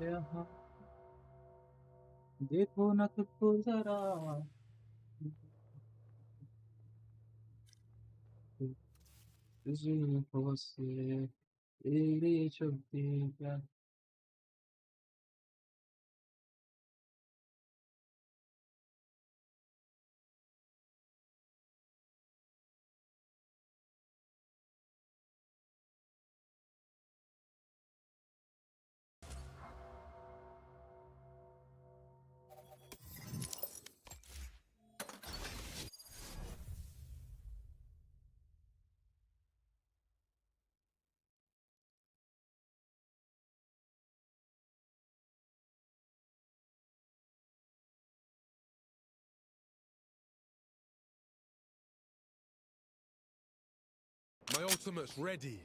यहाँ देखो न खुद को जरा जुल्फों से तेरी चुभती क्या. My ultimate's ready.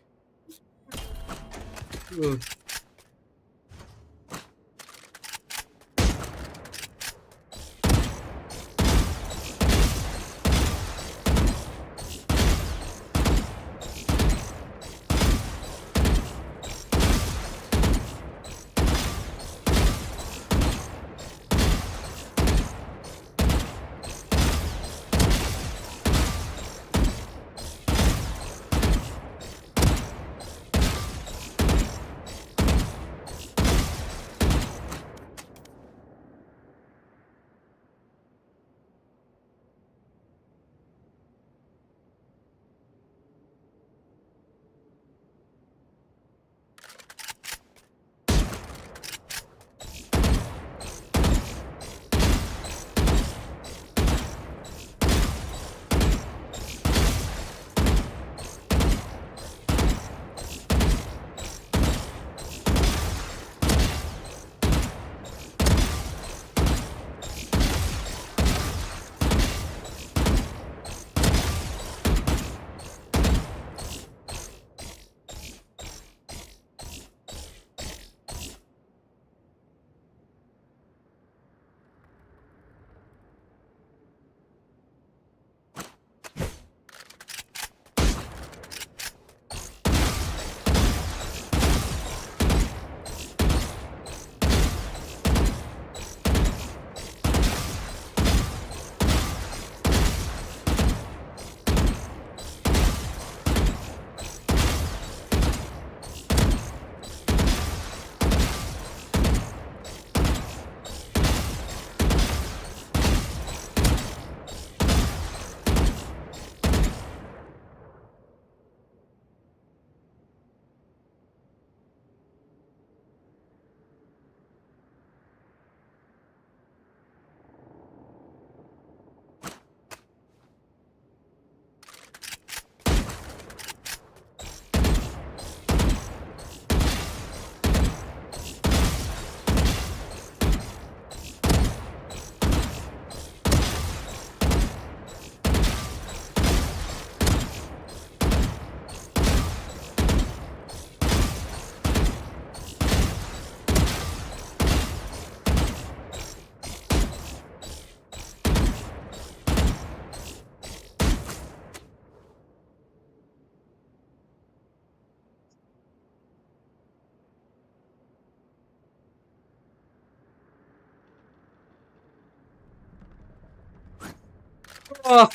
Ah,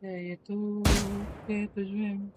ये तू के तुझमें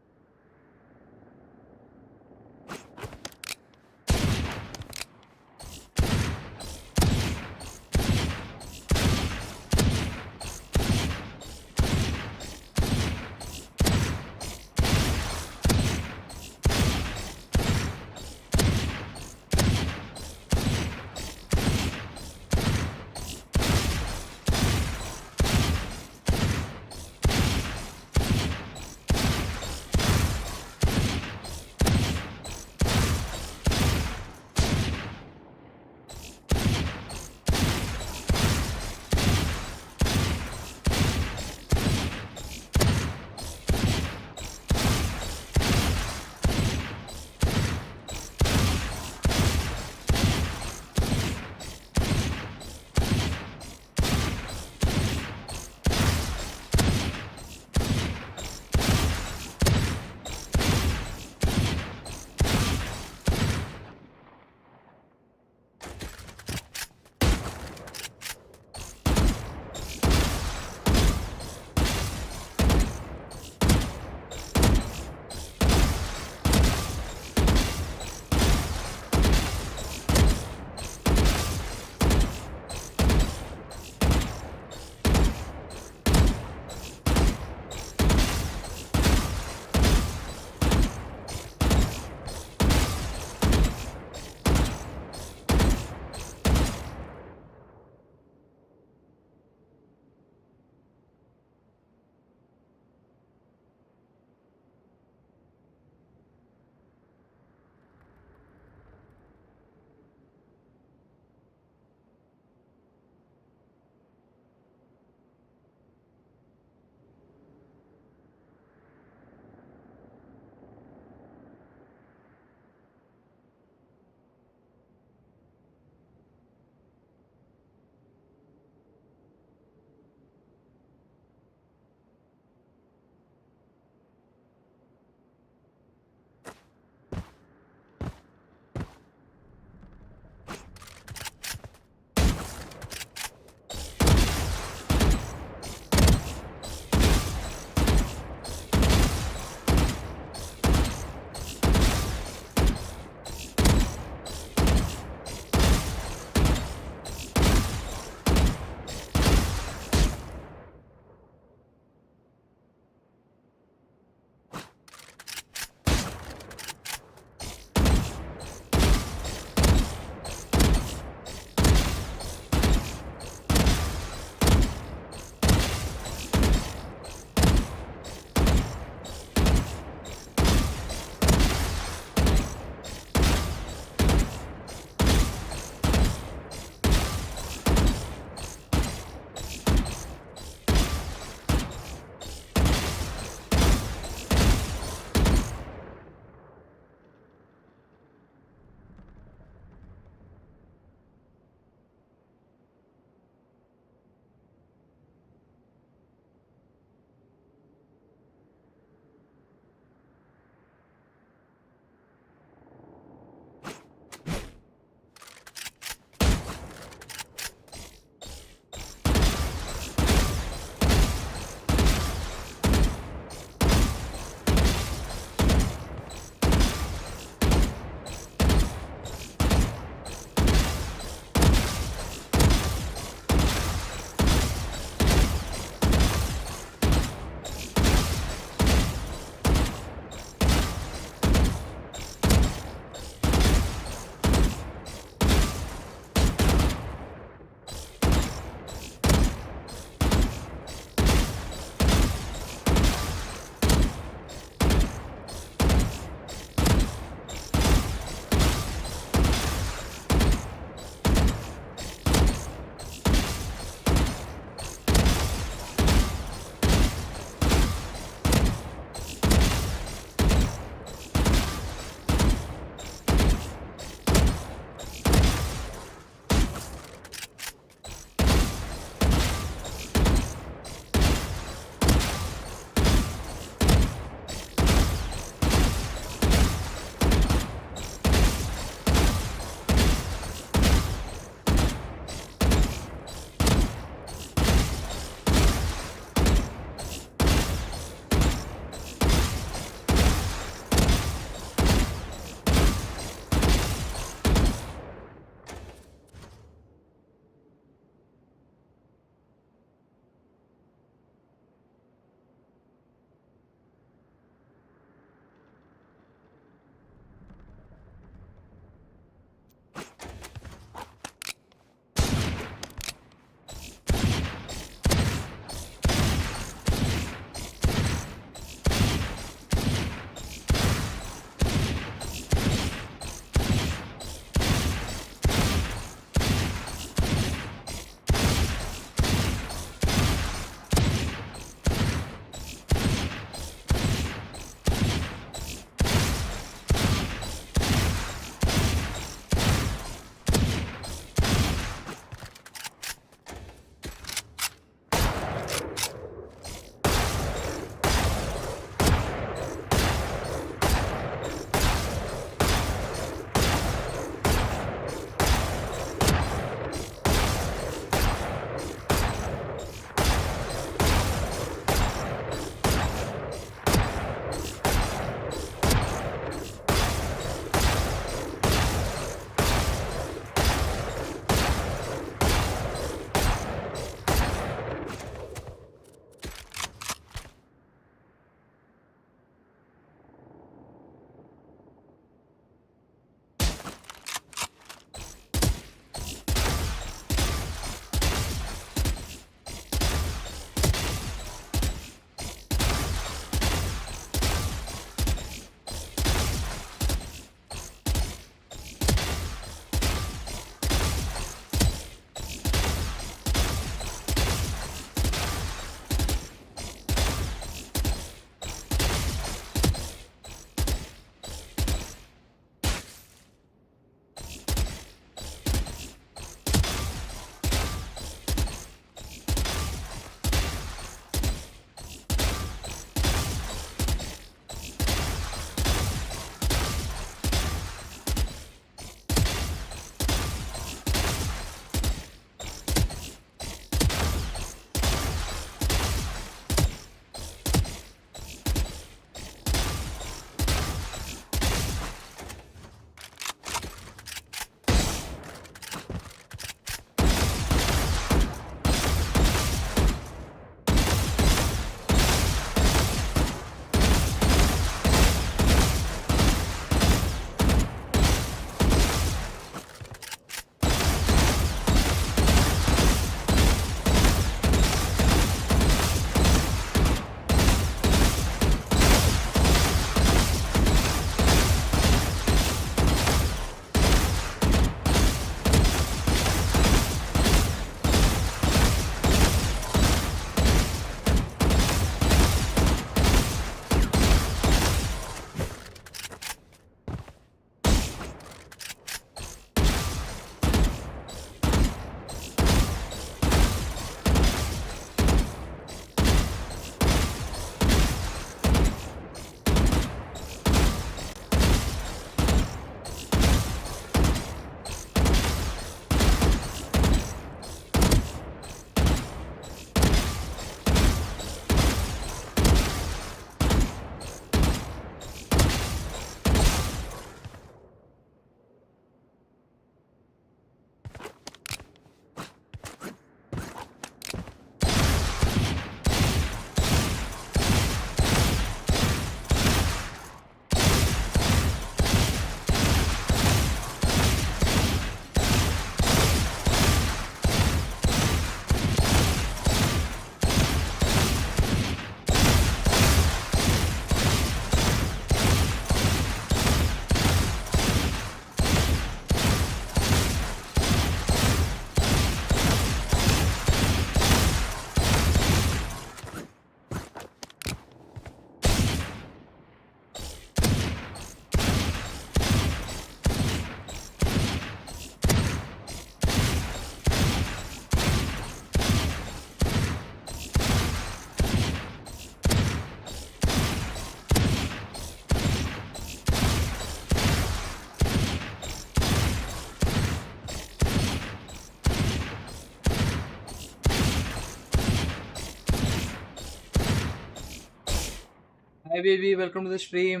hi baby, welcome to the stream.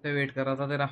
मैं वेट कर रहा था तेरा।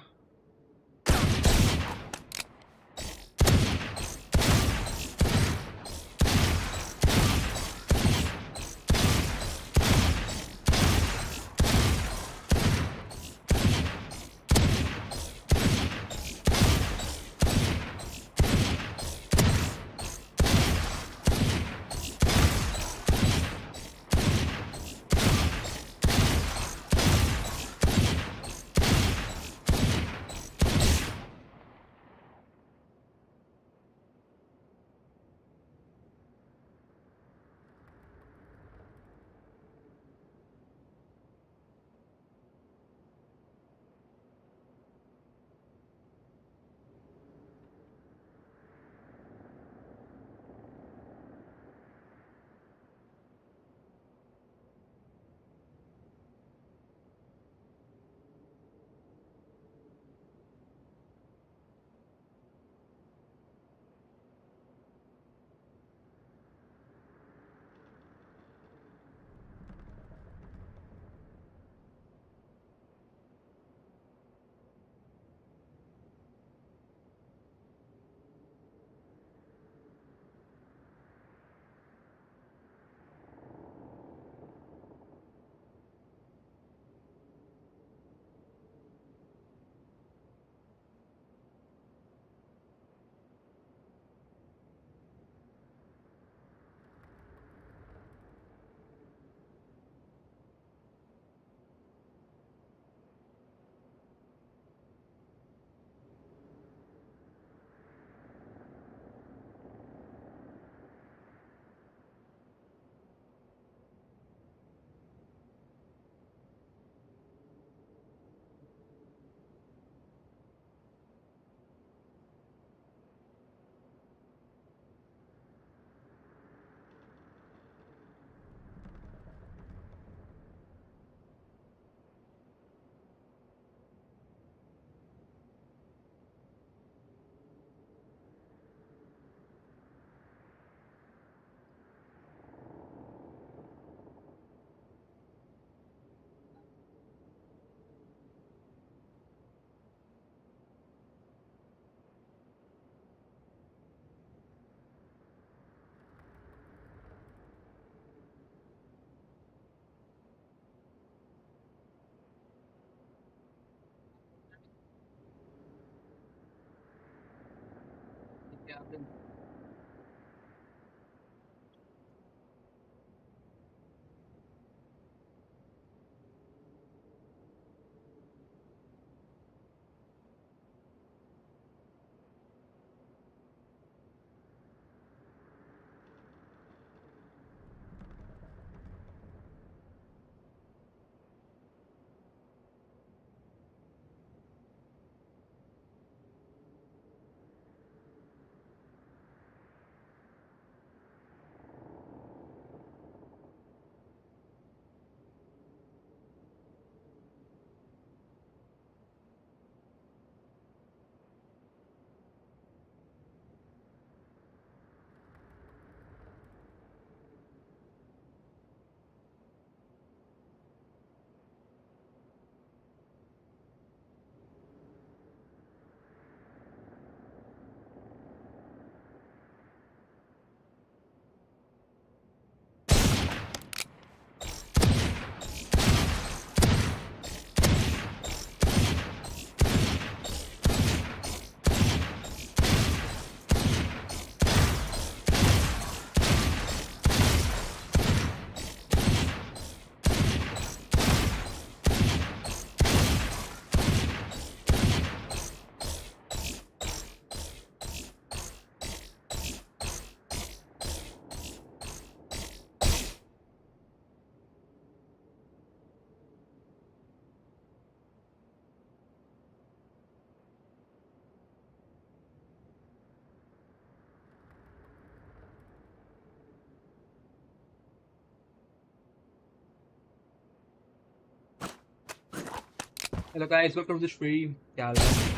Hello guys, welcome to the stream. क्या हाल है?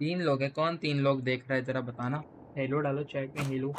3 लोग है। कौन 3 लोग देख रहा है जरा बताना। हेलो डालो चैट में, हेलो।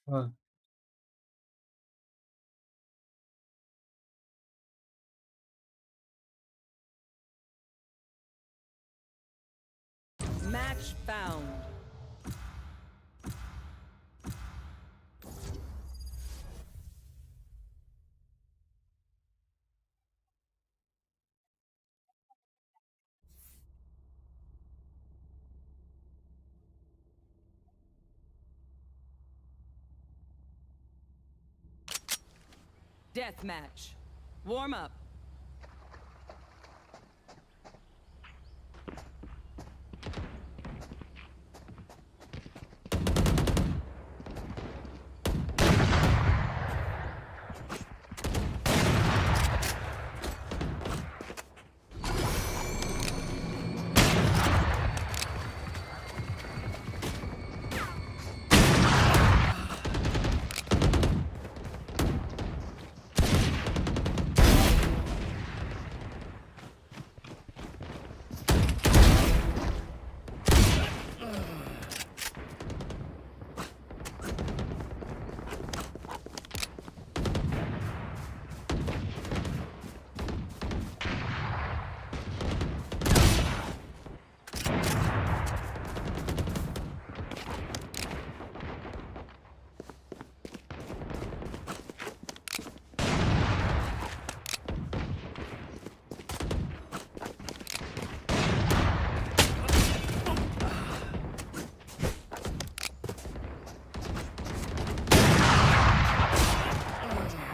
हाँ। Match found. Death match. Warm up.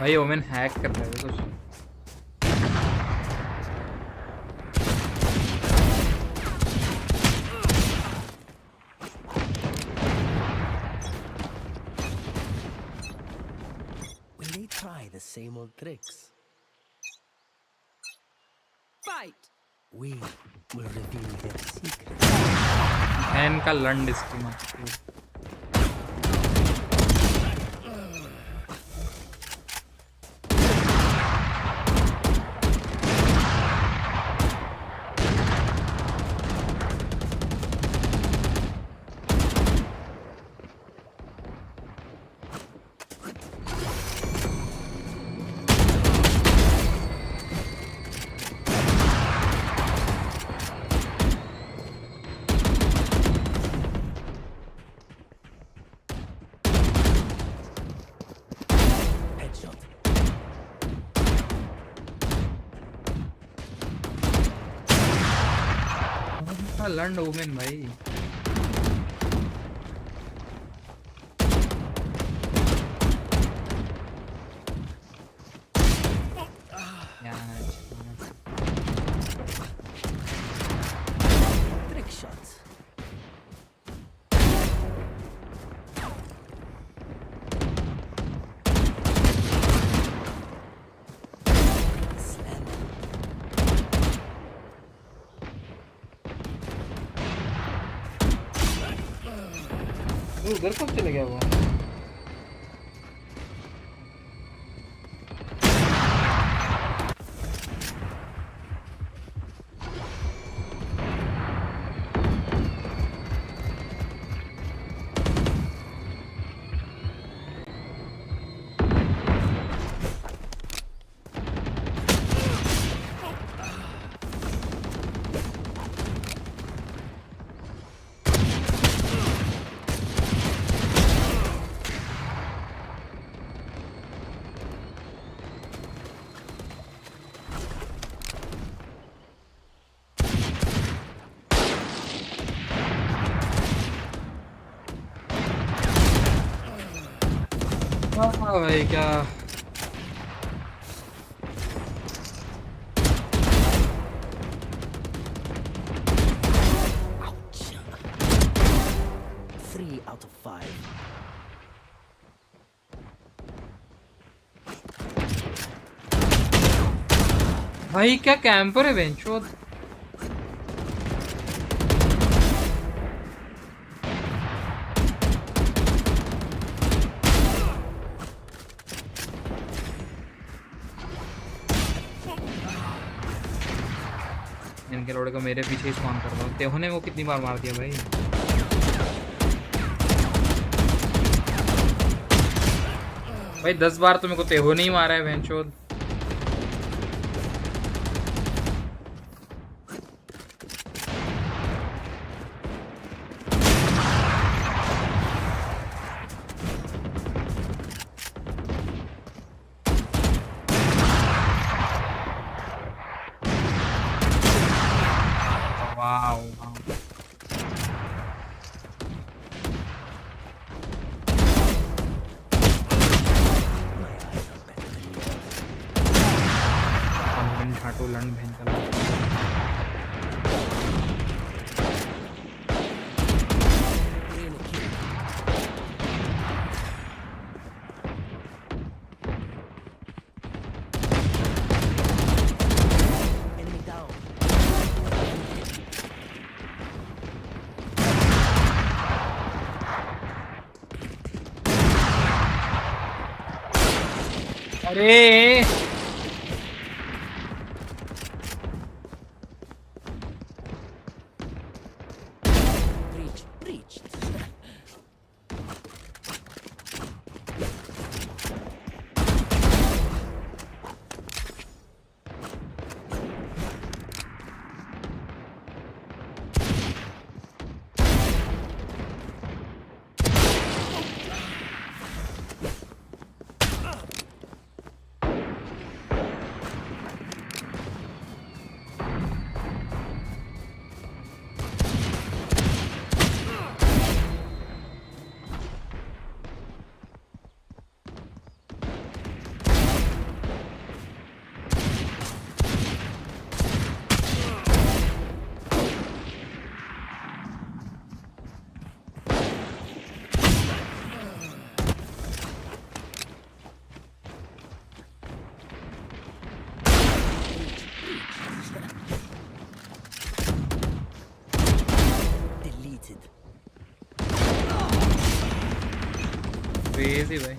भाई ओमेन हैक कर रहा है कुछ। Will they try the same old tricks? Fight! We will reveal their secret. Fan का लंड इसकी माँ। लंड ओमेन भाई। Trick shots. उधर कब चले गया वो? हाँ भाई क्या Ouch. 3 out of 5. भाई क्या कैंपर है बेंचो। इनके लोड़े को मेरे पीछे ही स्पॉन कर दो। तेहो ने वो कितनी बार मार दिया भाई। भाई 10 बार तो मेरे को तेहो नहीं मारा है बेंचो। अरे क्रेजी भाई।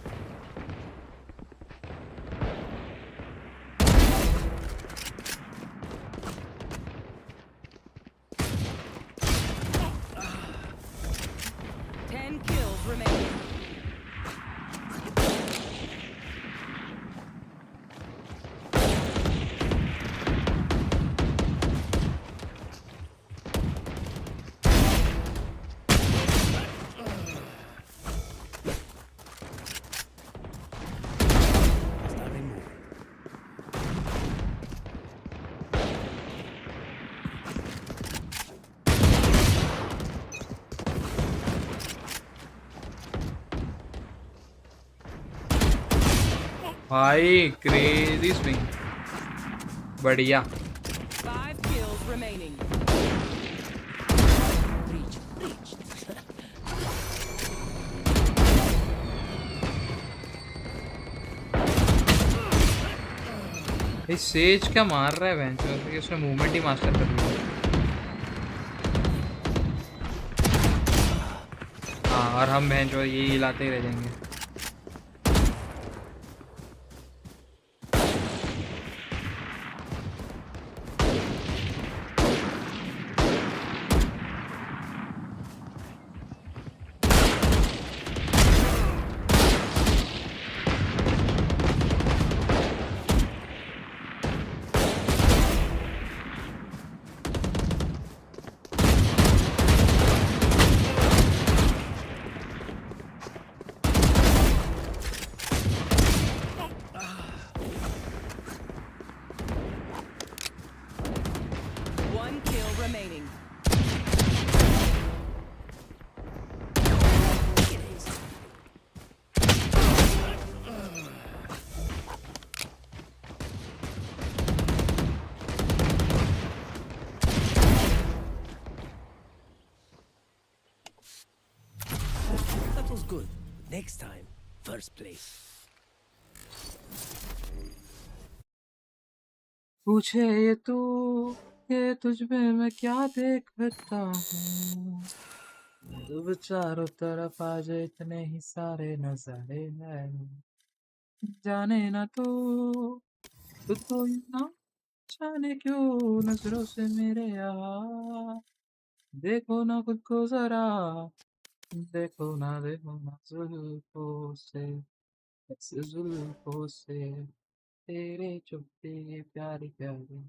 Starting move. भाई क्रेजी स्विंग, बढ़िया। 5 kills remaining. Reach, reach. ये सेज क्या मार रहा है बेंच में, उसने मूवमेंट ही मास्टर कर लिया। हाँ, और हम बेंच और ये हिलाते ही रह जाएंगे। One kill remaining. That was good. Next time, first place. पूछे ये तू कि तुझ में मैं क्या देखता हूँ, जब चारों तरफ आज इतने ही सारे नजारे हैं, जाने ना तू तो यूं ना जाने क्यों नजरों से मेरे यहाँ, देखो ना खुद को जरा, देखो ना जुल्फों से, ऐसे जुल्फों से तेरे चुपके प्यारी प्यारी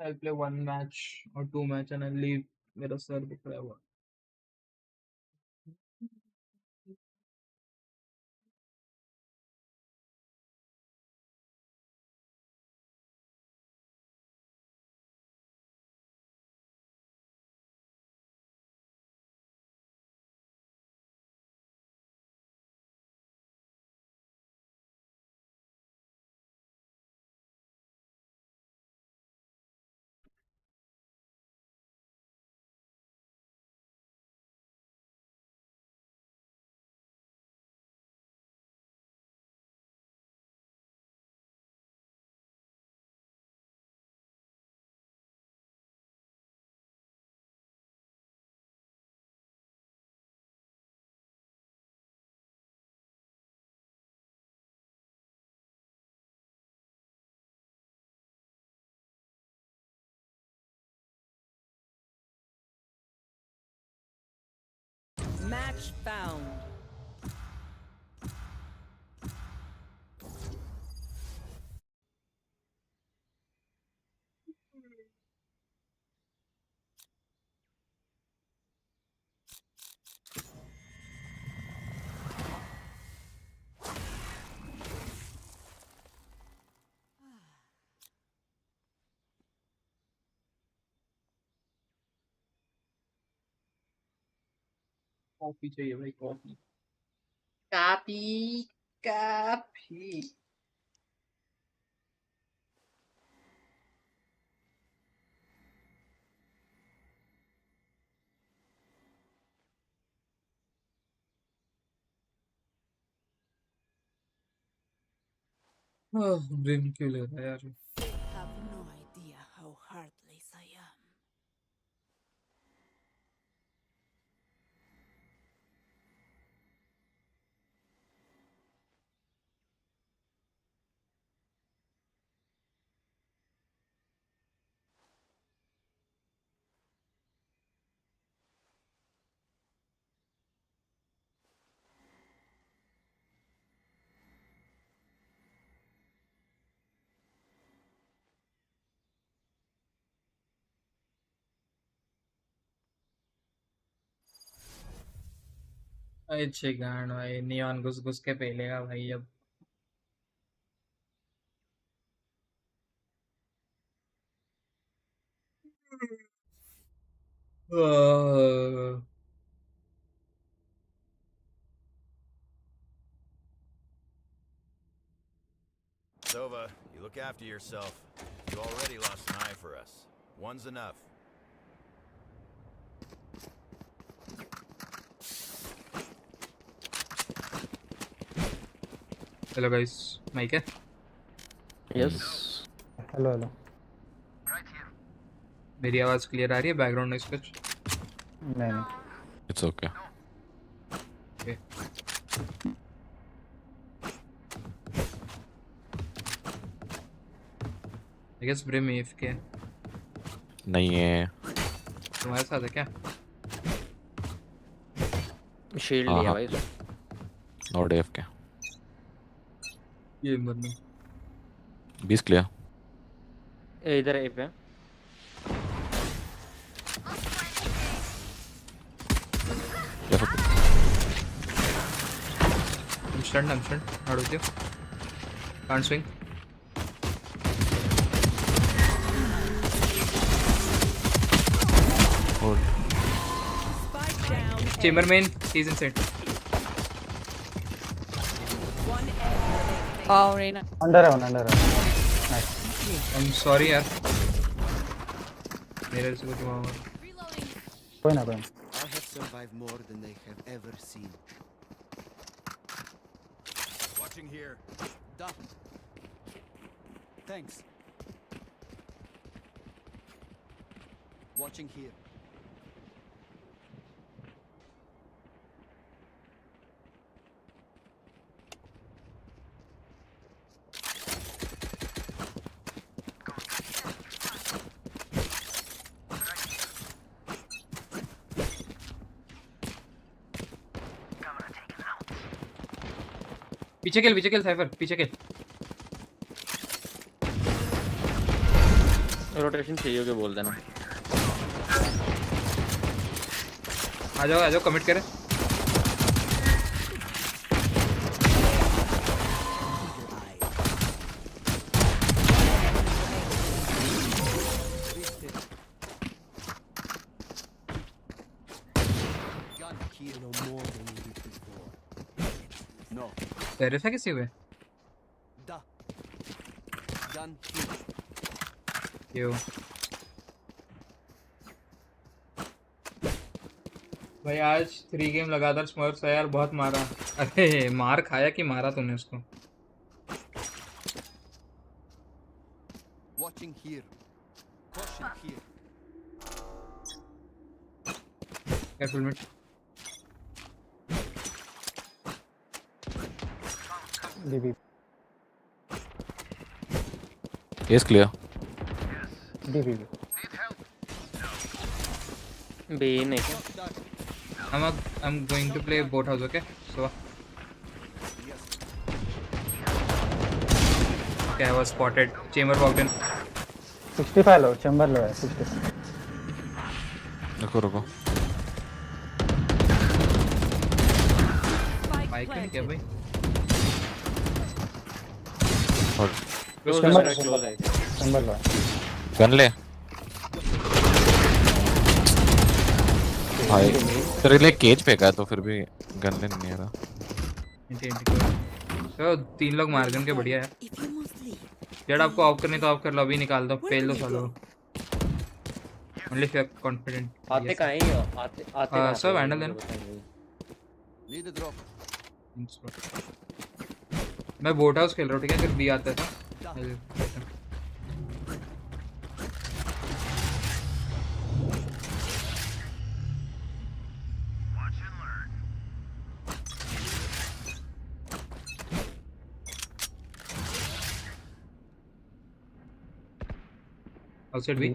I'll play one match or two match and I'll leave. मेरा सर दुख रहा है बहुत। Match found. कॉफी चाहिए भाई, coffee. Copy. Copy. Oh, brim क्यों ले रहा है यार? Have no idea how heartless I am. अच्छे गान भाई नियॉन घुस घुस के पेलेगा भाई अब। Oh. Sova, you look after yourself. You already lost an eye for us. One's enough. Hello guys, mic है? Yes. हेलो हेलो मेरी आवाज क्लियर आ रही है? बैकग्राउंड नॉइस कुछ? नहीं नहीं It's okay. Okay. I guess brim AFK है। नहीं है. तुम्हारे साथ है क्या? शील्ड हाँ, लिया हाँ. भाई. Not AFK. ये मरना। 20 clear. इधर ए पे. I'm stunned. How do you? Can't swing. Hold. Spike down. A. Chamber main, he's inside. One enemy remaining. Oh, Reina. Under है नाइस I'm sorry यार। मेरे से कुछ हुआ होगा। कोई ना I have survived more than they have ever seen. Watching here. Done. Thanks. Watching here. पीछे किल साइफर, पीछे किल। रोटेशन चाहिए होगे बोल देना. आ जाओ कमिट करे। Gun here no more than you did before. No. Terrace है किसी पे? Da. Gun here. यो भाई आज 3 गेम लगातार स्मर्फ्स है यार, बहुत मारा। अरे मार खाया कि मारा तूने उसको? Watching here. Caution here. Careful mid. DB Ace clear. DB B नहीं क्या. I'm going to play boat house, okay? So okay, I was spotted. Chamber walked in. 65 लो चैम्बर लो है 60 रुको. Spike माइक नहीं क्या planted. भाई? Hold. क्लोज चैम्बर है. क्लोज है. चैम्बर लो है Gun ले. भाई तेरे लिए केज फेंका है तो फिर भी गन ले नहीं आ रहा. तो 3 लोग मार गए के बढ़िया है। If you must leave, Z आपको ऑफ करनी तो ऑफ कर लो, अभी निकाल दो, फेल दो सालो। Only if you are confident. आते कहाँ ही हो? आते आते कहाँ सब पे हो? हैंडल मुझे देना। बताइए। Need a drop. मैं बोट हाउस खेल रहा हूँ, ठीक है? अगर बी आता है तो outside B.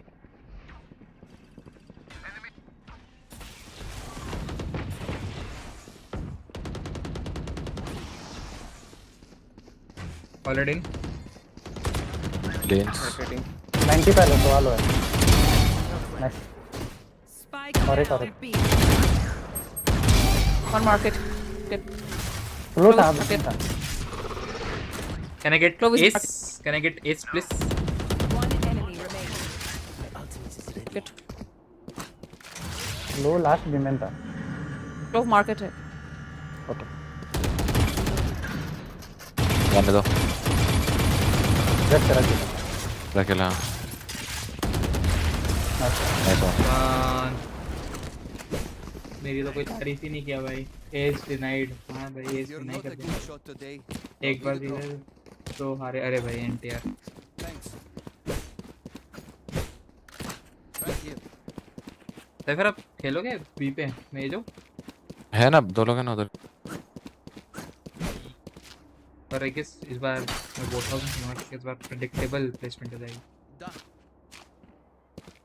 Already in Lanes. Rotating. 90 पहले तो वालो है। Nice. Spike Sorry, down sorry. B. One market. Good. Low था Okay. Can I get Close is ace? Can I get ace please? One enemy remaining. Good. Low last विमेन था। Close market है. Okay जाने दो। Just करा जी। रखेला। Nice one. मेरी तो कोई तारीफ ही नहीं किया भाई। Ace denied. हाँ भाई एज You're डिनाई not कर a दिया। good shot today. एक बार इधर तो हारे। अरे भाई एनटीआर। Thanks. Right here. तो फिर आप खेलोगे बी पे? मैं जो है ना, 2 लोग हैं ना उधर। पर आई गेस इस बार मैं बोट हाउस में खेलूंगा, इस बार प्रेडिक्टेबल प्लेसमेंट हो जाएगी। Done.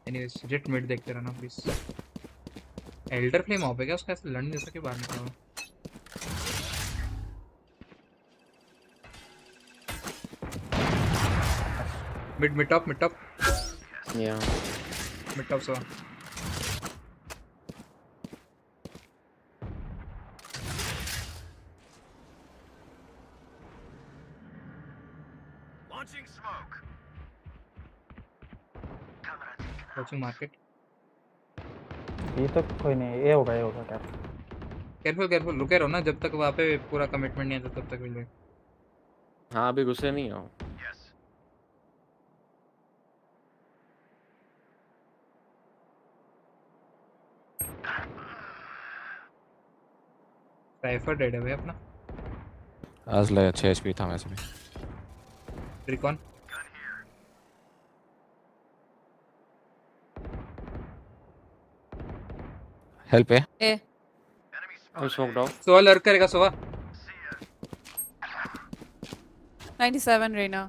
एनीवेज जेट मिड देखते रहना प्लीज। एल्डर फ्लेम ऑफ है क्या उसका? ऐसे लड़ने जैसा कि बाहर निकला हुआ। Mid top Yeah. Mid top so Launching smoke. Watching market. ये तो कोई नहीं, ये होगा क्या? केयरफुल रुके रहो ना, जब तक वहाँ पे पूरा कमिटमेंट नहीं आता तब तक मिल जाए। हाँ अभी गुस्से नहीं हो। Yes. साइफर डेड है भाई अपना। आज ले 6 HP था वैसे भी। रिकॉन हेल्प है। A. I'm smoked out. Sova lurk करेगा Sova. 97 Reina.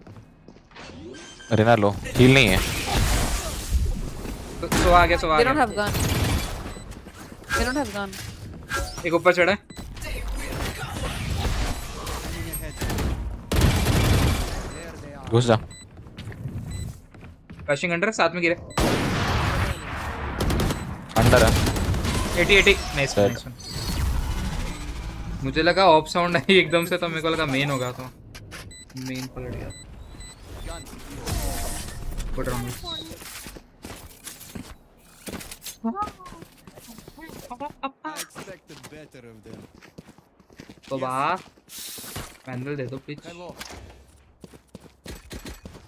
Reyna low, heal नहीं है। सोवा आ गया They don't have gun. They don't have gun. एक ऊपर चढ़ा है। घुस जा। रशिंग अंडर साथ में गिरे। अंडर है। 80 नाइस Dead. वन। मुझे लगा ऑफ साउंड आई एकदम से, तो मेरे को लगा मेन होगा, तो मेन पलट गया। Good round. I expected better of them. तो बाहर पैनल दे दो please. Hello.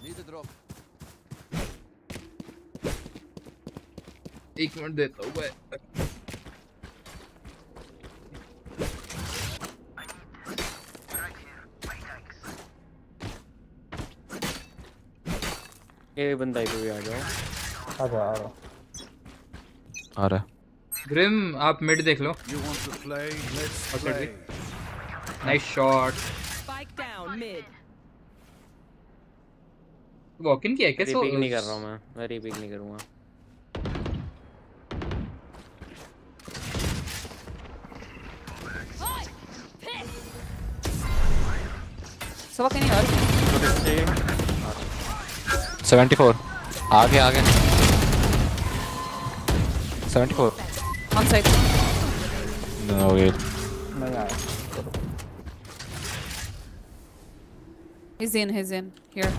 Need a drop. एक मिनट देता हूँ मैं। ये बंदा इधर भी आ जाओ। आ जा। आ रहा है। ग्रिम आप मिड देख लो। You want to play? Let's Okay, play. Nice shot. Spike down mid. Walk in किया है क्या? रिपीक नहीं कर रहा हूँ मैं रिपीक नहीं करूँगा। So can you help? 74 आगे 74। On side. No wait. नहीं आया। He's in. Here.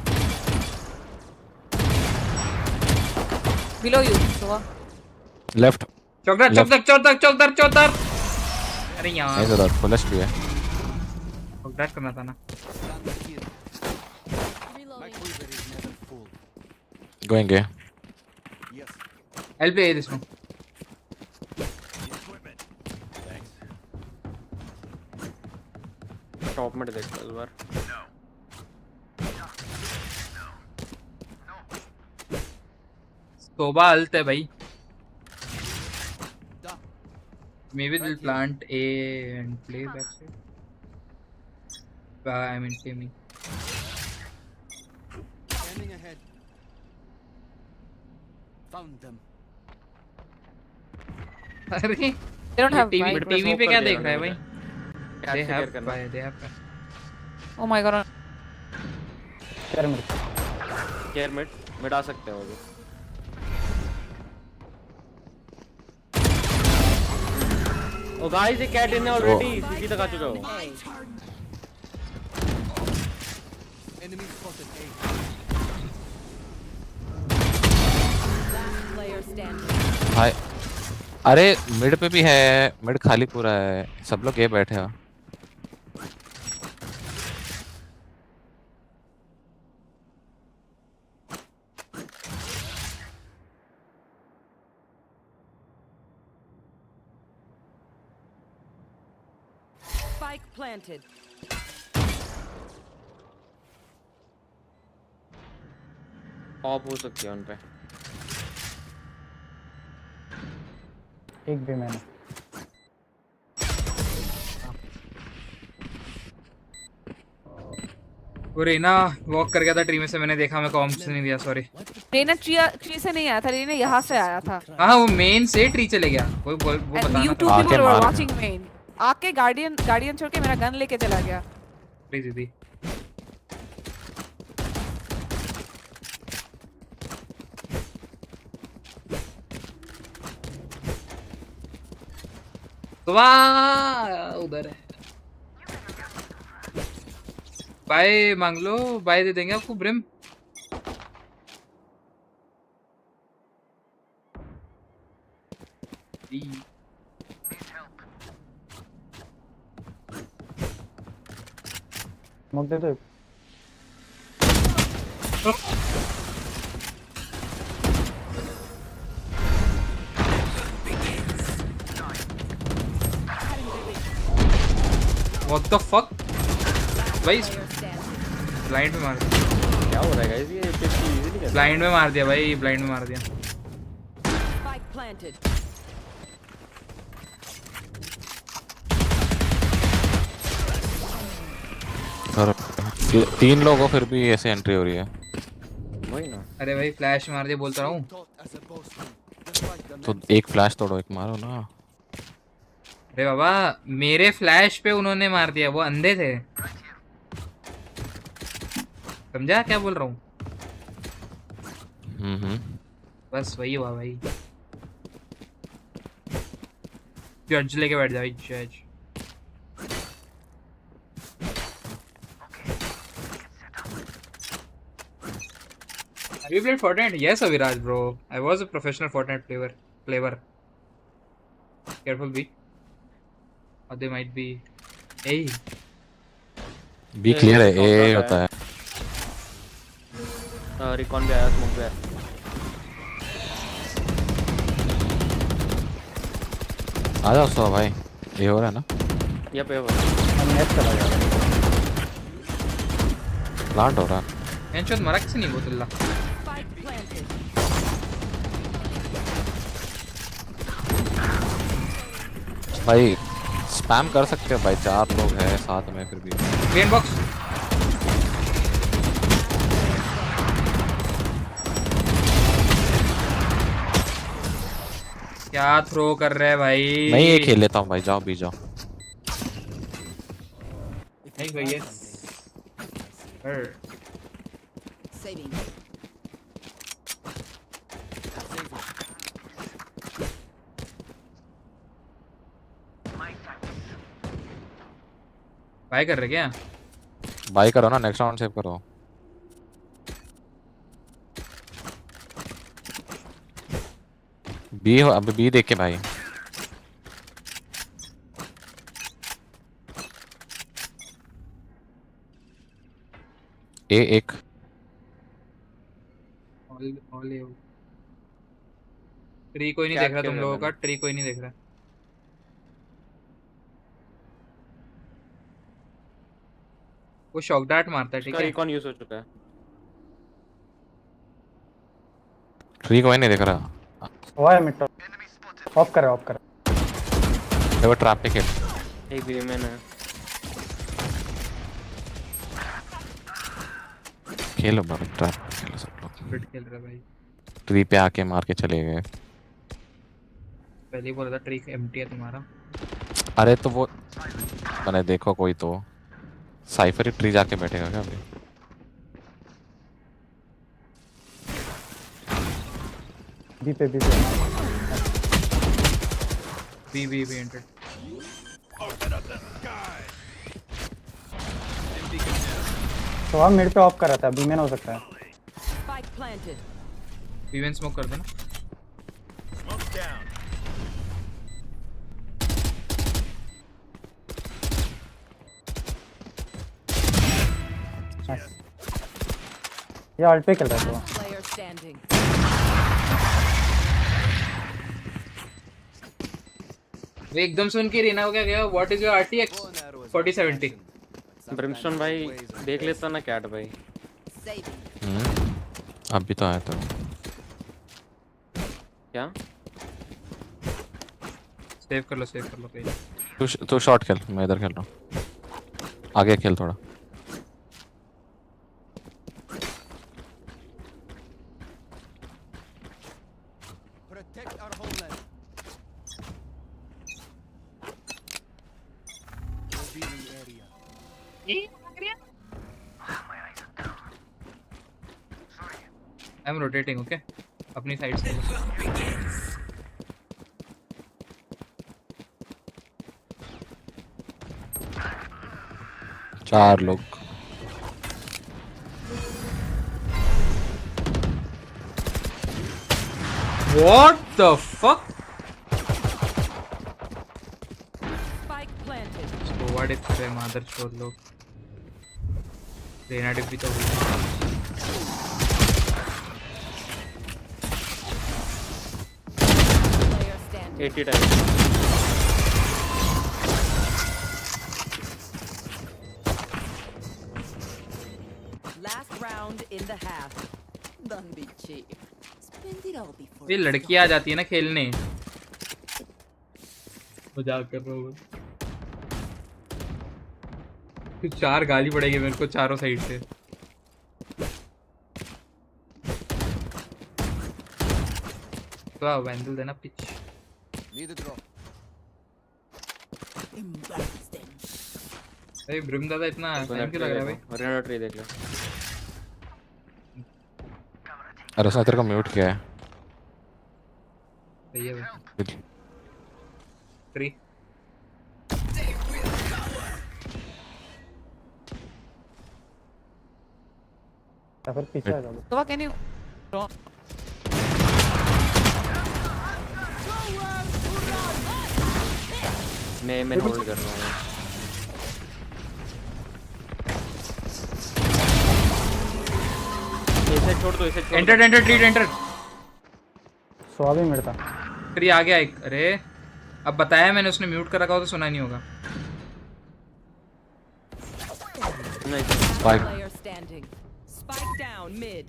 Below you. So left. चौधर। अरे यार नहीं ज़रा फुलेस्ट भी है। फ्लैश करना था ना। Going A. I'll play this one. Top में देख इस बार। तोबा अल्ट है भाई। Maybe they'll plant A and play that shit. I mean, me. Standing ahead. Found them. अरे They don't have TV Viper. TV पे क्या देख रहा है भाई? क्या They have करना? they have Oh my god. Care mid care mid आ सकते हो अभी। ओ गाइस ये कैट इन ऑलरेडी सीसी तक आ चुका हो। Enemy spotted A. Last player standing. हाय अरे मिड पे भी है, मिड खाली पूरा है, सब लोग ये बैठे हैं। Spike planted. ऑफ हो सकती है उन पे। एक भी मैंने वो रेना वॉक कर गया था ट्री में से, मैंने देखा, मैं कॉम्स नहीं दिया, सॉरी। रेना ट्री से नहीं आया था, रेना यहाँ से आया था। हाँ वो मेन से ट्री चले गया, वो बताना You two था। people were मार के। watching main. आके गार्डियन छोड़ के मेरा गन लेके चला गया। प्लीज दीदी तो वहाँ उधर है। बाय मांग लो, बाय दे देंगे आपको ब्रिम। स्मोक दे दो। What the fuck? भाई ब्लाइंड में मार दिया। क्या हो रहा है गाइस ये इतनी इजी नहीं कर। ब्लाइंड में मार दिया भाई, ब्लाइंड में मार दिया। Spike planted. और 3 लोग हो फिर भी ऐसे एंट्री हो रही है। वही ना। अरे भाई फ्लैश मार दिया बोलता हूँ। Taught as a bossman. Just like the तो men. एक फ्लैश तोड़ो, एक मारो ना। अरे बाबा मेरे फ्लैश पे उन्होंने मार दिया, वो अंधे थे। समझा क्या बोल रहा हूँ? बस वही हुआ भाई। जज लेके बैठ जाओ, जज। Have you played Fortnite? Yes, Aviraj, bro. I was a professional Fortnite player. Careful, B. Or they might be. Hey. B clear है, ए होता है। रिकॉन भी आया, स्मोक भी आया। आ जाओ सो भाई, ये हो रहा है ना। ये पे हम नेट चला गया। प्लांट हो रहा है। Headshot मरा किसी नहीं बोतल्ला। Spike planted. भाई स्पैम कर सकते हो भाई, 4 लोग हैं साथ में फिर भी। Main box. क्या थ्रो कर रहे हैं भाई? मैं ये खेल लेता हूँ भाई, जाओ बी जाओ। नहीं भाई ये Saving. बाय कर रहे क्या? बाई करो ना, नेक्स्ट राउंड सेव करो। बी हो अभी, बी देख के भाई। ए एक ऑल ये ट्री कोई नहीं Cat देख रहा खेल तुम रहा लोगों का, मैंने। ट्री कोई नहीं देख रहा। वो शॉक डार्ट मारता है, ठीक उसका है। रिकॉन यूज हो चुका है। ट्री कोई नहीं दिख रहा। हुआ है मिड ऑफ कर ऑफ कर। वो ट्रैप पे खेल। एक भी मैंने खेलो बाबा, ट्रैप पे खेलो सब लोग। फिट खेल रहा है भाई। ट्री पे आके मार के चले गए। पहले ही बोला था ट्री एम्प्टी है तुम्हारा। अरे तो वो मैंने देखो कोई तो साइफर ही ट्री जाके बैठेगा क्या अभी? बी पे बी एंटर। तो हम मिड पे ऑफ कर रहा था, बी में हो सकता है। Spike planted. बी में स्मोक कर देना। Smoke's down. ये अल्ट पे खेल रहा है Last player standing. वो एकदम सुन के रीना हो गया। What is your RTX 4070? Brimstone भाई देख लेता ना कैट भाई। अभी तो आया था। क्या सेव कर लो कहीं। तू शॉट खेल, मैं इधर खेल रहा हूँ। आगे खेल थोड़ा। Protect our homeland. Revealing area. I am rotating, okay अपनी साइड से। चार लोग। What the fuck? Spike planted. So what if they mother छोड़ लोग? रेना डिप्पी तो हुई। Player standing. 80 time. Last round in the half. Don't be cheap. Spend it all before. ये लड़की आ जाती है ना खेलने। मजाक कर रहा हूँ। चार गाली पड़ेगी मेरे को चारों साइड से। तो वैंडल देना pitch. Need a drop. Embarrass them. भाई ब्रिम दादा इतना टाइम क्यों लग रहा है भाई? रेना ट्री देख ले। अरे उसने तेरे को म्यूट किया है। सही है भाई। 3 या फिर पीछे आ जाओ। तो कैन यू मैं होल्ड कर रहा हूँ। इसे छोड़ दो, इसे छोड़ एंटर ट्रीट एंटर। सो अभी मिड था। फिर ये आ गया एक। अरे अब बताया मैंने, उसने म्यूट कर रखा हो तो सुना नहीं होगा। नहीं। Spike. Player standing. Spike down mid.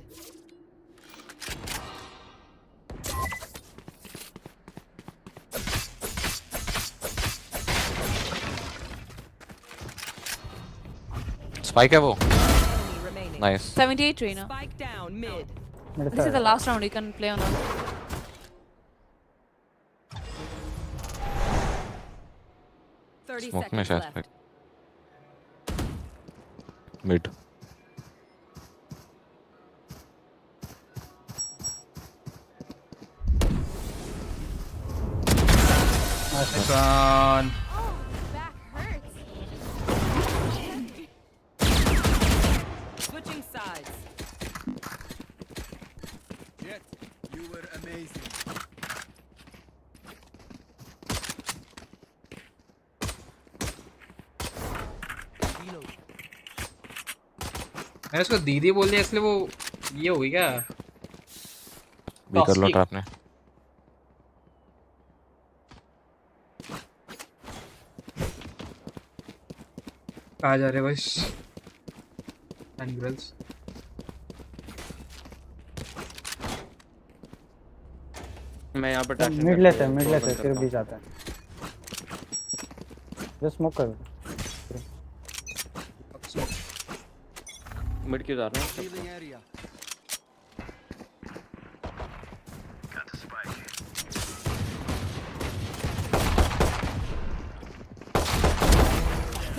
Spike है वो। Enemy remaining. Nice. 78 Reina. Spike down mid. Mid This is the था। last round you can play on us. 30 smoke में seconds शायद left. Mid. Son. Switching sides. Jet, you were amazing. Reload. मैंने उसको दीदी बोल दिया इसलिए वो ये हो गई क्या? बी कर लो ट्रैप ने। कहाँ जा रहे बस गर्ल्स? मैं यहाँ पे मिड लेते हैं फिर भी जाते हैं। जो स्मोक कर मिड क्यों जा रहा हूँ?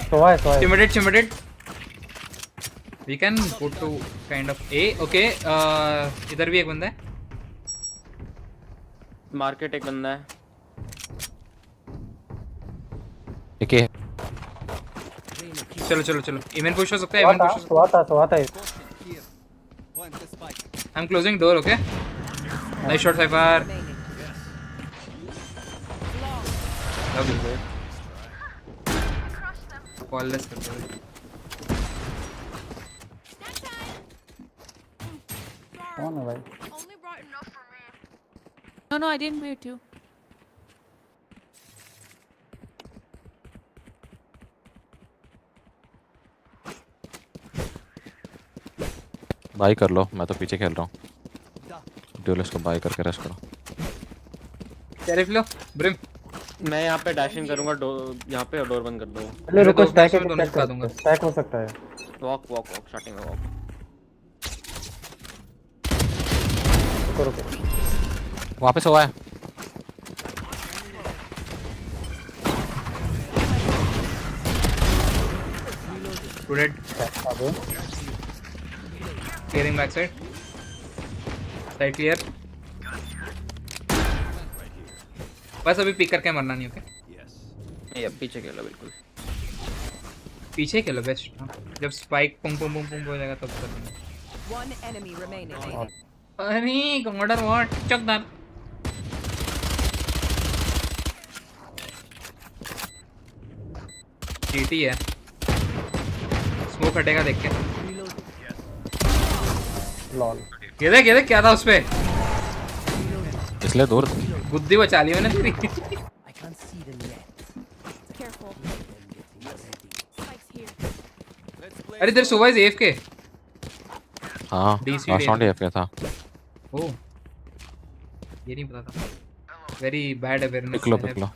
तो है Timidate. We can go to kind of A. Okay. इधर भी एक बंदा है। मार्केट एक बंदा है। ठीक है। चलो इमेन पुश हो सकता है। इमेन पुश हो आता है। I'm closing door. Okay. Nice shot, Cypher. Call-less करते हैं। कौन है भाई? No, I didn't mute you. By कर लो, मैं तो पीछे खेल रहा हूँ। ड्यूलिस्ट को बाई करके रश करो। शरीफ लो, ब्रिम। मैं यहाँ पे डैशिंग करूँगा, यहाँ पे डोर बंद कर दूँगा। पहले रुको, स्टैक हो सकता है। वॉक स्टार्टिंग में वॉक। रुको। वापस हुआ है। Dead. Clearing backside. Side clear. बस अभी पिक करके मरना नहीं, ओके? ये पीछे खेलो बिल्कुल। पीछे खेलो बेस्ट। जब स्पाइक पुंग हो जाएगा तब कर। One enemy remaining. अरे कमांडर व्हाट चकदार। जीटी है। स्मोक हटेगा देख के। लॉल। ये देख क्या था उसपे? इसलिए दूर बुद्धि बचा ली मैंने तेरी। अरे इधर सुबह से AFK। हाँ लास्ट AFK था। ओह ये नहीं पता था। Very bad awareness. पिक लो।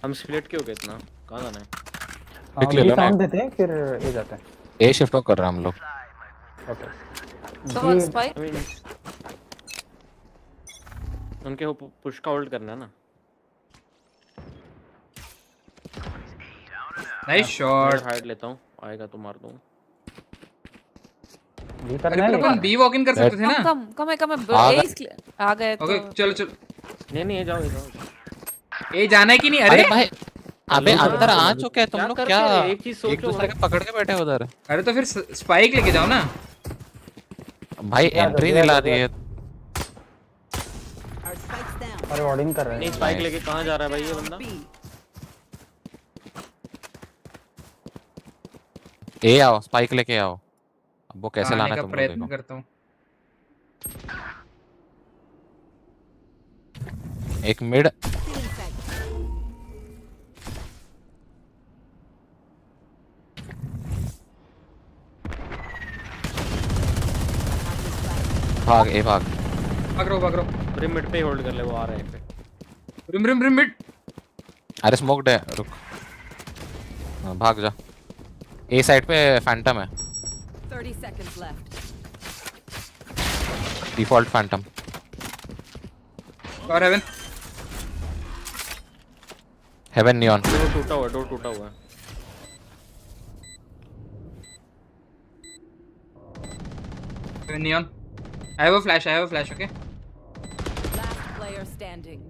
हम स्प्लिट क्यों गए इतना? कहाँ जाना है? पिक ले लो ना। देते हैं फिर ये जाते हैं। ए शिफ्ट कर रहे हैं हम लोग। ओके। So spike. उनके पुश का होल्ड करना है ना। Nice shot. हाइड लेता हूँ, आएगा तो मार दूँ। अरे अपन बी वॉक इन कर सकते थे ना। कम आ गए तो। ओके चलो। नहीं ये जाओ। ए जाना है कि नहीं? अरे भाई अबे अंदर आ चुके हैं तुम लोग। क्या एक दूसरे के पकड़ के बैठे उधर? अरे तो फिर स्पाइक लेके जाओ ना भाई। एंट्री दिला दी है। अरे वार्डिंग कर रहे हैं। नहीं स्पाइक लेके कहाँ जा रहा है भाई ये बंदा? ए आओ, स्पाइक लेके आओ। अब वो कैसे लाना है तुम लोग प्रयत्न करता हूँ। एक मिड। भाग रहा। ब्रिम मिड पे होल्ड कर ले, वो आ रहा है पे। Brim mid. अरे स्मोक्ड है, रुक। भाग जा। ए साइड पे फैंटम है। 30 seconds left. Default Phantom. और हेवन नियॉन। डोर टूटा हुआ है। Neon. I have a flash, okay? Last player standing.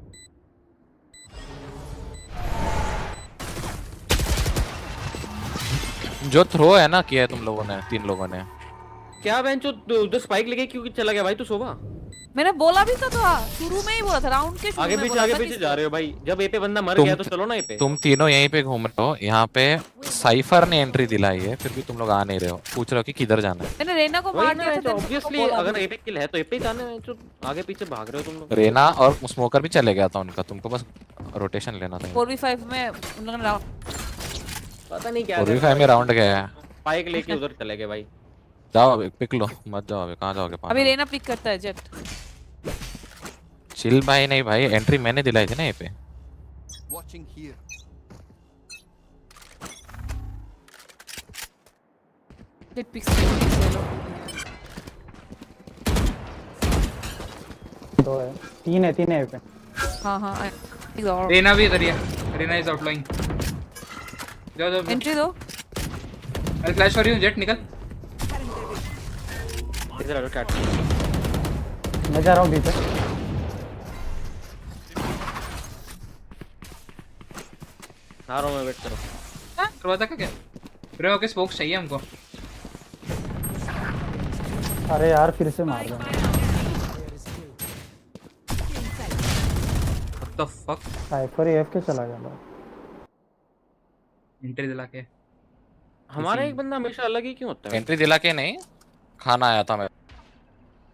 जो थ्रो है ना किया है तुम लोगों ने, 3 लोगों ने। क्या बेंचो उधर स्पाइक लेके क्यों चला गया भाई? तू सोवा मैंने बोला भी तो था शुरू में ही बोला था, राउंड के शुरू आगे में पीछे बोला आगे था पीछे कि जा रहे हो भाई। जब ए पे बंदा मर तुम- गया तो चलो ना ए पे। तुम तीनों यहीं पे घूम रहे हो, यहाँ पे साइफर ने एंट्री दिलाई है, फिर भी तुम लोग आ नहीं रहे हो, पूछ रहे हो कि किधर जाना है। मैंने रेना को वही मार ना दिया था, ऑब्वियसली अगर ए पे किल है तो ए पे ही जाने हैं। जो आगे पीछे भाग रहे हो तुम लोग। रेना और स्मोकर भी चले गया था उनका, तुमको बस रोटेशन लेना था। 4v5 में उन लोगों ने राउंड पता नहीं क्या 4v5 में राउंड गया है। बाइक लेके उधर चले गए भाई। जाओ अभी पिक लो, मत जाओ अभी, कहाँ जाओगे? अभी रेना पिक करता है जेट। चिल भाई नहीं भाई, एंट्री मैंने दिलाई थी ना ये पे। Watching here. जेट पिक्स ले लो। 2 है, 3 है, 3 है पे। हाँ हाँ और रेना भी इधर ही है, रेना इज आउटलाइन। जाओ जाओ, एंट्री दो। मैं फ्लैश कर रही हूँ, जेट निकल। इधर आ रहा कैट। मैं जा रहा हूँ बी पे। आ रहा हूँ मैं, वेट करो। दरवाजा का क्या? ब्रो के स्मोक्स चाहिए हमको। अरे यार फिर से मार दो। What the fuck? Cipher F के चला गया भाई। एंट्री दिला के हमारा एक बंदा हमेशा अलग ही क्यों होता है? एंट्री दिला के नहीं, खाना आया था मैं।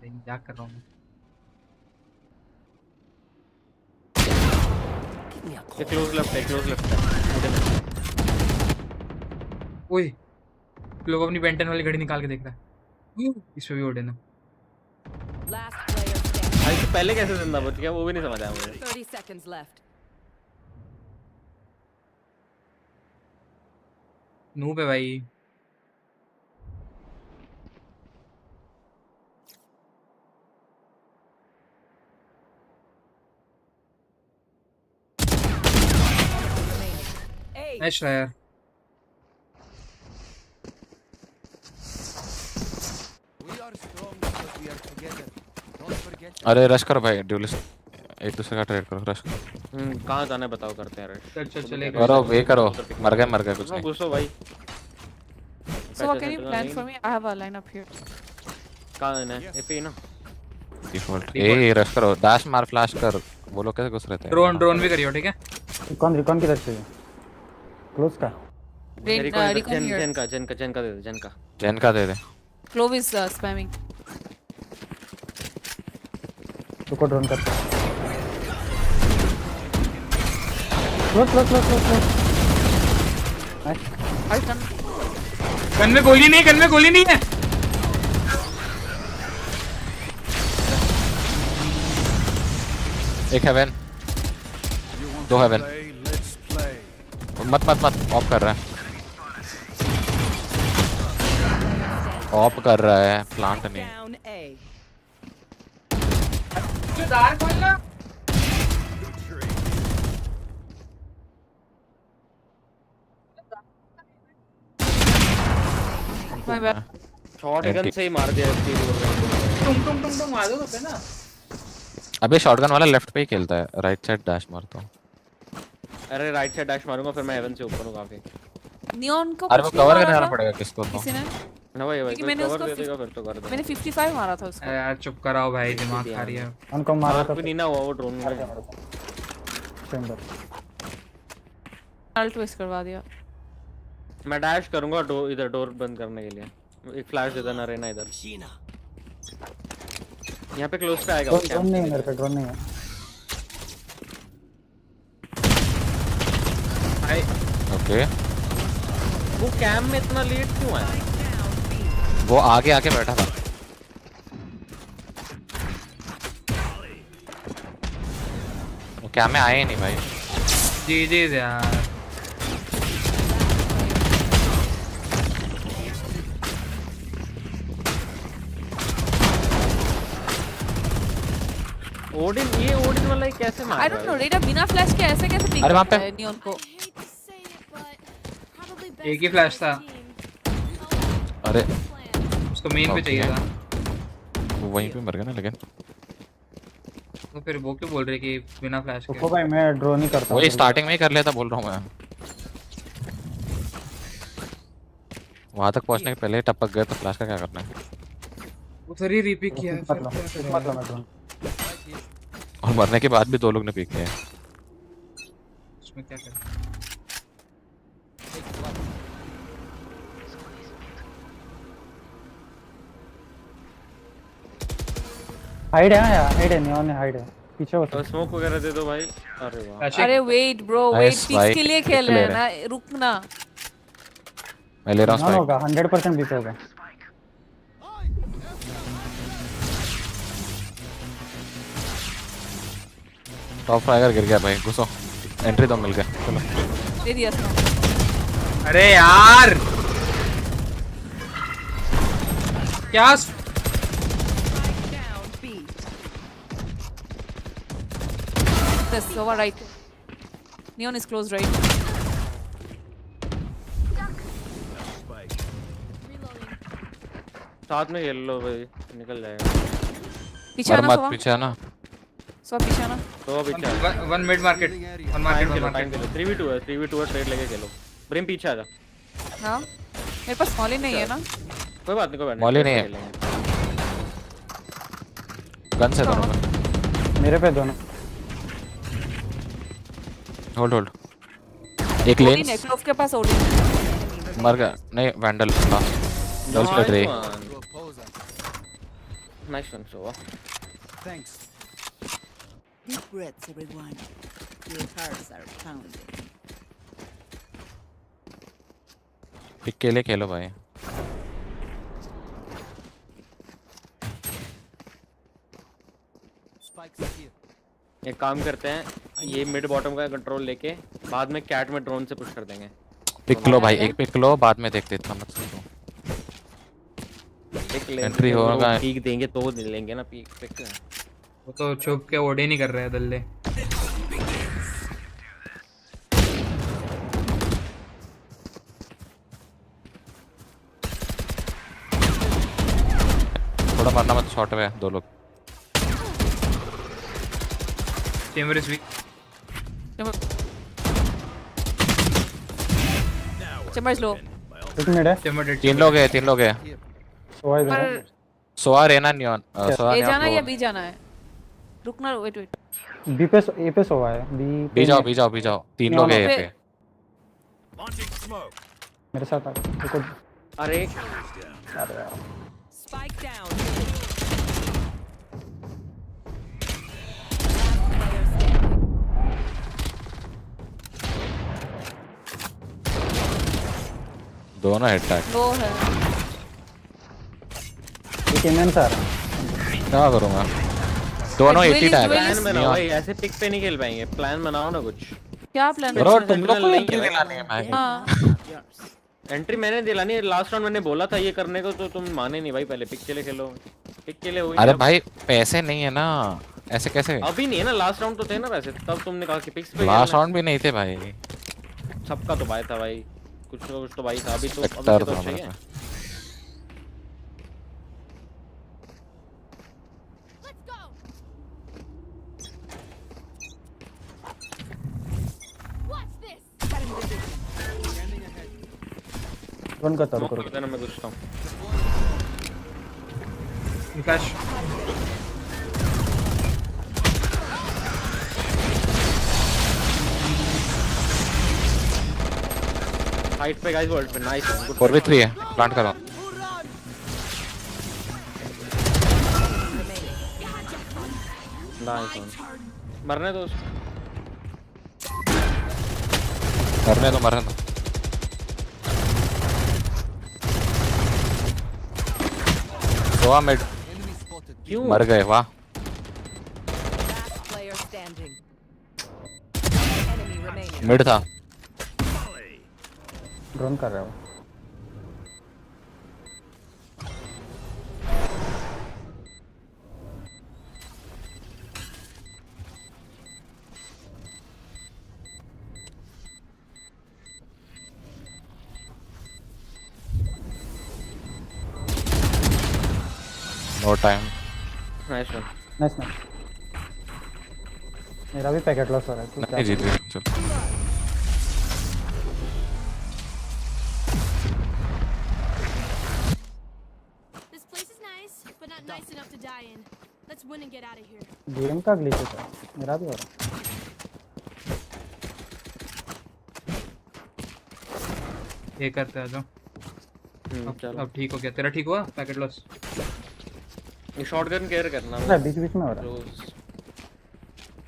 क्या कर रहा हूँ मैं? ये क्लोज लेफ्ट है, क्लोज लेफ्ट है। ओए, लोग अपनी बेंटन वाली घड़ी निकाल के देख रहा है। इस पे भी ओडे ना। Last player standing. भाई तो पहले कैसे जिंदा बच गया वो भी नहीं समझ आया मुझे। 30 seconds left. नूब है भाई। नाइस यार। We are strong because we are together. Don't forget. अरे रश करो भाई, ड्यूलिस्ट एक दूसरे का ट्रेड करो, रश करो। कहाँ जाना है बताओ, करते हैं राइट। चल चलेगा। करो वे करो, मर गए कुछ नहीं। घुसो भाई। So what can you plan for me? I have a line up here. कहाँ है? ए पे ना। डिफॉल्ट ए रश करो, डैश मार, फ्लैश कर। वो लोग कैसे घुस रहे थे? ड्रोन भी करियो, ठीक है? रिकॉन किधर से? क्लोज का। Recon here. जन का दे दे, जैन का दे दे। Clove is spamming. रुको ड्रोन करते हैं। Close. Are you done? Gun में गोली नहीं है। एक heaven, 2 heaven. Play, let's play. मत ऑफ कर रहा है, ऑफ कर रहा है, प्लांट नहीं। Down A. My bad. Shotgun से ही मार दिया इसकी। तुम मार दो पे ना। अबे शॉटगन वाला लेफ्ट पे ही खेलता है, राइट साइड डैश मारता हूँ। अरे राइट साइड डैश मारूंगा फिर मैं हेवन से ऊपर होगा आके। Neon को अरे वो कुछ नहीं कवर मारा करने था जाना पड़ेगा किसको तो। किसी ने। ना भाई क्योंकि मैंने कवर उसको दे देगा फिर तो कर दे। मैंने 55 मारा था उसको। यार चुप कराओ भाई, दिमाग खा रही है। उनको मारा था भी नहीं ना हुआ वो ड्रोन में। चेंबर। अल्ट ट्विस्ट करवा दिया। मैं डैश करूंगा इधर डोर बंद करने के लिए। एक फ्लैश दे देना रहना इधर। यहाँ पे क्लोज पे आएगा वो ड्रोन नहीं है मेरे पे, ड्रोन नहीं है। भाई ओके, वो कैम में इतना लेट क्यों आया? वो आगे आके बैठा था। वो क्या में आए ही नहीं भाई। जी यार। ओडिन वाला ही कैसे मार रहा I है? don't know, रेडा बिना फ्लैश के ऐसे कैसे पिक अरे वहाँ करता पे- है नियॉन को? I hate to say it, but probably best एक ही फ्लैश था। अरे उसको मेन पे चाहिए था। वो वहीं पे मर गया ना, लेकिन तो फिर वो क्यों बोल रहे कि बिना फ्लैश के? रुको भाई मैं ड्रोन ही करता हूँ। वही स्टार्टिंग में ही कर लेता, बोल रहा हूँ मैं। वहां तक पहुंचने के पहले ही टपक गए तो फ्लैश का क्या करना है? उधर ही रिपिक किया है। मतलब मैं ड्रोन। और मरने के बाद भी 2 लोग ने पीक किया है। उसमें क्या कर हाइड है यार, हाइड है, नियॉन है, हाइड है पीछे हो। तो स्मोक वगैरह दे दो भाई। अरे वाह अरे wait bro, wait, Nice, pick भाई, के लिए pick खेल ले रहे हैं रहे ना, रुकना। मैं ले रहा हूँ नियॉन स्पाइक। होगा 100% बीप होगा। टॉप फ्राइगर गिर गया भाई, घुसो। एंट्री तो मिल गया, चलो। दे दिया स्मोक। अरे यार क्या Down B. This over right. Neon is close right. साथ में खेल लो भाई, निकल जाएगा। पीछे आना मत सोवा। पीछे आना। सोवा पीछे आना। तो पीछे one mid market, one market, one time market. खेलो। 3v2 है, ट्रेड लेके खेलो। ब्रिम पीछे आ जा। हाँ मेरे पास स्मॉल ही नहीं है ना। कोई बात नहीं, मॉली नहीं है। गन से दोनों पे। मेरे पे दोनों। होल्ड। एक लेन ओडिन है, क्लोव के पास ओडिन है। मर गया। नहीं, वैंडल लास्ट। वेल स्प्लिट रे। Nice one Sova. Thanks. Deep breaths, everyone. Your hearts are pounding. Pick के लिए खेलो भाई। Spikes here. एक काम करते हैं, ये मिड बॉटम का कंट्रोल लेके बाद में कैट में ड्रोन से पुश कर देंगे। पिक लो भाई, एक पिक लो, बाद में देखते इतना मत सोचो। एंट्री होगा, पीक देंगे तो लेंगे ना पीक। पिक वो तो छुप के ओडे नहीं कर रहे हैं दल्ले। थोड़ा मारना मत, शॉट में 2 लोग। Chamber is weak. चेंबर लो। एक मिनट है। Chamber dead. 3 लोग है। सोवा इधर पर है। सोआ रेना नियॉन, सोआ ए जाना है या नियॉन। बी जाना है? रुकना, वेट। बी पे ए पे सोवा है। बी जाओ। 3 लोग है पे- यहाँ पे। Launching smoke. मेरे साथ आ देखो। अरे अरे यार Spike down. दोनों हिट टैग। लो है। एक इमेंस आ रहा है। क्या करूँगा? दोनों 80 टैग है। प्लान बनाओ भाई, ऐसे पिक पे नहीं खेल पाएंगे। प्लान बनाओ ना कुछ। क्या प्लान है? ब्रो तुम लोग को एंट्री दिलानी है भाई। हाँ एंट्री मैंने दिलानी है। लास्ट राउंड मैंने बोला था ये करने को, तो तुम माने नहीं भाई। पहले पिक के लिए खेलो, पिक के लिए हुई। अरे भाई पैसे नहीं है ना, ऐसे कैसे? अभी नहीं है ना, लास्ट राउंड तो थे ना वैसे, तब तुमने कहा कि पिक्स पे लास्ट राउंड भी नहीं थे भाई। सबका तो भाई था भाई, कुछ ना कुछ तो भाई था। अभी तो Spectre तो था अच्छा ही मेरे है। पे। रन करता स्मोक रुको कर देना, मैं घुसता हूँ। विकास हाइट पे गाइस, वर्ल्ड पे। नाइस 4v3 है, प्लांट करो। नाइस मरने दो। मरने दो। सोआ मिड। क्यों मर गए, वाह। Last player standing. Enemy remaining. Mid था। ड्रोन कर रहा हूँ। No time. Nice one. Nice nice. मेरा भी पैकेट लॉस हो रहा है। तू क्या नहीं जीत गए, चल। This place is nice, but not nice enough to die in. Let's Let's win and get out of here. Game का ग्लिच है मेरा भी हो रहा ये करते आ जाओ। चलो अब ठीक हो गया, तेरा ठीक हुआ पैकेट लॉस? ये शॉटगन केयर करना है बीच बीच में हो रहा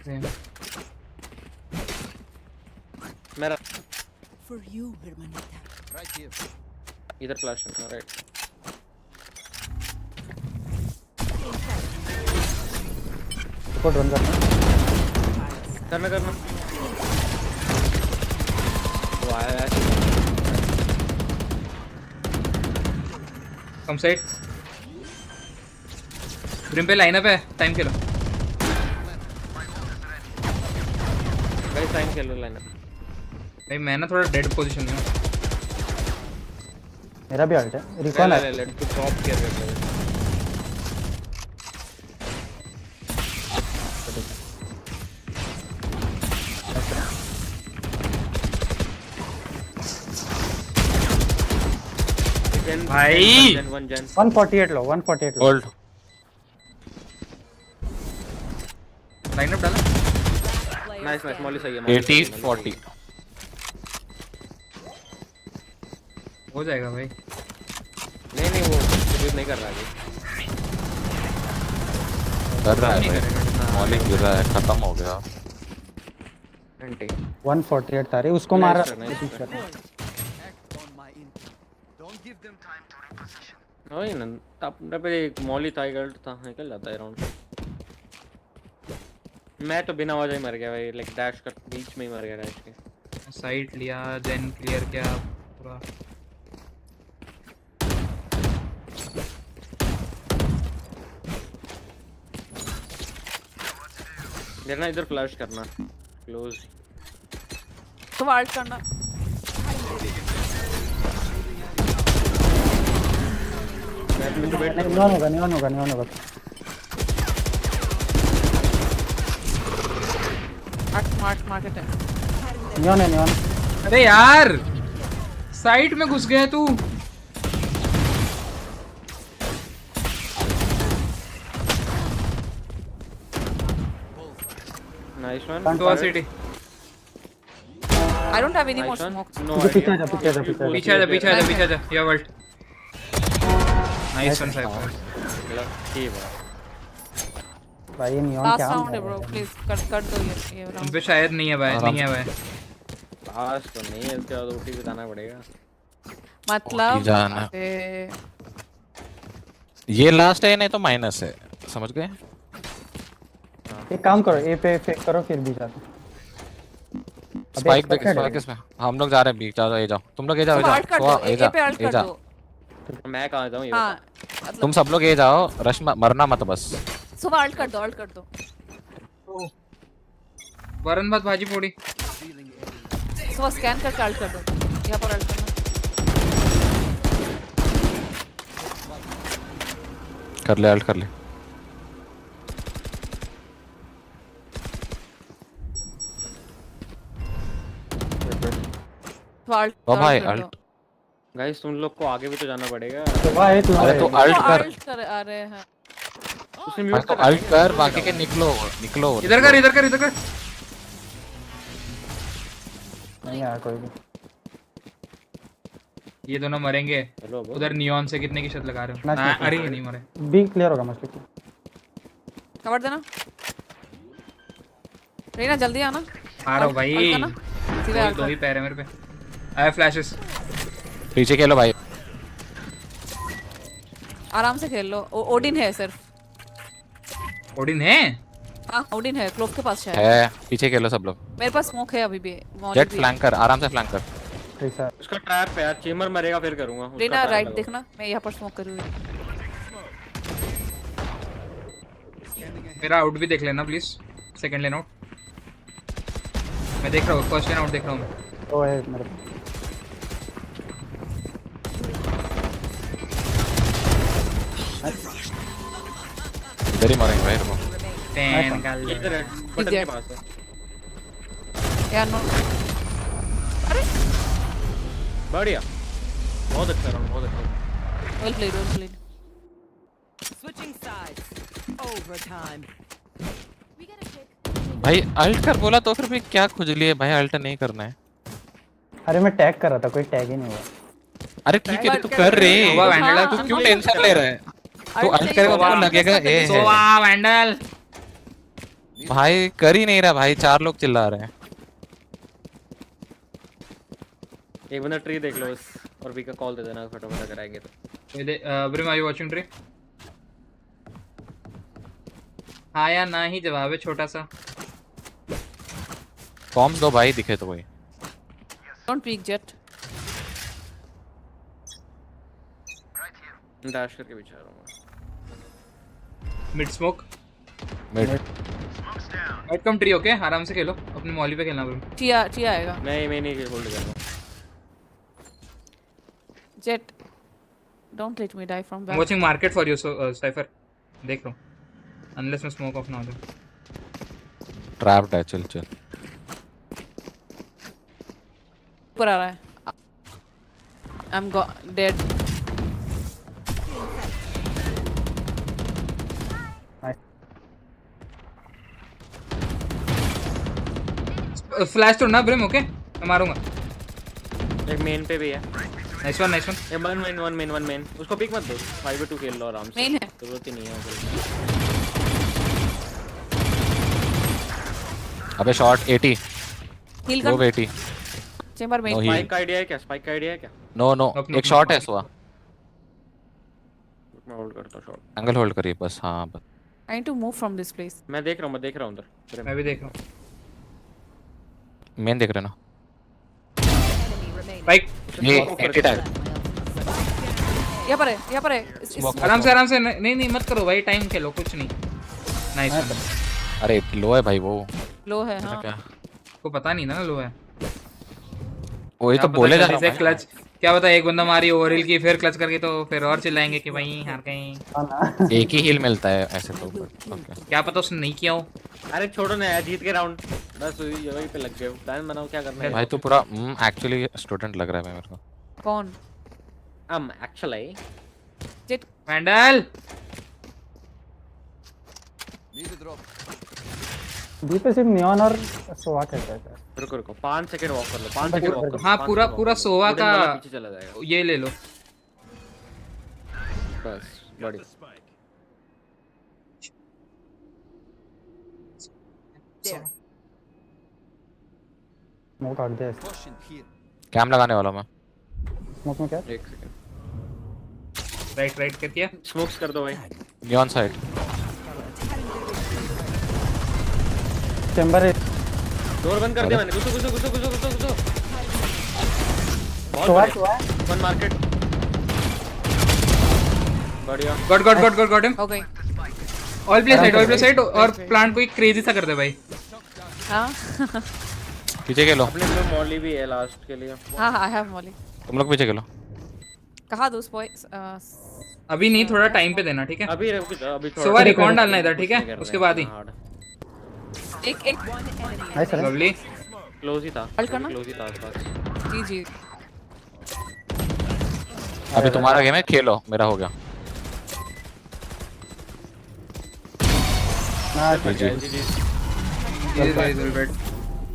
है मेरा For you, hermanita. Right here. इधर फ्लैश करना राइट को ड्रोन करना करना वो आया है कम साइड ब्रिम पे लाइनअप है, टाइम खेलो गाइस टाइम खेलो लाइनअप भाई। मैं ना थोड़ा डेड पोजीशन में हूं। मेरा भी अल्ट है रिकॉल है लेट टू ड्रॉप केयर कर ले भाई 148 लो 148 लो होल्ड लाइनअप डाला। नाइस मॉली सही है 80 40 हो जाएगा भाई। नहीं वो कुछ नहीं कर रहा है कर रहा है भाई, मॉली गिर रहा है, खत्म हो गया। 148 तारे उसको मारा Act on my input. Don't give them time to reposition. वही ना अपने पे एक मॉली था गल्ट था निकल जाता है राउंड मैं तो बिना वजह ही मर गया भाई लाइक डैश कर बीच में ही मर गया डैश के साइट लिया देन क्लियर किया पूरा। देखना इधर फ्लैश करना क्लोज तो वाल्ट करना नहीं होगा मार्केट है नियॉन है नियॉन अरे यार साइट में घुस गया तू। नाइस वन तो city I don't have any more smokes. पीछे जा पीछे जा या वर्ल्ड। नाइस वन साहब ठीक है भाई ये नियॉन Last क्या round है bro, please कर दो ये उन round. पे शायद नहीं है भाई, नहीं है भाई। पास तो नहीं है इसके बाद ओटी बताना पड़ेगा मतलब जाना। अबे, ये लास्ट है नहीं तो माइनस है, समझ गए? एक काम करो ए पे फेक करो फिर भी जाते स्पाइक देख, स्पाइक इसमें हम लोग जा रहे हैं बी। जाओ ये जाओ तुम लोग, ये जाओ तो alt कर दो, ये जा A पे alt कर दो। मैं कहां जाऊं ये हाँ तुम सब लोग ये जाओ, रश मरना मत बस। सुबह alt कर दो वरन बात भाजी पोड़ी। सुबह स्कैन करके alt कर दो, यहाँ पर alt करना। कर ले अल्ट कर ले। तो alt ओ भाई कर दो। अल्ट गाइस तुम लोग को आगे भी तो जाना पड़ेगा तो भाई तू अरे तो अल्ट कर, alt कर आ रहे हैं। उसने हाँ म्यूट तो अल्ट कर, बाकी के निकलो। इधर कर नहीं यार कोई भी ये दोनों मरेंगे। हेलो उधर नियॉन से कितने की शट लगा रहे हो? Nice, nice, अरे ये नहीं मरे। बी क्लियर होगा मस्त कवर देना रेना, जल्दी आना। आ रहा हूँ भाई, alt करना, सीधे alt दो ही कर। पैर है मेरे पे। आया फ्लैशेस पीछे खेलो भाई। आराम से खेल लो। ओडिन है सिर्फ। ओडिन है? हाँ ओडिन है, क्लोव के पास शायद। है पीछे खेलो सब लोग। मेरे पास स्मोक है अभी भी। जेट फ्लैंकर, आराम से फ्लैंकर। ठीक है उसका ट्रैप है यार, चेमर मरेगा फिर करूंगा उसका रेना trap राइट लगाओ। देखना, मैं यहाँ पर स्मोक करी हुई। मेरा आउट भी देख लेना प्लीज, सेकंड लेन आउट। मैं देख रहा हूँ, फर्स्ट लेन आउट देख रहा हूँ। तो है मेरे इधर ही मारेंगे भाई रुको। टेन निकाल ले। इधर है, बटन के पास है यार नो, बढ़िया, बहुत अच्छा राउंड, बहुत अच्छा। Well played. Switching sides. Overtime. भाई अल्ट कर बोला तो फिर भी क्या खुजली है भाई, अल्ट नहीं करना है। अरे मैं टैग कर रहा था, कोई टैग ही नहीं हुआ। अरे ठीक है, तू कर रे। सोवा वैंडल तू क्यों टेंशन ले रहा है? तू Alt अल्ट चाहिए करेगा होगा, तो लगेगा press कर ए दे। है। सोवा वैंडल। भाई कर ही नहीं रहा भाई, 4 लोग चिल्ला रहे हैं। एक बंदा ट्री देख लो इस, और वी का कॉल दे देना फटाफट अगर आएंगे तो। Brim are you watching tree? हाँ या ना ही जवाब है छोटा सा। कॉम्स दो भाई, दिखे तो कोई। Don't peek jet. डैश करके पीछे आ रहा हूँ मिड स्मोक। मिड राइट कम ट्री। ओके आराम से खेलो, अपने मॉली पे खेलना ब्रिम। Tia आएगा. मैं नहीं होल्ड कर रहा हूँ। Jet. Don't let me die from back. Watching market for you cipher. देख रहा हूँ अनलेस मैं स्मोक ऑफ ना हो जाए। ट्रैप्ड है, चल चल। ऊपर आ रहा है. I'm dead. फ्लैश तो ना ब्रिम। ओके मैं मारूंगा। एक मेन पे भी है। Nice one nice one. ये वन मेन उसको पिक मत दो, 5v2 खेल लो आराम से। Main है. जरूरत ही नहीं है उसे। अबे शॉट 80, Heal लो कर. 80। Chamber main. No heal. Spike का आइडिया है क्या? स्पाइक का आइडिया है क्या? नो नो, Nope, nope, एक शॉट nope. है सुआ। मैं होल्ड करता हूँ शॉट। एंगल होल्ड करिए बस। हाँ बस। I need to move from this place. मैं देख रहा हूँ उधर। मैं भी देख रहा हूँ। मेन देख रहे ना। बाइक ये 80 टैग। यहाँ पर है. आराम से नहीं मत करो भाई, टाइम खेलो कुछ नहीं। Nice one. अरे लो है भाई वो। लो है. हाँ. क्या को पता नहीं ना लो है। वही तो बोले जा रहा हूँ। क्लच क्या पता, एक बंदा मारी ओवरहिल की फिर क्लच करके तो फिर और चिल्लाएंगे कि भाई हार गए। एक ही हील मिलता है ऐसे तो। ओके क्या पता उसने नहीं किया हो। अरे छोड़ो ना यार, जीत के राउंड बस वही पे लग गए। प्लान बनाओ क्या करना है भाई तू पूरा एक्चुअली स्टूडेंट लग रहा है भाई मेरे को। कौन? Actually Jet. Vandal Need a drop. B पे सिर्फ नियॉन और सोवा खेलता है। रुको 5 सेकंड वॉक कर लो। 5 सेकंड वॉक करो। हाँ पूरा सोवा का पीछे चला जाएगा। ये ले लो। बस बड़ी स्मोक काट दे। Caution here. कैम लगाने वाला मैं। स्मोक में क्या? एक सेकंड। राइट कर दिया। स्मोक्स कर दो भाई। Neon side. चेंबर है। डोर बंद कर दिया मैंने। घुसो। सोवा वन मार्केट। बढ़िया। Got him. हो गई. ऑल प्ले साइड और प्लांट को एक क्रेजी सा कर दे भाई। हाँ. पीछे खेलो। अपने में मॉली भी है लास्ट के लिए। हाँ. I have molly. तुम लोग पीछे खेलो। कहाँ दो स्पॉइक्स? अभी नहीं, थोड़ा टाइम पे देना ठीक है। अभी थोड़ा सोवा रिकॉर्ड डालना इधर ठीक है, उसके बाद ही। एक नाइस है। लवली। क्लोज ही था। Hold करना? क्लोज ही था आसपास। जी. अभी तुम्हारा गेम है, खेलो। मेरा हो गया।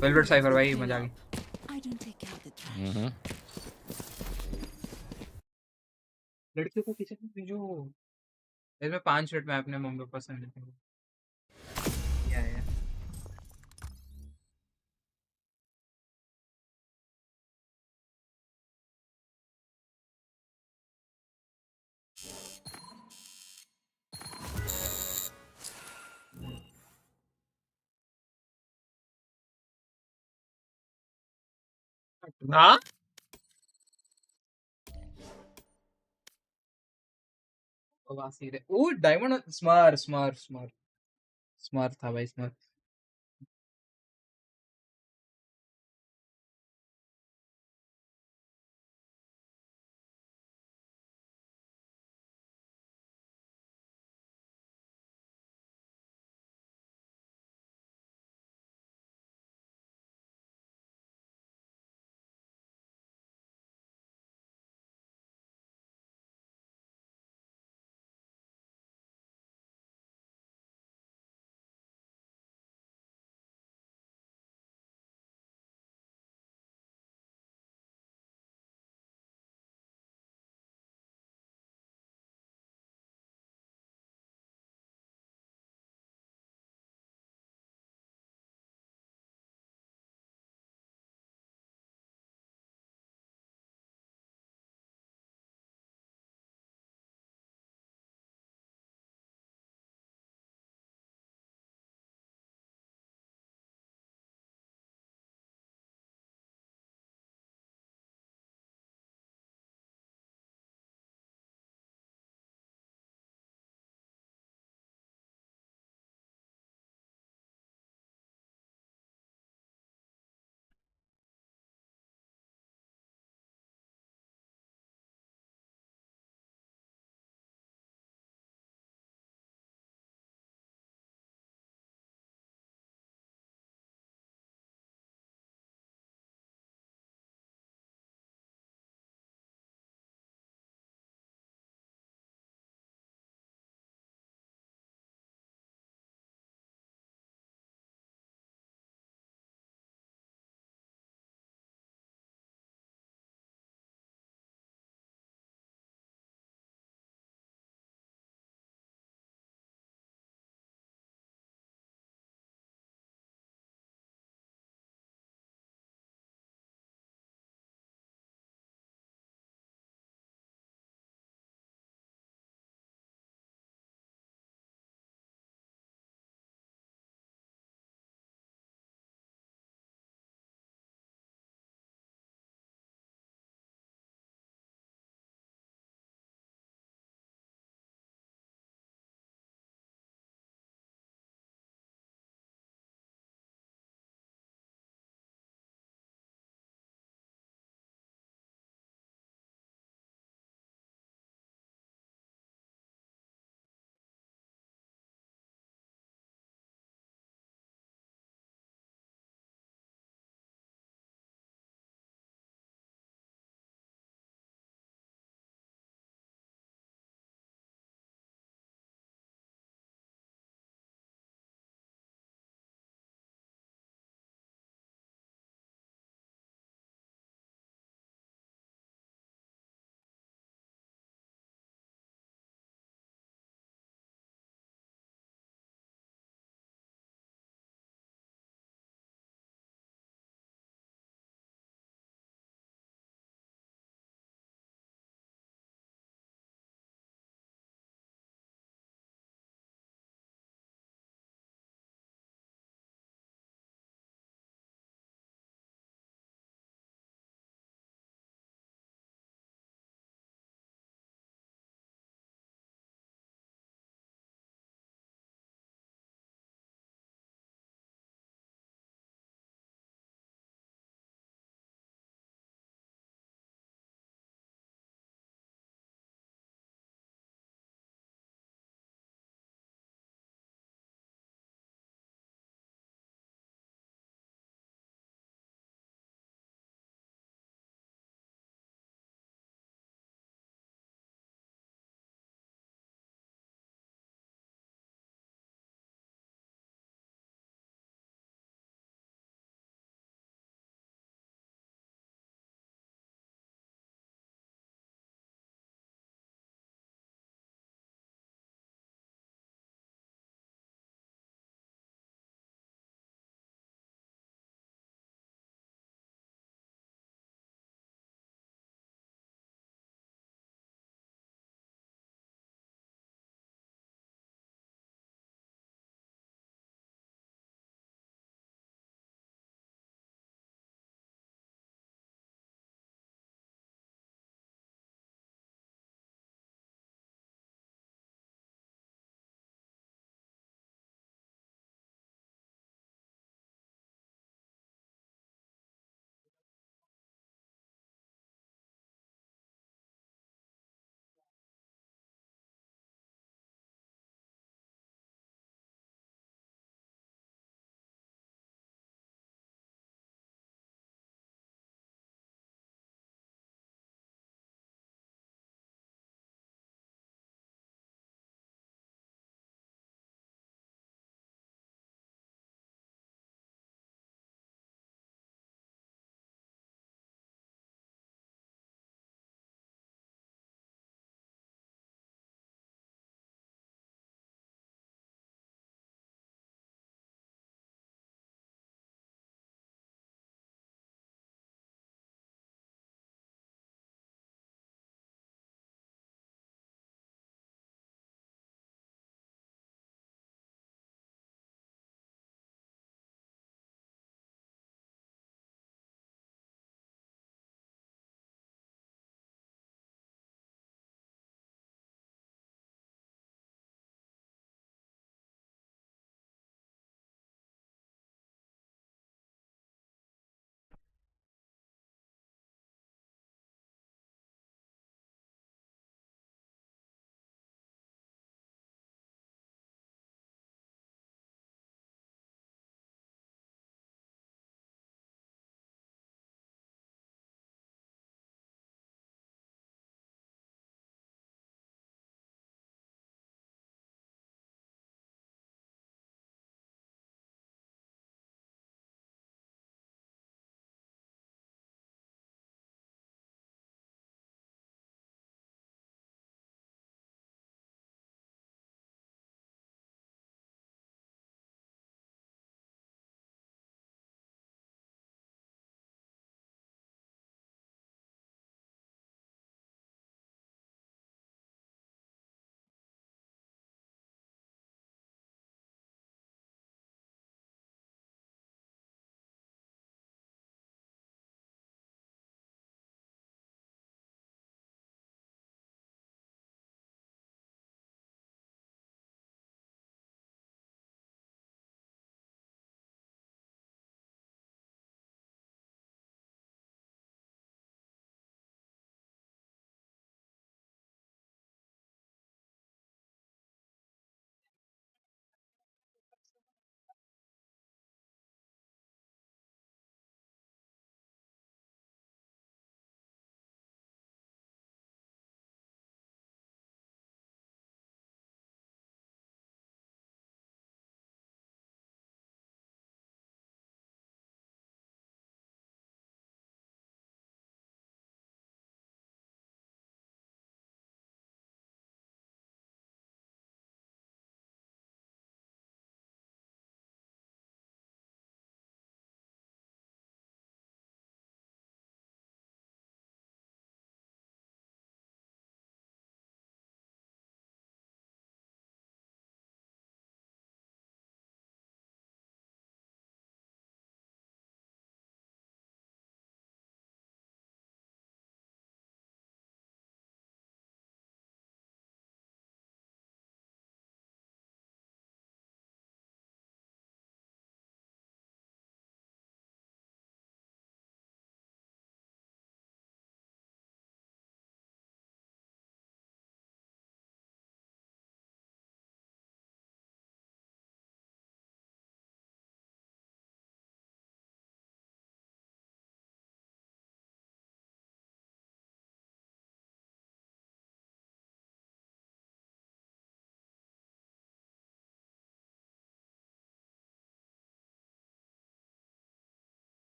वेलवेट साइफर भाई मजा आ गई। I don't take out the trash. लड़कियों को पीछे जो इसमें 5 मिनट में अपने मम्मी पापा से मिलते हैं। हाँ ओ डायमंड स्मार्ट था भाई स्मार्ट।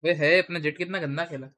वे है अपना जेट कितना गंदा खेला।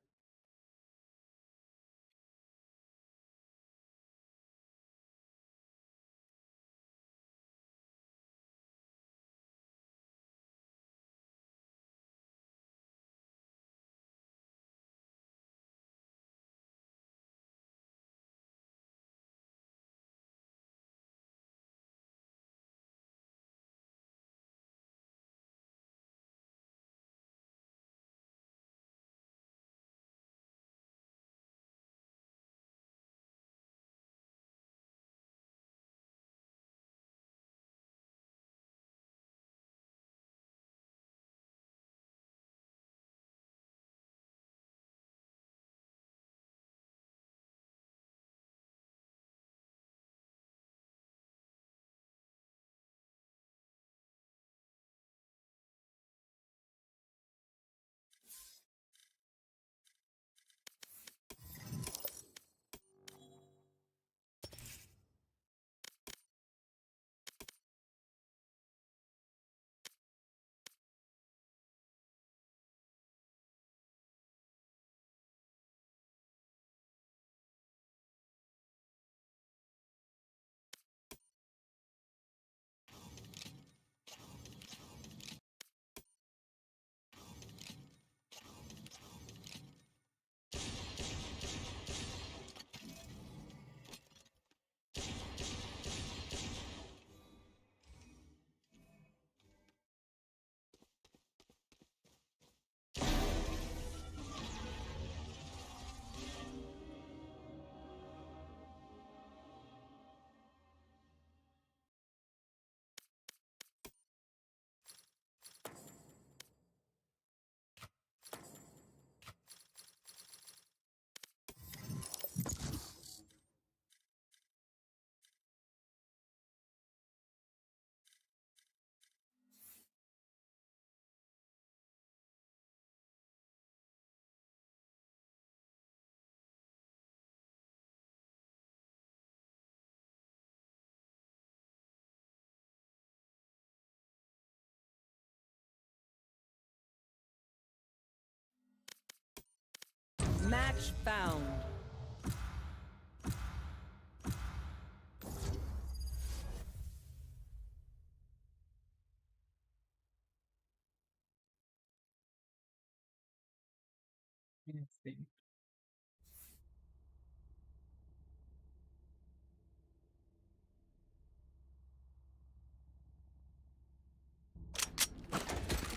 Match found.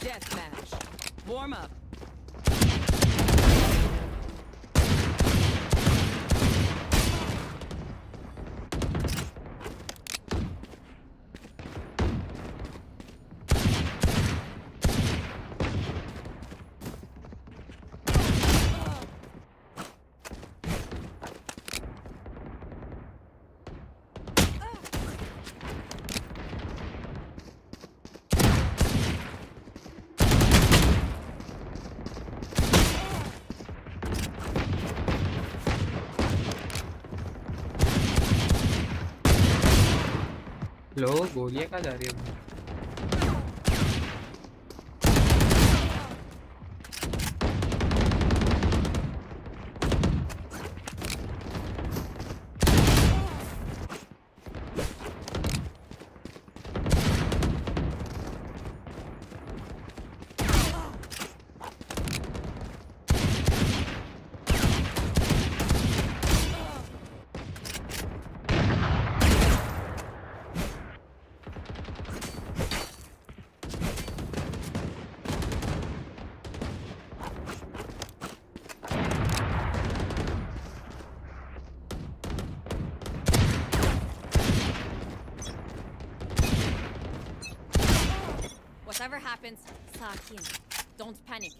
Deathmatch. Warm up. लो गोलियां कहाँ जा रही है? Whatever happens, Sakin, don't panic.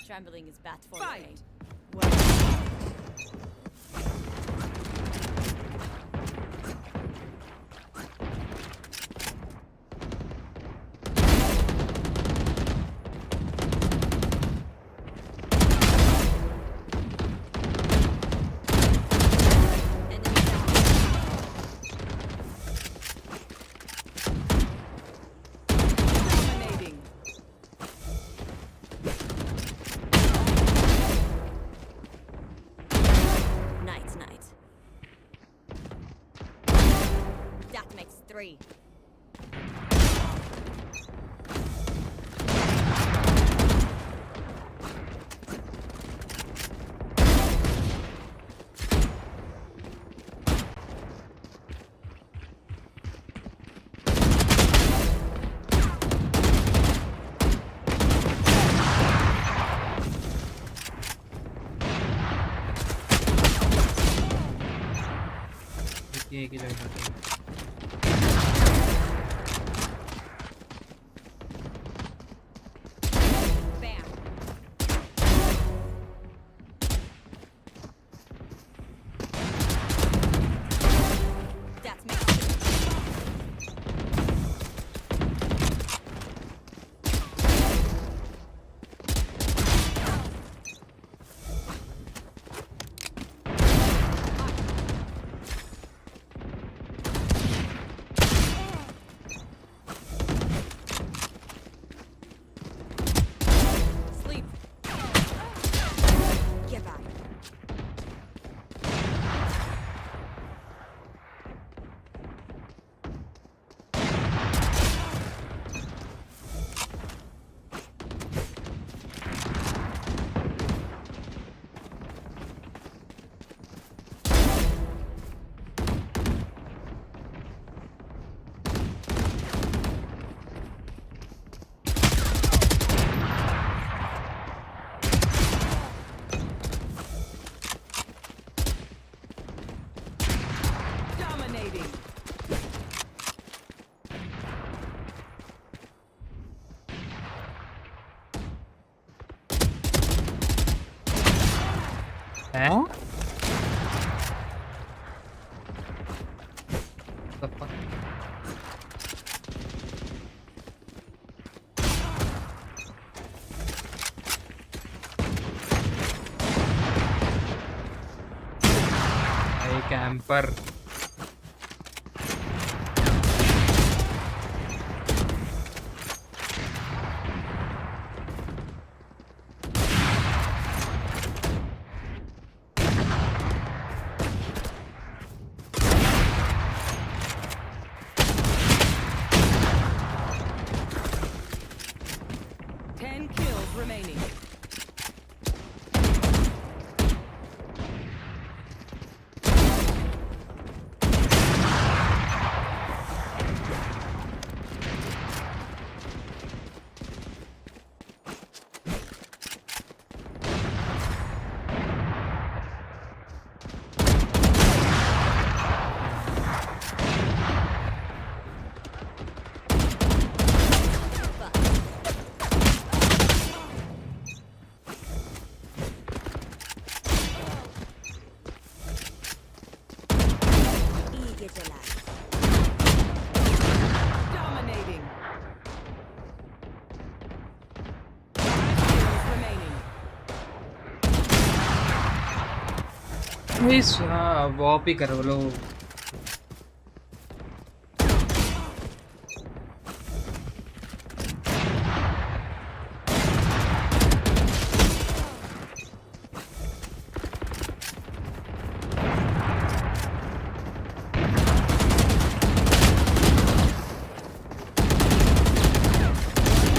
Trembling is bad for Fight. Dominating. That makes 3. एक ही जगह पे Bam. That makes 6. Sleep. Get back. Dominating. हैं The fuck? भाई camper Ten kills remaining. İyi geceler. Dominating. 5 kills remaining. वही वॉप ही करो लो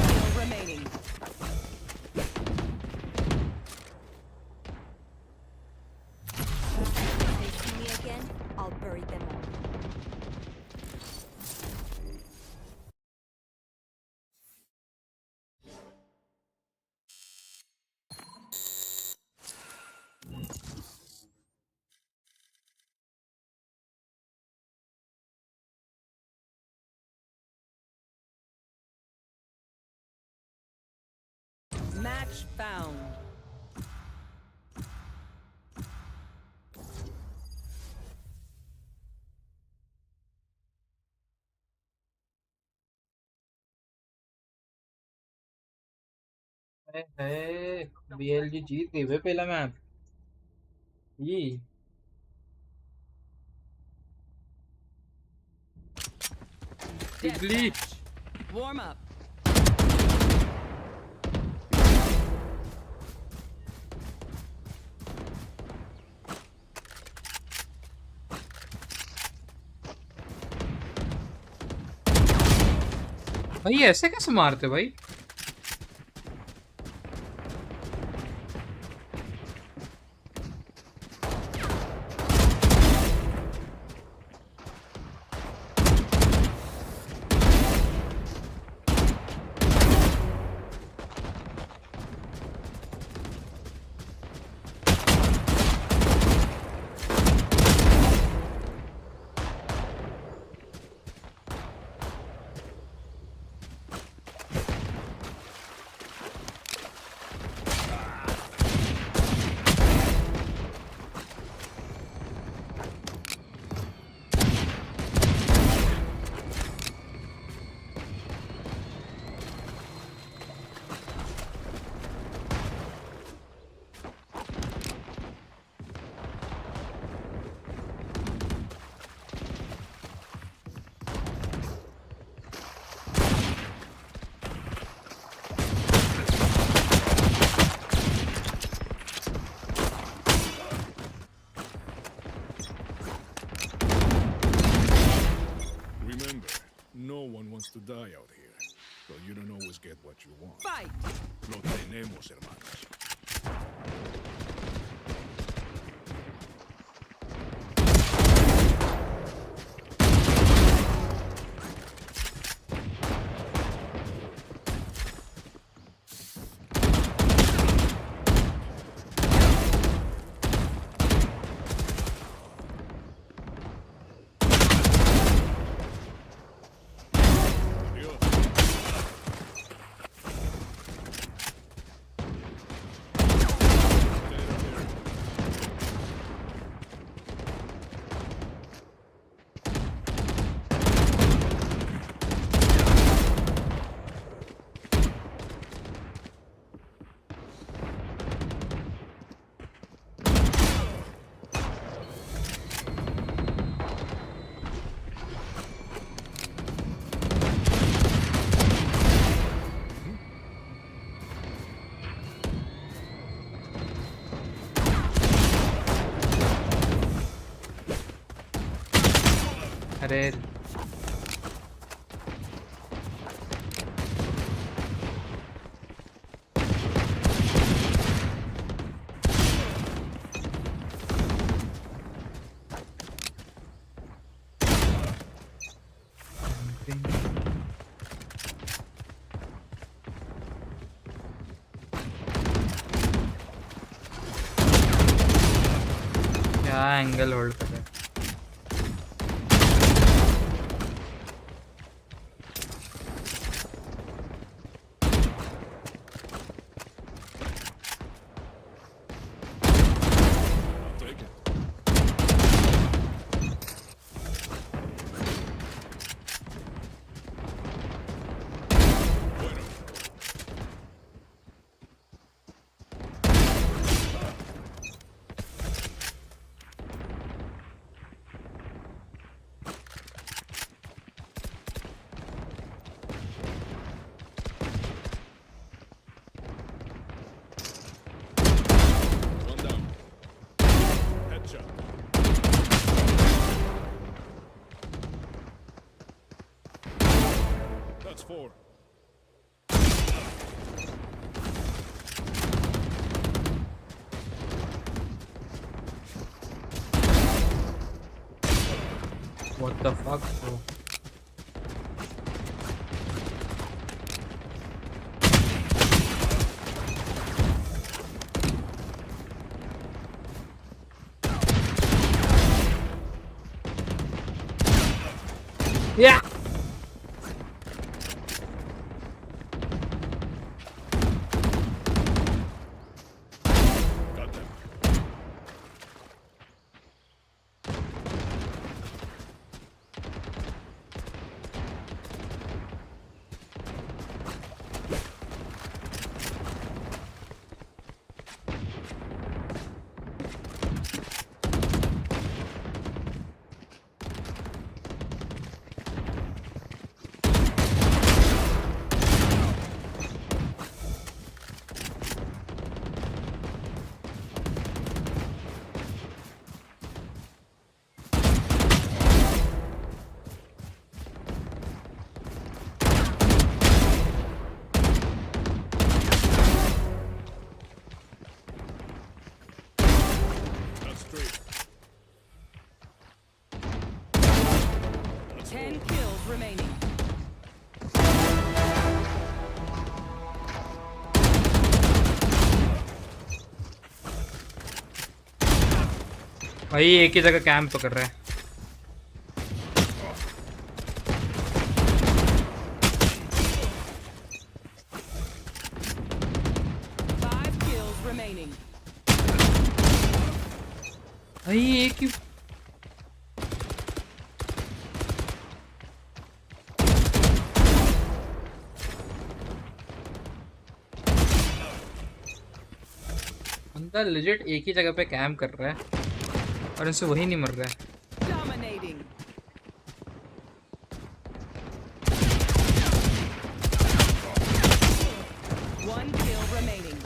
Kill remaining. They see me again, I'll bury them all. Match found. बीएलजी जीत गई वे पहला match ये idli Deathmatch. Warm up. भाई ऐसे कैसे मारते भाई? No one wants to die out here, so you don't always get what you want. Fight! Lo tenemos, hermanos. अरे क्या एंगल होल्ड कर रहा है? That's 4. What the fuck, bro? Yeah. Got them. 10 kills remaining. भाई एक ही जगह camp कर रहा है. भाई एक ही बंदा लेजिट एक ही जगह पे कैंप कर रहा है और इनसे वही नहीं मर रहा है. Dominating. One kill remaining.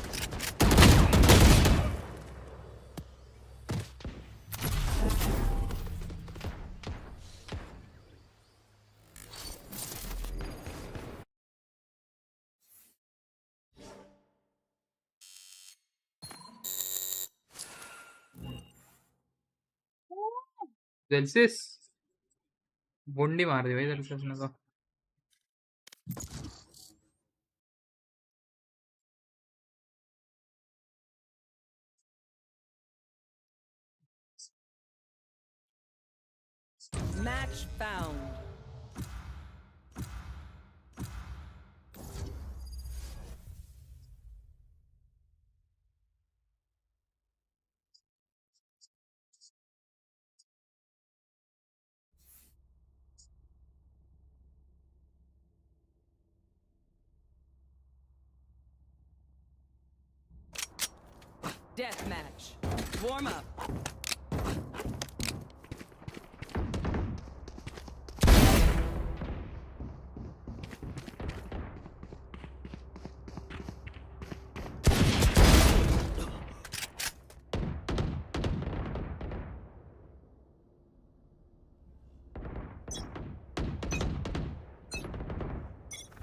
जेल्सिस बुंडी मार दी भाई जेल्सिस ने तो. Match found. Death match. Warm up.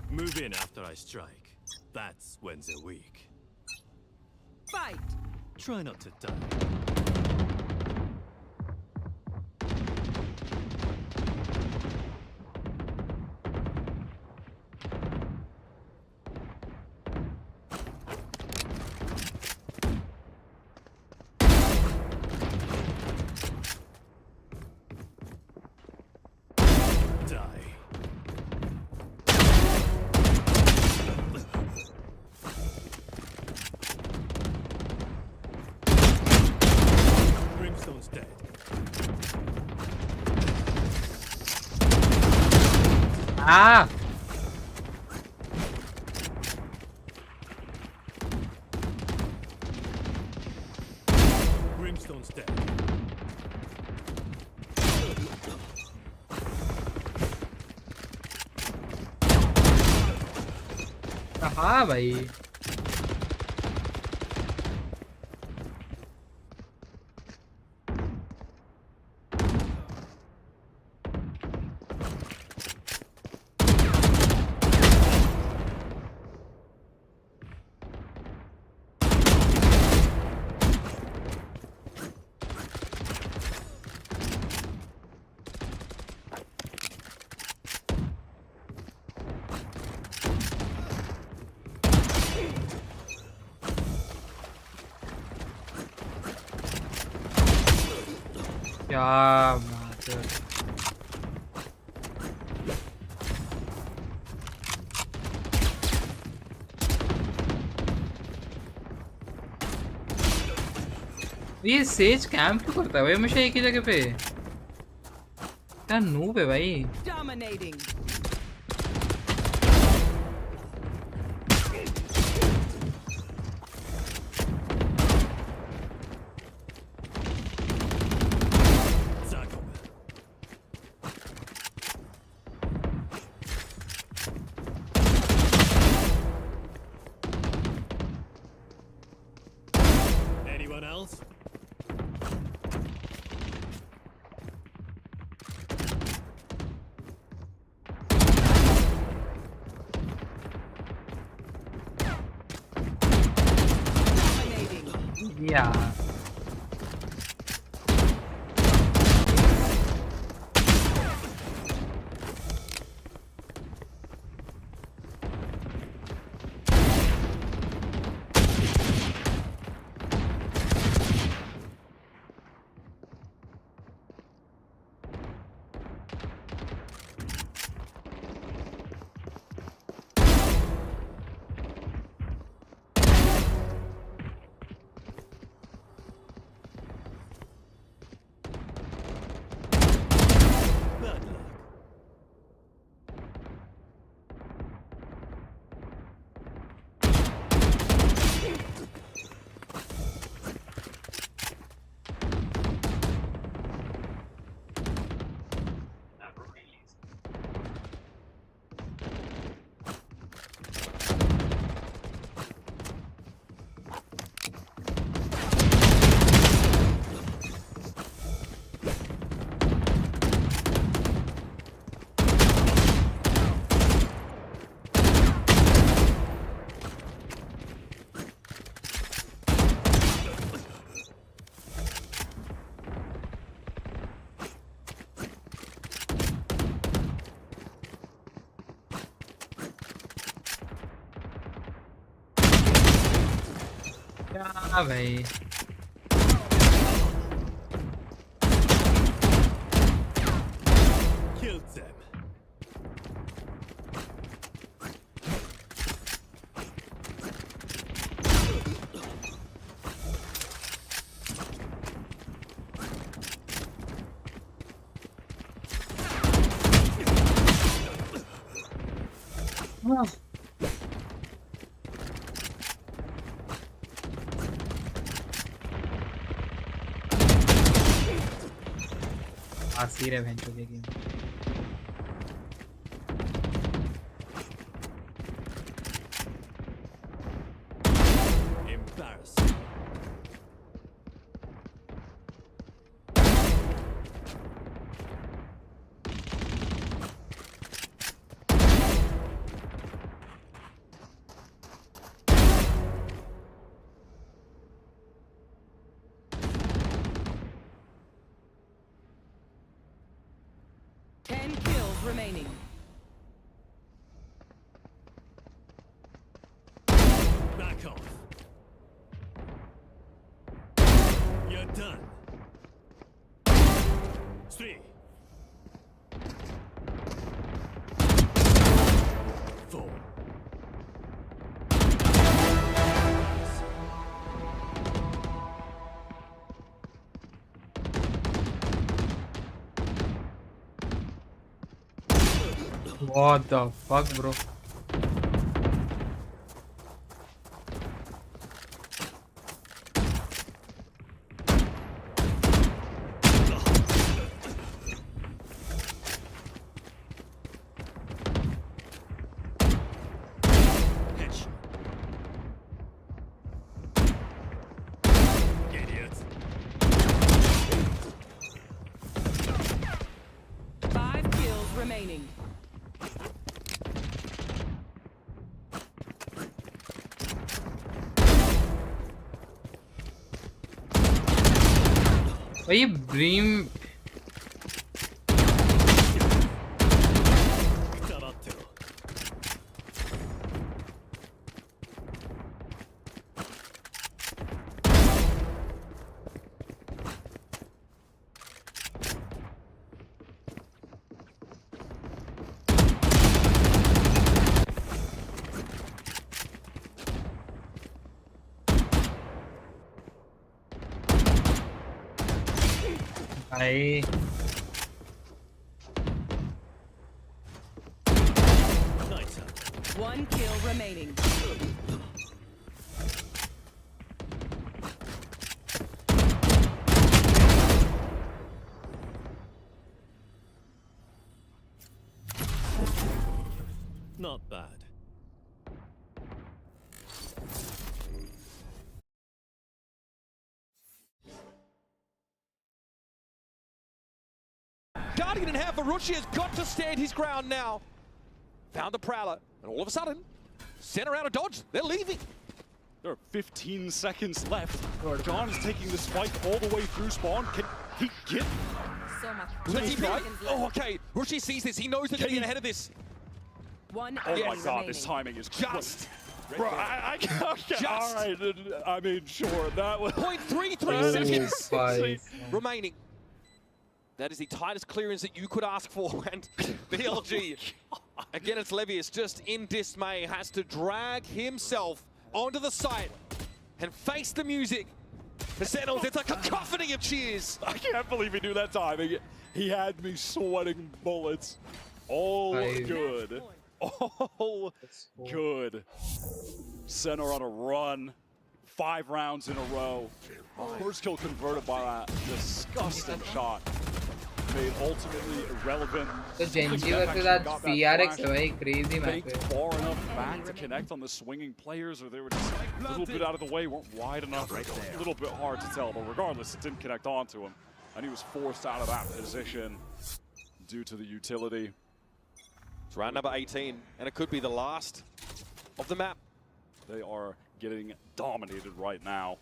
Move in after I strike. That's when they're weak. Fight. Try not to die. Die. Brimstone's dead. Ah! Brimstone's dead. हाँ भाई क्या बात है. ये सेज कैंप क्यों करता है भाई हमेशा एक ही जगह पे. क्या नूब है भाई. Dominating. Anyone else? Dominating. Yeah. हाँ भाई Killed them. आसिर है भैंचो के game Embarrassing. Ten kills remaining. Back off. You're done. 3. 4. What the fuck bro Headshot. Idiot. 5 kills remaining. भाई ब्रीम Tarattero. भाई Nice. 1 kill remaining. Not bad. Guardian in half, Arushi has got to stand his ground now. Found the Prowler, and all of a sudden, sent around a dodge. They're leaving. There are 15 seconds left. John is taking this fight all the way through spawn. Can he get? So much. Let's see, right? Seconds Oh, left. okay. Arushi sees this. He knows they're going to get ahead of this. 1 Oh enemy my god, remaining. this timing is Just. Bro, I Just. all right. I mean, sure, that was 0.33 seconds भाई remaining. That is the tightest clearance that you could ask for, and BLG, again it's Levius, just in dismay, has to drag himself onto the site and face the music. The Sentinels, it's a cacophony of cheers. I can't believe he knew that timing. He had me sweating bullets. All good. All good. Center on a run. 5 rounds in a row. First kill converted by that disgusting shot. Made ultimately irrelevant. तो Genji versus आज PRX है भाई crazy match Baked है far enough back to connect on the swinging players, or they were just a little bit out of the way, weren't wide enough. A little bit hard to tell, but regardless, it didn't connect onto him. And he was forced out of that position due to the utility. It's round number 18, and it could be the last of the map. They are getting dominated right now.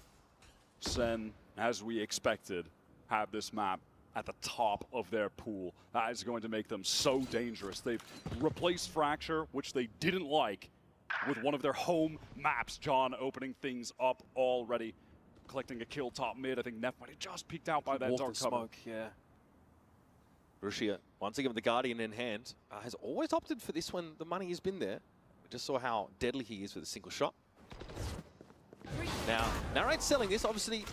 Sen, as we expected, have this map at the top of their pool. That is going to make them so dangerous. They've replaced Fracture, which they didn't like, with one of their home maps. John opening things up already, collecting a kill top mid. I think Neff might have just peeked out by that Walked dark in cover. smoke, yeah. Rushia, once again with the Guardian in hand, has always opted for this when the money has been there. We just saw how deadly he is with a single shot. Now, Narrate's selling this, obviously.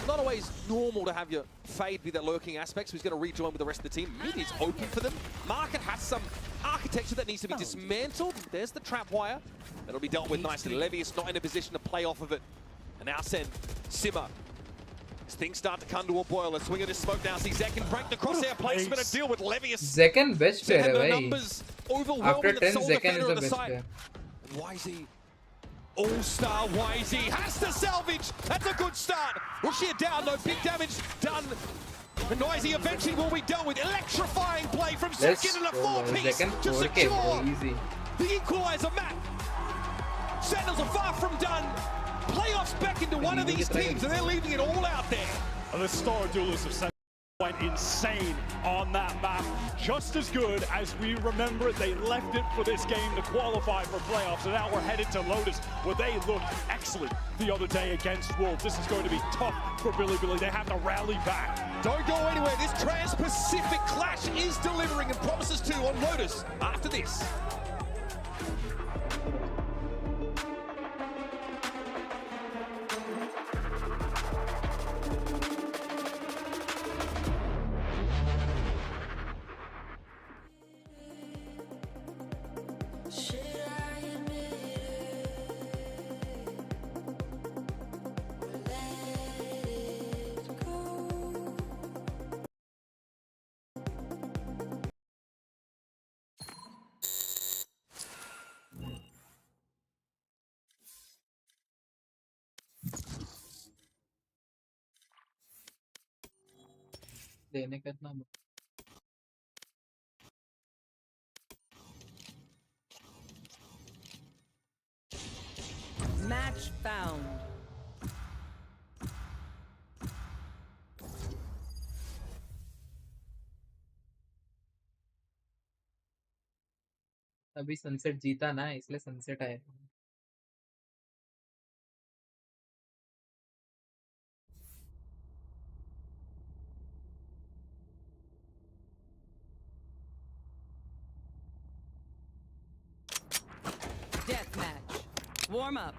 Not always normal to have your fade be that lurking aspect, so he's going to rejoin with the rest of the team. Mid is open for them. Market has some architecture that needs to be dismantled. There's the trap wire. That'll be dealt with nicely. Levius not in a position to play off of it. And now send Simmer. As things start to come to a boil, let's swing at his smoke now. See Zekin break the crosshair placement and deal with Levius. Zekin best player है भाई. Numbers overwhelming. After 10, Soul Zekin Defender is the on best side. player. YZ. All-star YZ has to salvage. That's a good start. Rushia down, no big damage done. And YZ eventually will be dealt with. Electrifying play from Zekin in a four-piece to secure the equalizer map. Sentinels are far from done. Playoffs back into one of these teams, and they're leaving it all out there. And the star duelists of Sentinels went insane on that map. Just as good as we remember it. They left it for this game to qualify for playoffs, and now we're headed to Lotus, where they looked excellent the other day against Wolves. This is going to be tough for Billy. They have to rally back. Don't go anywhere. This Trans-Pacific clash is delivering and promises to on Lotus after this. देने का इतना Match found. अभी sunset जीता ना इसलिए sunset आया. Deathmatch. Warm up.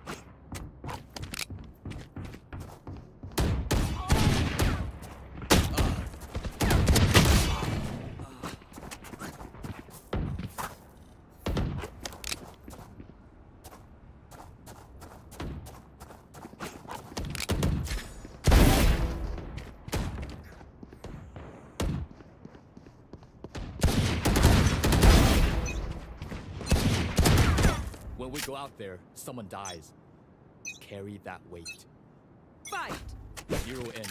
When we go out there, someone dies. Carry that weight. Fight. 0 in.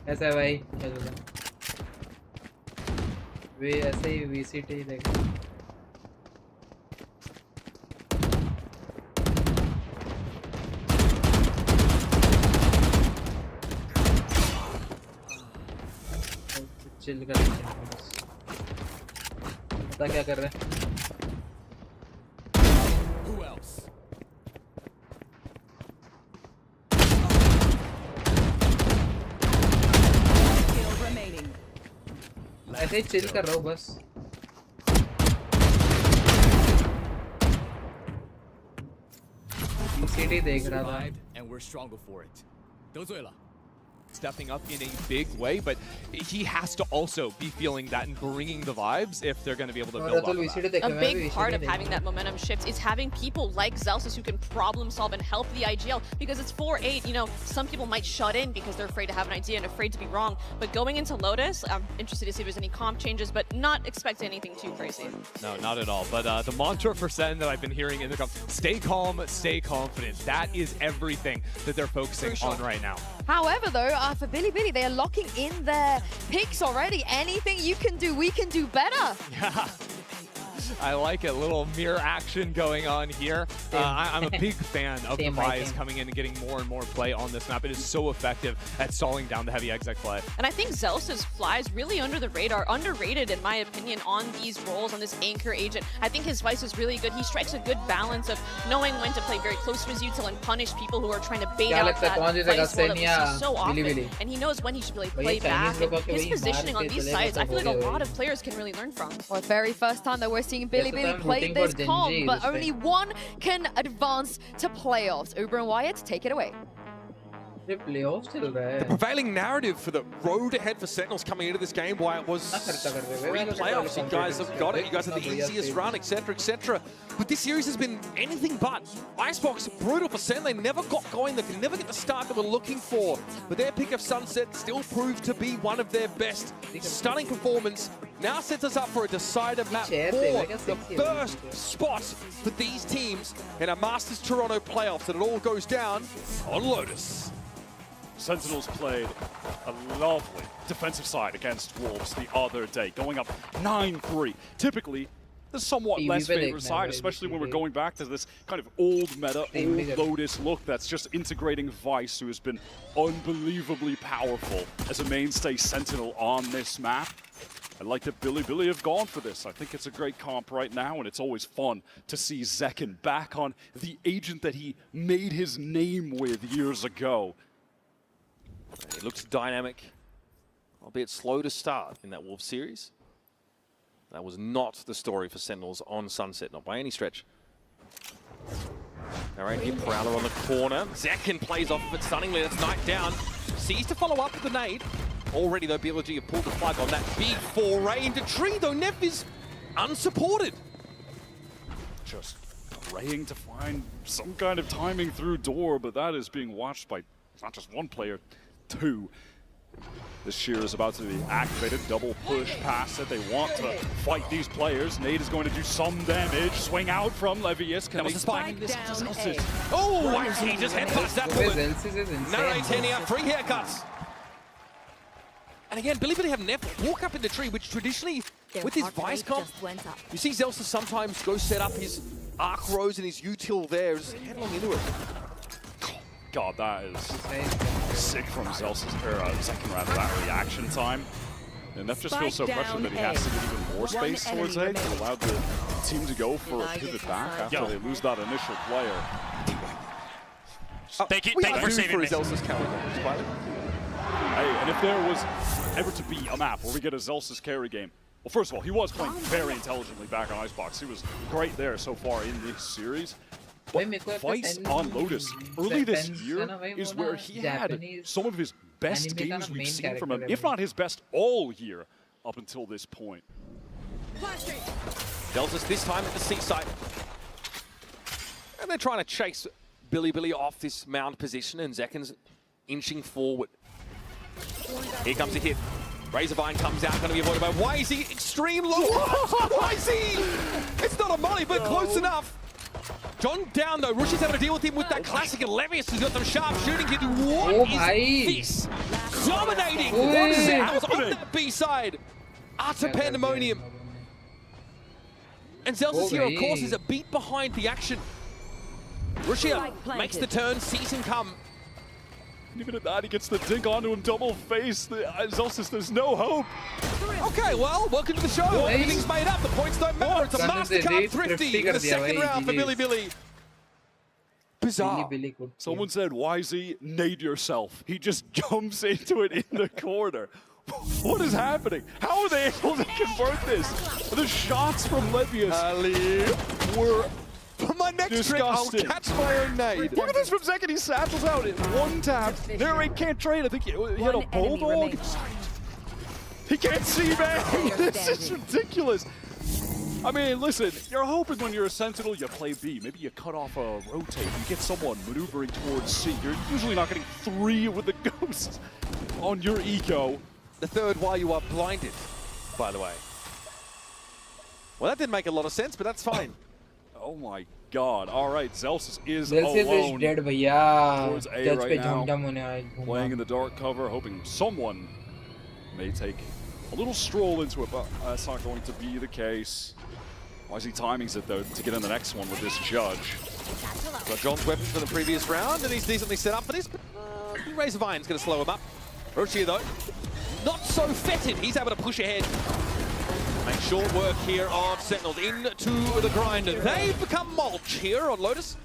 ऐसा है भाई, चलो वे ऐसे ही VCT देख चिल कर पता क्या कर रहे हैं। ऐसे ही चिल कर रहा हूँ बस। VCT देख रहा था। And we're stronger for it. ZOWIE stepping up in a big way, but he has to also be feeling that and bringing the vibes if they're going to be able to build off of that. A big part of having that momentum shift is having people like Zelsis who can problem solve and help the IGL, because it's 4-8. You know, some people might shut in because they're afraid to have an idea and afraid to be wrong. But going into Lotus, I'm interested to see if there's any comp changes, but not expecting anything too crazy. No, not at all. But the mantra for Sen that I've been hearing in the comp, stay calm, stay confident. That is everything that they're focusing on right now. However, though, for BYTE, they are locking in their picks already. Anything you can do, we can do better. Yeah. I like a little mirror action going on here. I'm a big fan of the Vi's coming in and getting more and more play on this map. It is so effective at stalling down the heavy exec play. And I think Zealous flies really under the radar, underrated in my opinion on these roles, on this anchor agent. I think his Vice is really good. He strikes a good balance of knowing when to play very close to his util and punish people who are trying to bait out that Vice role that we see so often. And he knows when he should really play back. And his positioning on these sides, I feel like a lot of players can really learn from. Well, very first time that we're seeing Bilibili play this comp, but only one can advance to playoffs. Uber and Wyatt, take it away. The prevailing narrative for the road ahead for Sentinels coming into this game, why it was 3 playoffs. You guys have got it. You guys had the easiest run, etc., etc. But this series has been anything but. Icebox, brutal for Sen. They never got going. They could never get the start they were looking for. But their pick of Sunset still proved to be one of their best. Stunning performance. Now sets us up for a decider map for the first spot for these teams in a Masters Toronto playoffs. And it all goes down on Lotus. Sentinels played a lovely defensive side against Wolves the other day, going up 9-3. Typically, the somewhat less favorite side, especially when we're going back to this kind of old meta, old Lotus look that's just integrating Vice, who has been unbelievably powerful as a mainstay Sentinel on this map. I like that Bilibili have gone for this. I think it's a great comp right now, and it's always fun to see Zekin back on the agent that he made his name with years ago. It looks dynamic, albeit slow to start in that Wolves series. That was not the story for Sentinels on Sunset, not by any stretch. All right, here Prowler on the corner. Zekin plays off of it stunningly. That's Knight down. Sees to follow up with the nade. Already, though, BLG have pulled the plug on that big foray into tree, though Neff is unsupported. Just praying to find some kind of timing through door, but that is being watched by not just one player, 2. This shear is about to be activated. Double push past it. They want to fight these players. Nade is going to do some damage. Swing out from Levius. Can they spike this? Oh, he just headbutts that bullet. Narrate here, 3 haircuts. And again, Bilibili have Neff walk up in the tree, which traditionally, with his Vice comp, you see Zelsa sometimes go set up his Arc Rose and his util there, just headlong into it. God, that is sick from Zelsa's second round of that reaction time. And Neff just feels so pressured that he has to get even more space towards A to allow the team to go for a pivot back after they lose that initial player. Thank you for saving me. Zelsa's carry. Hey, and if there was ever to be a map where we get a Zelsa's carry game, well, first of all, he was playing very intelligently back on Icebox. He was great there so far in this series. But Vice on Lotus early this year is where he had some of his best games we've seen from him, if not his best all year up until this point. Delta's this time at the seaside. And they're trying to chase Bilibili off this mound position, and Zekin's inching forward. Here comes a hit. Razorvine comes out, going to be avoided by YZ. Extreme low. YZ! It's not a molly, but close enough. John down though. Rushi's having to deal with him with that classic, and Levius has got some sharp shooting here. What is this? Dominating! What is it? On that B side. Utter pandemonium. And Zelsa's here, of course, is a beat behind the action. Rushia makes the turn, sees him come. Even at that, he gets the dink onto him, double face. Zelsis, there's no hope. Okay, well, welcome to the show. Everything's made up. The points don't matter. It's a MasterCard Thrifty in the second round for Bilibili. Bizarre. Someone said, YZ, nade yourself. He just jumps into it in the corner. What is happening? How are they able to convert this? The shots from Levius were for my next trip, I'll catch my own nade. Look at this from Zekin. He satchels out in one tap. Narrate can't trade. I think he had a bulldog. He can't see, man. This is ridiculous. I mean, listen, you're hoping when you're a Sentinel, you play B. Maybe you cut off a rotate. You get someone maneuvering towards C. You're usually not getting 3 with the ghosts on your eco. The third while you are blinded, by the way. Well, that didn't make a lot of sense, but that's fine. Oh my God. All right, Zelsis is alone towards A right now. Playing in the dark cover, hoping someone may take a little stroll into it, but that's not going to be the case. YZ timings it though to get in the next one with this judge. Got John's weapons from the previous round, and he's decently set up for this. But Razor Vine's going to slow him up. Roshi, though, not so fetid. He's able to push ahead. Make short work here of Sentinels into the grinder. They've become mulch here on Lotus.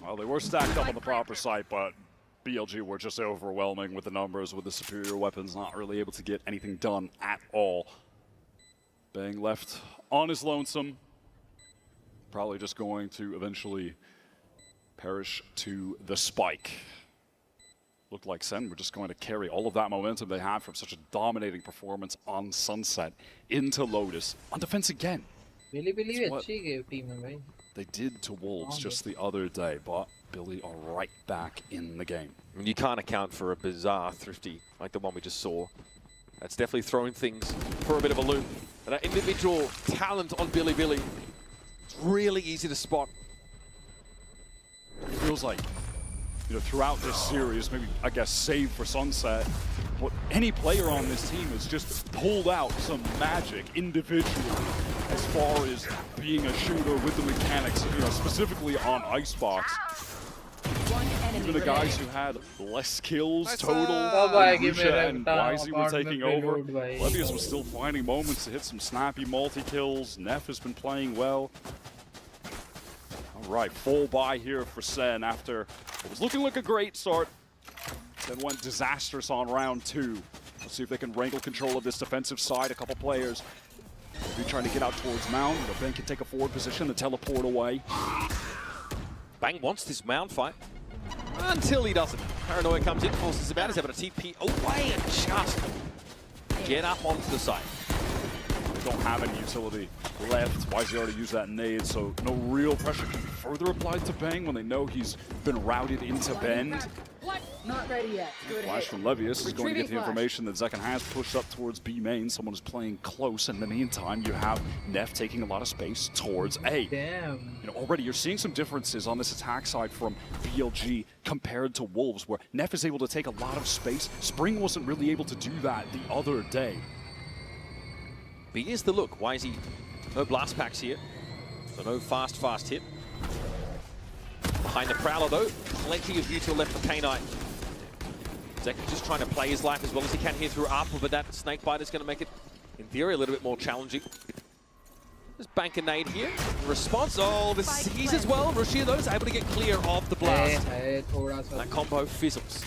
Well, they were stacked up on the proper site, but BLG were just overwhelming with the numbers, with the superior weapons, not really able to get anything done at all. Bang left on his lonesome. Probably just going to eventually perish to the spike. Looked like Sen were just going to carry all of that momentum they had from such a dominating performance on Sunset into Lotus. On defense again. Billy अच्छी game team है भाई. They did to Wolves just the other day, but Billy are right back in the game. You can't account for a bizarre Thrifty like the one we just saw. That's definitely thrown things for a bit of a loop. And that individual talent on Billy, it's really easy to spot. It feels like, you know, throughout this series, maybe, I guess, save for Sunset, but any player on this team has just pulled out some magic individually as far as being a shooter with the mechanics, you know, specifically on Icebox. Even the guys who had less kills total, Lucia and YZ were taking over. Levius was still finding moments to hit some snappy multi-kills. Neff has been playing well. All right, full buy here for Sen after it was looking like a great start. Then went disastrous on round 2. Let's see if they can wrangle control of this defensive side. A couple players maybe trying to get out towards Mound. Ben can take a forward position and teleport away. Bang wants this Mound fight. Until he doesn't. Paranoia comes in, forces him out, is able to TP away and just get up onto the side. They don't have any utility left. YZ already used that nade, so no real pressure can be further applied to Bang when they know he's been routed into Bend. Not ready yet. Good Flash from Levius is going to get the information that Zekan has pushed up towards B main. Someone is playing close. In the meantime, you have Neff taking a lot of space towards A. Damn. You know, already you're seeing some differences on this attack side from BLG compared to Wolves, where Neff is able to take a lot of space. Spring wasn't really able to do that the other day. B is the look. YZ, no blast packs here, so no fast hit. Behind the Prowler though, plenty of util left for K9. Zekan just trying to play his life as well as he can here through Apple, but that Snakebite is going to make it, in theory, a little bit more challenging. Just bank a nade here. Response, oh, the seize as well. Rushia though is able to get clear of the blast. That combo fizzles.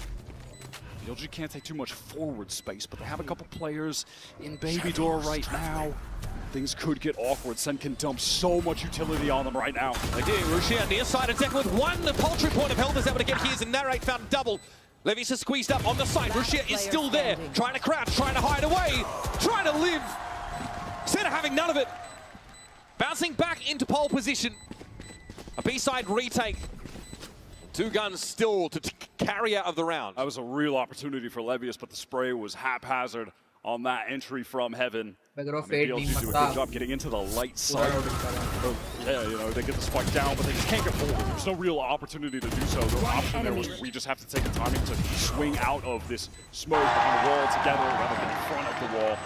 BLG can't take too much forward space, but they have a couple players in Baby Door right now. Things could get awkward. Sen can dump so much utility on them right now. They do. Rushia near side and Zekan with one paltry point of health is able to get here. And Narrate found double. Levius is squeezed up on the side. Rushia is still there, trying to crouch, trying to hide away, trying to live. Instead of having none of it, bouncing back into pole position. A B-side retake. 2 guns still to carry out of the round. That was a real opportunity for Levius, but the spray was haphazard on that entry from Heaven. BLG do a good job getting into the light side. Yeah, you know, they get the spike down, but they just can't get forward. There's no real opportunity to do so. The option there was we just have to take the timing to swing out of this smoke behind the wall together rather than in front of the wall.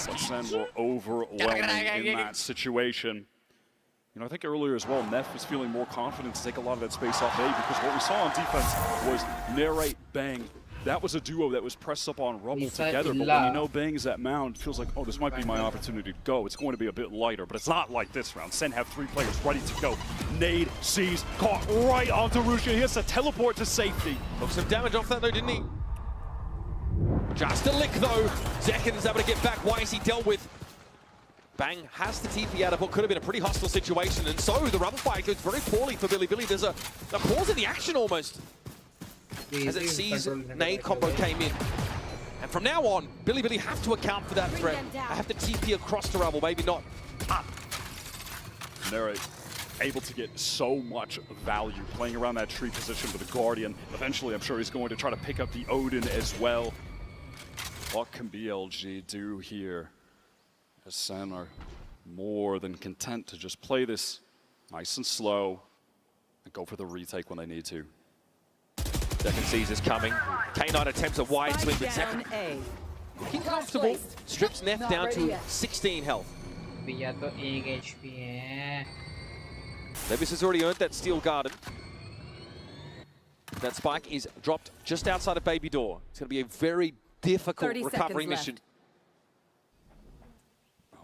But Sen were overwhelming in that situation. You know, I think earlier as well, Neff was feeling more confident to take a lot of that space off A, because what we saw on defense was Narrate, Bang. That was a duo that was pressed up on Rubble together, but when you know Bang is at Mound, it feels like, oh, this might be my opportunity to go. It's going to be a bit lighter, but it's not like this round. Sen have 3 players ready to go. Nade, sees, caught right onto Rushia. He has to teleport to safety. Took some damage off that though, didn't he? Just a lick though. Zekan's able to get back. YZ dealt with. Bang has the TP out of what could have been a pretty hostile situation, and so the rubble fight goes very poorly for Billy. There's a pause in the action almost. As it sees nade combo came in. And from now on, Billy have to account for that threat. I have to TP across to Rubble, maybe not up. Narrate able to get so much value playing around that tree position with the Guardian. Eventually, I'm sure he's going to try to pick up the Odin as well. What can BLG do here? As Sen are more than content to just play this nice and slow and go for the retake when they need to. Zekan sees this coming. K9 attempts a wide swing, but Zekan looking comfortable. Strips Neff down to 16 health. भैया तो 1 HP हैं। Levis has already earned that steel garden. That spike is dropped just outside of Baby Door. It's going to be a very difficult recovery mission.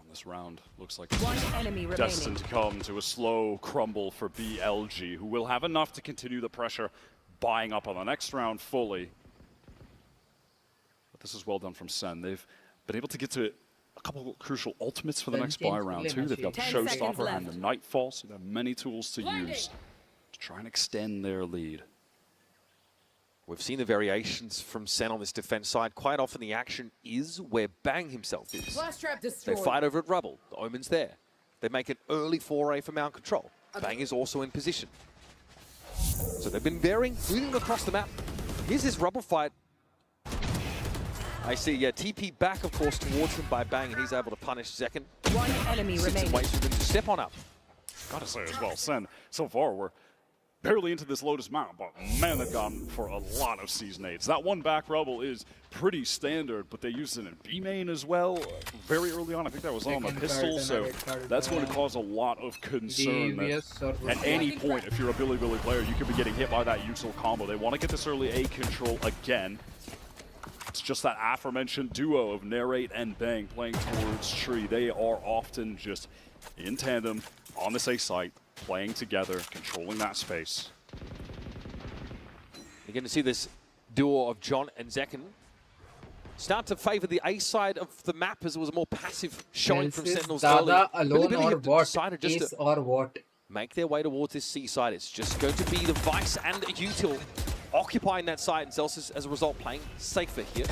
This round looks like it's destined to come to a slow crumble for BLG, who will have enough to continue the pressure, buying up on the next round fully. But this is well done from Sen. They've been able to get to a couple of crucial ultimates for the next buy round too. They've got the Showstopper and the Nightfall, so they have many tools to use to try and extend their lead. We've seen the variations from Sen on this defense side. Quite often the action is where Bang himself is. They fight over at Rubble. The Omen's there. They make an early foray for Mount Control. Bang is also in position. So they've been varying, moving across the map. Here's this Rubble fight. I see, yeah, TP back, of course, towards him by Bang, and he's able to punish Zekken. One enemy remaining. Waits for them to step on up. Gotta say as well, Sen, so far we're barely into this Lotus Mount, but man, they've gone for a lot of Season 8s. That one back Rubble is pretty standard, but they used it in B main as well very early on. I think that was on the pistol, so that's going to cause a lot of concern that at any point, if you're a Billy player, you could be getting hit by that Util combo. They want to get this early A control again. It's just that aforementioned duo of Narrate and Bang playing towards Tree. They are often just in tandem on this A site, playing together, controlling that space. You're going to see this duo of John and Zekken start to favor the A side of the map as it was a more passive showing from Sentinels early. Alone or what? Ace or what? Make their way towards this C side. It's just going to be the Vice and Util occupying that side, and Zelsis, as a result, playing safer here.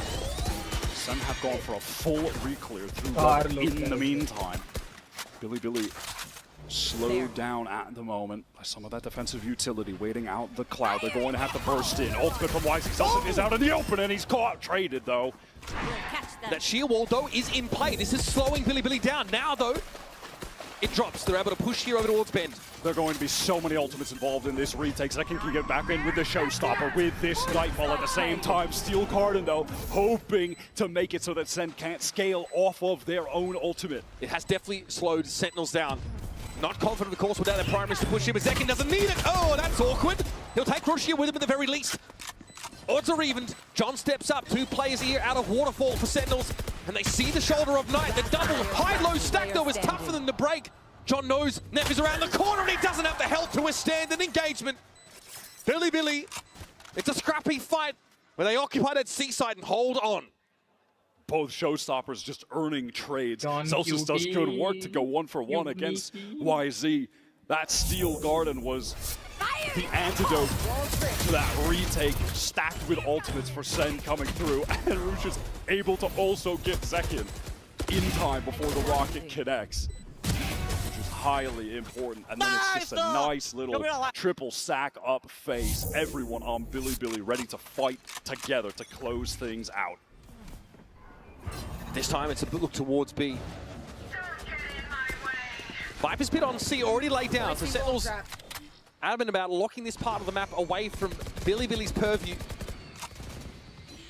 Some have gone for a full re-clear through Rubble in the meantime. Billy slowed down at the moment by some of that defensive utility, waiting out the cloud. They're going to have to burst in. Ultimate from YZ. Zelsis is out in the open, and he's caught. Traded, though. That sheer wall, though, is in play. This is slowing Billy down. Now, though, it drops. They're able to push here over towards Bend. There are going to be so many ultimates involved in this retake. Zekken can get back in with the Showstopper with this Nightfall at the same time. Steel Garden, though, hoping to make it so that Sen can't scale off of their own ultimate. It has definitely slowed Sentinels down. Not confident, of course, without their primaries to push him, but Zekken doesn't need it. Oh, that's awkward. He'll take Rushia with him at the very least. Odds are evened. John steps up. 2 players here out of Waterfall for Sentinels, and they see the shoulder of Night. The double high-low stack, though, is tough for them to break. John knows Neff is around the corner, and he doesn't have the health to withstand an engagement. Billy, it's a scrappy fight where they occupy that seaside and hold on. Both Showstoppers just earning trades. Celsius does good work to go 1-for-1 against YZ. That Steel Garden was the antidote to that retake, stacked with ultimates for Sen coming through, and Roosh is able to also get Zekken in time before the rocket connects, which is highly important. And then it's just a nice little triple sack up face. Everyone on Billy ready to fight together to close things out. This time it's a look towards B. Viper's Pit on C already laid down, so Sentinels adamant about locking this part of the map away from Billy's purview.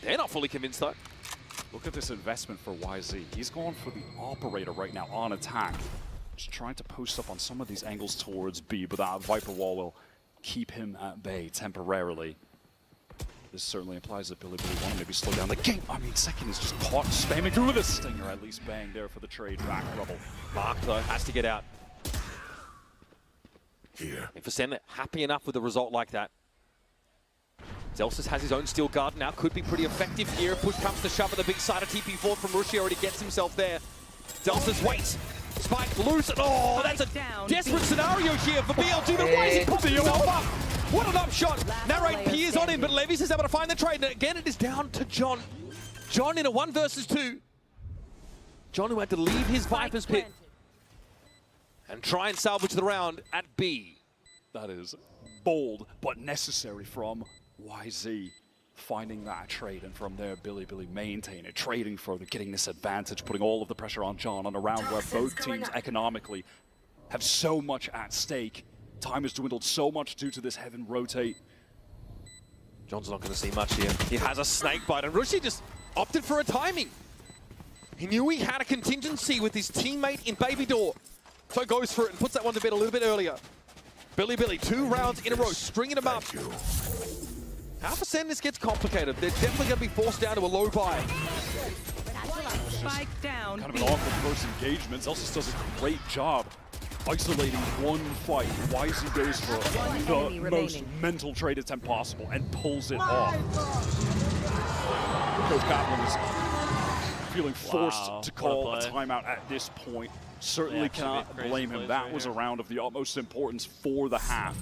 They're not fully convinced, though. Look at this investment for YZ. He's going for the operator right now on attack. Just trying to post up on some of these angles towards B, but that Viper wall will keep him at bay temporarily. This certainly implies that Billy want to maybe slow down the game. I mean, Zekken is just caught spamming through with a stinger. At least Bang there for the trade back Rubble. Mark, though, has to get out. Here. And for Sen, happy enough with a result like that. Zelsis has his own Steel Guard now, could be pretty effective here. Push comes to shove at the big side of TP4 from Rushi, already gets himself there. Zelsis waits. Spike loose, and oh, that's a desperate scenario here for BLG, but why is he popping himself up? What an upshot! Narrate peers on him, but Levis is able to find the trade, and again it is down to John. John in a 1 versus 2. John, who had to leave his Viper's Pit and try and salvage the round at B. That is bold, but necessary from YZ. Finding that trade, and from there, Billy maintain it, trading for getting this advantage, putting all of the pressure on John on a round where both teams economically have so much at stake. Time has dwindled so much due to this heaven rotate. John's not going to see much here. He has a snake bite, and Rushi just opted for a timing. He knew he had a contingency with his teammate in Baby Door. So goes for it and puts that one to bed a little bit earlier. Billy, 2 rounds in a row, stringing them up. How for Sen this gets complicated? They're definitely going to be forced down to a low buy. Spike down. Kind of an awkward first engagement. ZOWIE does a great job isolating one fight. YZ goes for the most mental trade attempt possible and pulls it off. Coach Kaplan is feeling forced to call a timeout at this point. Certainly cannot blame him. That was a round of the utmost importance for the half.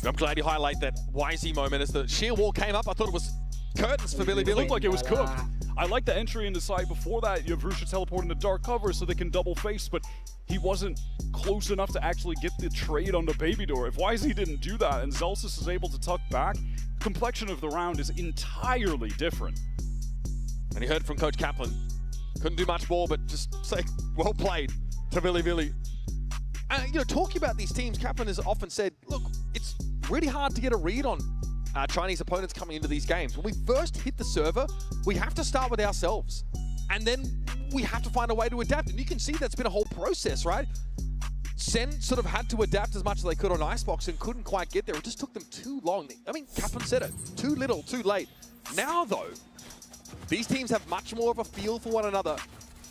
I'm glad you highlight that YZ moment as the sheer wall came up. I thought it was curtains for Billy. It looked like it was cooked. I like the entry in the side before that. You have Rusha teleport into dark cover so they can double face, but he wasn't close enough to actually get the trade on the Baby Door. If YZ didn't do that and ZOWIE is able to tuck back, complexion of the round is entirely different. And you heard from Coach Kaplan. Couldn't do much more, but just say, well played to Billy. You know, talking about these teams, Kaplan has often said, look, it's really hard to get a read on Chinese opponents coming into these games. When we first hit the server, we have to start with ourselves. And then we have to find a way to adapt. And you can see that's been a whole process, right? Sen sort of had to adapt as much as they could on Icebox and couldn't quite get there. It just took them too long. I mean, Kaplan said it, too little, too late. Now, though, these teams have much more of a feel for one another.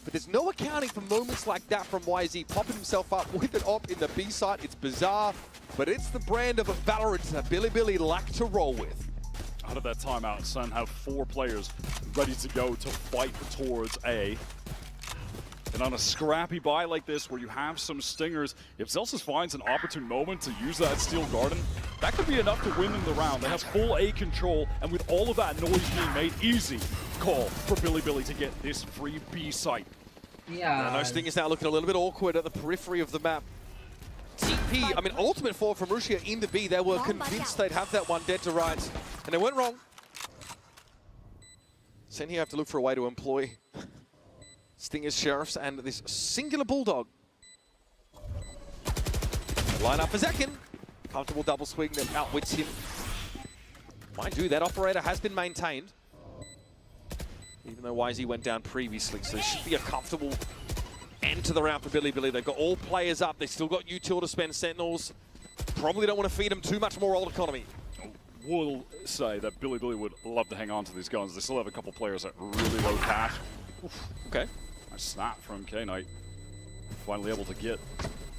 But there's no accounting for moments like that from YZ, popping himself up with an op in the B site. It's bizarre, but it's the brand of a Valorant that Billy like to roll with. Out of that timeout, Sen have 4 players ready to go to fight towards A. And on a scrappy buy like this, where you have some stingers, if ZOWIE finds an opportune moment to use that Steel Garden, that could be enough to win them the round. They have full A control, and with all of that noise being made, easy call for Billy to get this free B site. Yeah. Those stingers now looking a little bit awkward at the periphery of the map. TP, I mean, ultimate fall from Russia in the B. They were convinced they'd have that one dead to rights, and they went wrong. Sen here have to look for a way to employ Stingers, Sheriffs, and this singular Bulldog. Line up for Zekin. Comfortable double swing that outwits him. Mind you, that operator has been maintained, even though YZ went down previously, so it should be a comfortable end to the round for Billy. They've got all players up. They've still got util to spend Sentinels. Probably don't want to feed them too much more old economy. We'll say that Billy would love to hang on to these guns. They still have a couple players at really low cash. Oof. Okay. Nice snap from K-Knight. Finally able to get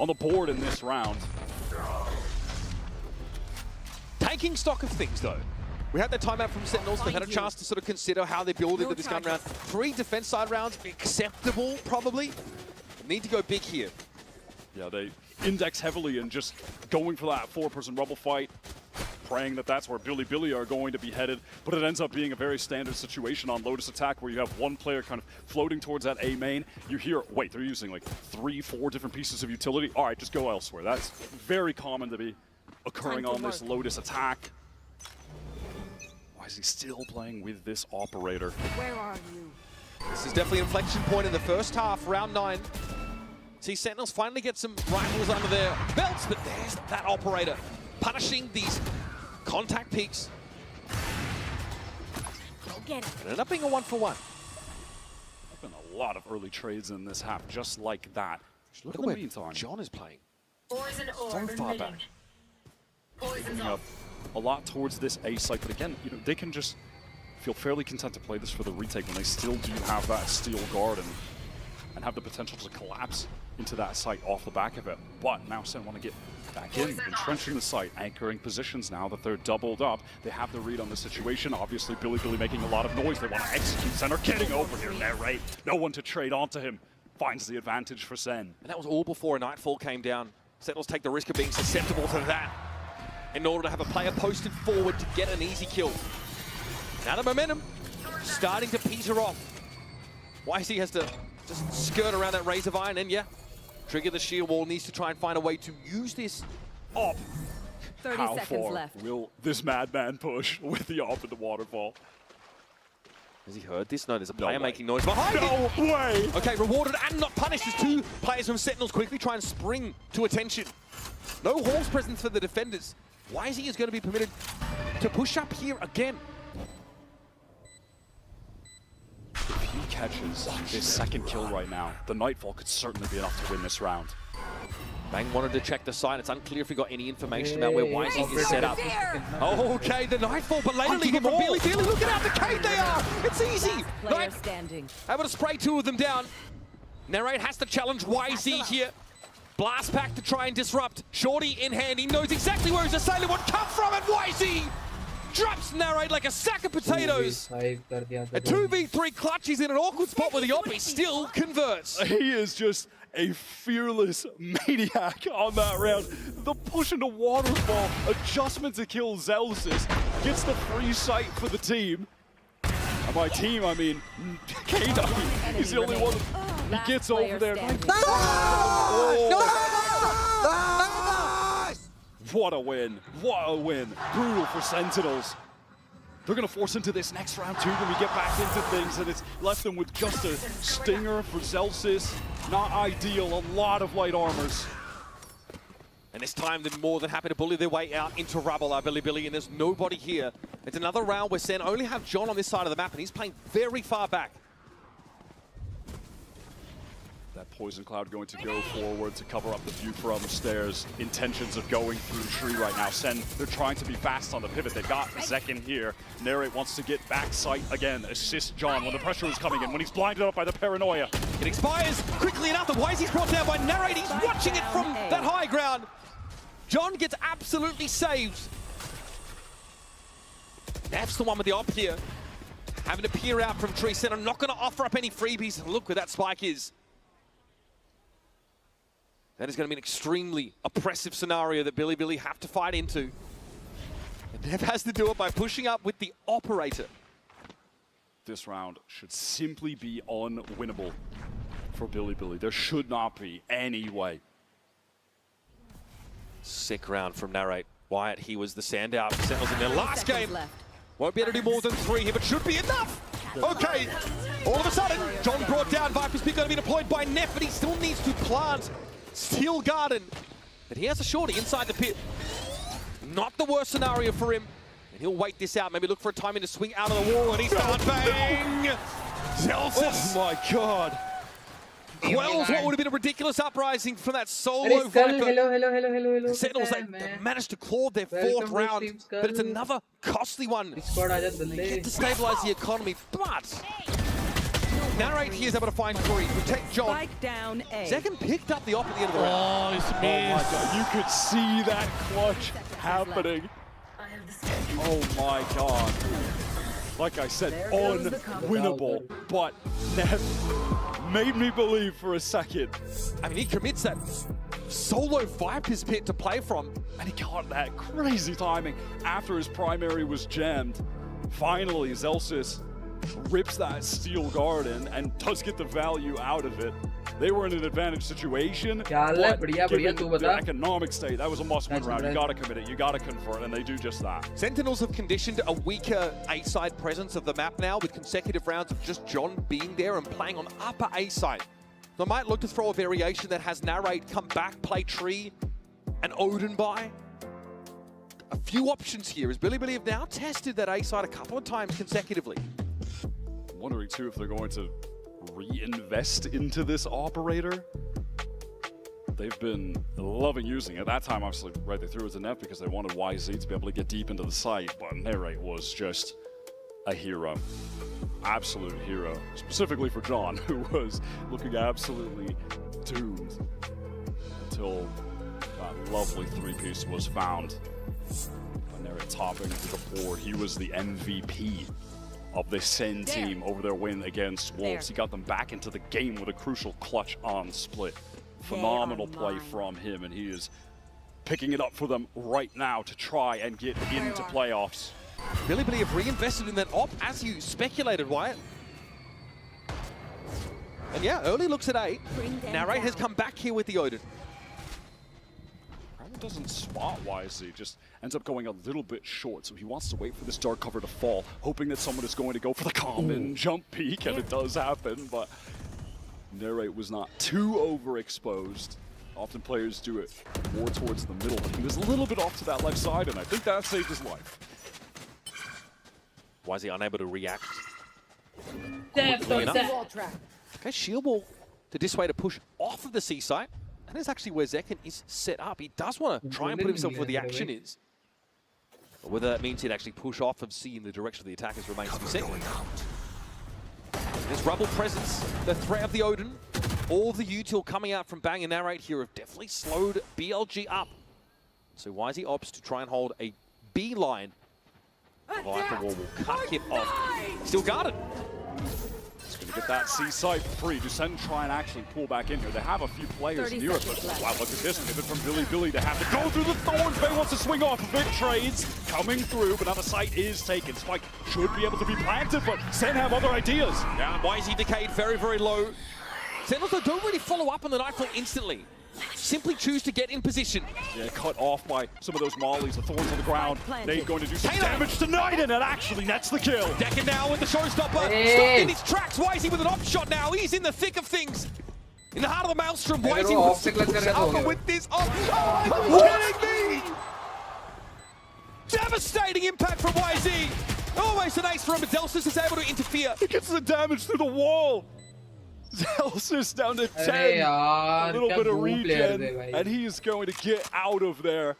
on the board in this round. Taking stock of things, though. We had that timeout from Sentinels. They had a chance to sort of consider how they build into this gun round. 3 defense side rounds, acceptable, probably. Need to go big here. Yeah, they index heavily and just going for that 4-person rubble fight, praying that that's where Billy are going to be headed. But it ends up being a very standard situation on Lotus Attack where you have one player kind of floating towards that A main. You hear, wait, they're using like 3-4 different pieces of utility. All right, just go elsewhere. That's very common to be occurring on this Lotus Attack. Why is he still playing with this operator? Where are you? This is definitely an inflection point in the first half, round 9. See Sentinels finally get some rifles under their belts, but there's that operator punishing these contact peaks. Go get it. It ended up being a 1-for-1. There's been a lot of early trades in this half, just like that. Look at the meantime, John is playing so far back. Picking up a lot towards this A site, but again, you know, they can just feel fairly content to play this for the retake when they still do have that Steel Garden and have the potential to collapse into that site off the back of it. But now Sen want to get back in, entrenching the site, anchoring positions now that they're doubled up. They have the read on the situation. Obviously, Billy making a lot of noise. They want to execute Sen. Are getting over here. They're right. No one to trade onto him. Finds the advantage for Sen. And that was all before a Nightfall came down. Sentinels take the risk of being susceptible to that in order to have a player posted forward to get an easy kill. Now the momentum starting to peter off. YC has to just skirt around that Razor Vine and trigger the shield wall. Needs to try and find a way to use this op. 30 How seconds far left. will this madman push with the op in the waterfall? Has he heard this? No, there's a player making noise behind him. No way! Okay, rewarded and not punished as 2 players from Sentinels quickly try and spring to attention. No Hall's presence for the defenders. YZ is going to be permitted to push up here again. If he catches this second kill right now, the Nightfall could certainly be enough to win this round. Bang wanted to check the site. It's unclear if he got any information about where YZ is set up. Okay, the Nightfall belatedly hit from Billy. Look at how decayed they are. It's easy. Player standing. Able to spray two of them down. Narrate has to challenge YZ here. Blast pack to try and disrupt. Shorty in hand. He knows exactly where his assailant would come from, and YZ drops Narrate like a sack of potatoes. A 2v3 clutch. He's in an awkward spot where the op still converts. He is just a fearless maniac on that round. The push into waterfall, adjustment to kill Zelsis, gets the free sight for the team. And by team, I mean K9. He's the only one. He gets over there. What a win. What a win. Brutal for Sentinels. They're going to force into this next round too when we get back into things, and it's left them with just a stinger for Zelsis. Not ideal, a lot of light armors. And this time they're more than happy to bully their way out into rubble, Billy, and there's nobody here. It's another round where Sen only have John on this side of the map, and he's playing very far back. That poison cloud going to go forward to cover up the view from stairs. Intentions of going through the tree right now. Sen, they're trying to be fast on the pivot. They've got Zek in here. Narrate wants to get back sight again. Assist John when the pressure is coming in, when he's blinded up by the paranoia. It expires quickly enough. The YZ's brought down by Narrate. He's watching it from that high ground. John gets absolutely saved. Neff's the one with the op here. Having to peer out from tree. Sen, I'm not going to offer up any freebies. Look where that spike is. That is going to be an extremely oppressive scenario that Billy have to fight into. And Nev has to do it by pushing up with the operator. This round should simply be unwinnable for Billy. There should not be any way. Sick round from Narrate. Wyatt, he was the standout. Sentinels in their last game. Won't be able to do more than 3 here, but should be enough. Okay, all of a sudden, John brought down. Viper's pick going to be deployed by Neff, but he still needs to plant Steel Garden. But he has a shorty inside the pit. Not the worst scenario for him. And he'll wait this out, maybe look for a timing to swing out of the wall, and he's done. Bang! Zelsis! Oh my god. Quells what would have been a ridiculous uprising from that solo Viper. Hello. Sentinels, they managed to claw their 4th round, but it's another costly one. They get to stabilize the economy, but Narrate here is able to find free, protect John. Spike down A. Second picked up the op at the end of the round. Oh my god, you could see that clutch happening. Oh my god. Like I said, unwinnable, but Neff made me believe for a second. I mean, he commits that solo Viper's pit to play from. And he got that crazy timing after his primary was jammed. Finally, Zelsis rips that Steel Garden and does get the value out of it. They were in an advantage situation, but given the economic state, that was a must-win round. You gotta commit it, you gotta convert, and they do just that. Sentinels have conditioned a weaker A-side presence of the map now, with consecutive rounds of just John being there and playing on upper A-side. They might look to throw a variation that has Narrate come back, play tree, and Odin buy. A few options here, as Billy have now tested that A-side a couple of times consecutively. I'm wondering too if they're going to reinvest into this operator. They've been loving using it. That time, obviously, right, they threw it to Neff because they wanted YZ to be able to get deep into the site, but Narrate was just a hero. Absolute hero. Specifically for John, who was looking absolutely doomed until that lovely 3-piece was found. But Narrate topping the board. He was the MVP of the Sen team over their win against Wolves. He got them back into the game with a crucial clutch on split. Phenomenal play from him, and he is picking it up for them right now to try and get into playoffs. Billy have reinvested in that op, as you speculated, Wyatt. And yeah, early looks at 8. Narrate has come back here with the Odin. Doesn't spot YZ, just ends up going a little bit short, so he wants to wait for this dark cover to fall, hoping that someone is going to go for the common jump peek, and it does happen, but Narrate was not too overexposed. Often players do it more towards the middle, but he was a little bit off to that left side, and I think that saved his life. YZ unable to react. Okay, shield wall to dissuade a push off of the C site. And that's actually where Zekken is set up. He does want to try and put himself where the action is. But whether that means he'd actually push off of C in the direction of the attackers remains to be seen. There's Rubble presence, the threat of the Odin. All the util coming out from Bang and Narrate here have definitely slowed BLG up. So YZ opts to try and hold a B line. The Viper Wall will cut him off. Still guarded. He's going to get that C site for free. Dusen try and actually pull back in here. They have a few players near it, but wow, look at this pivot from Billy to have to go through the thorns. Bay wants to swing off of it. Trades coming through, but now the site is taken. Spike should be able to be planted, but Sen have other ideas. Now YZ decayed very, very low. Sentinels don't really follow up on the Nightfall instantly. Simply choose to get in position. Yeah, cut off by some of those mollies, the thorns on the ground. They're going to do some damage tonight, and it actually nets the kill. Decken now with the showstopper. Stopped in his tracks. YZ with an op shot now. He's in the thick of things. In the heart of the Maelstrom, YZ wants to push up with this op. Oh, are you kidding me? Devastating impact from YZ. Almost an ace from him, but Delsus is able to interfere. He gets the damage through the wall. Zelsus down to 10. A little bit of regen, and he is going to get out of there.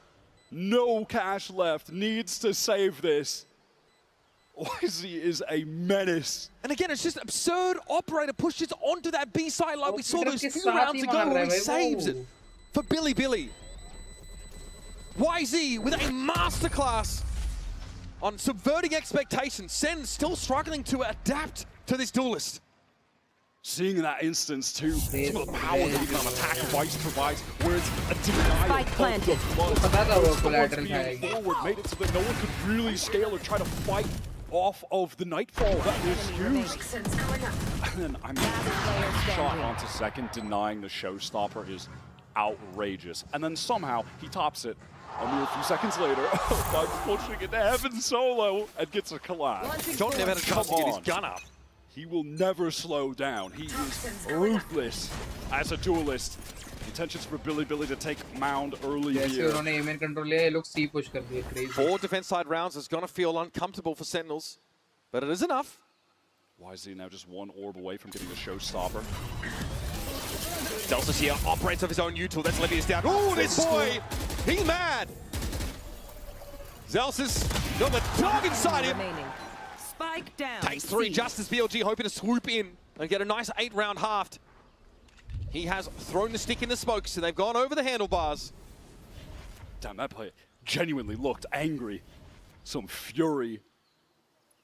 No cash left. Needs to save this. YZ is a menace. And again, it's just absurd. Operator pushes onto that B side like we saw those few rounds ago where he saves it for Billy. YZ with a masterclass on subverting expectations. Sen still struggling to adapt to this duelist. Seeing in that instance too, some of the power that even an attack Vice provides, where it's a denial of the blood. Being forward made it so that no one could really scale or try to fight off of the Nightfall that was used. And then shot onto second, denying the showstopper is outrageous. And then somehow he tops it a mere few seconds later by pushing it to heaven solo and gets a collapse. John never had a chance to get his gun up. He will never slow down. He is ruthless as a duelist. Intentions for Billy to take Mound early here. 4 defense side rounds is going to feel uncomfortable for Sentinels, but it is enough. YZ now just one orb away from getting the showstopper. Delsus here operates of his own util. That's Levius down. Oh, this boy! He's mad! Zelsus got the dog inside him. Spike down. Takes 3 just as BLG hoping to swoop in and get a nice 8-round halved. He has thrown the stick in the smoke, so they've gone over the handlebars. Damn, that player genuinely looked angry. Some fury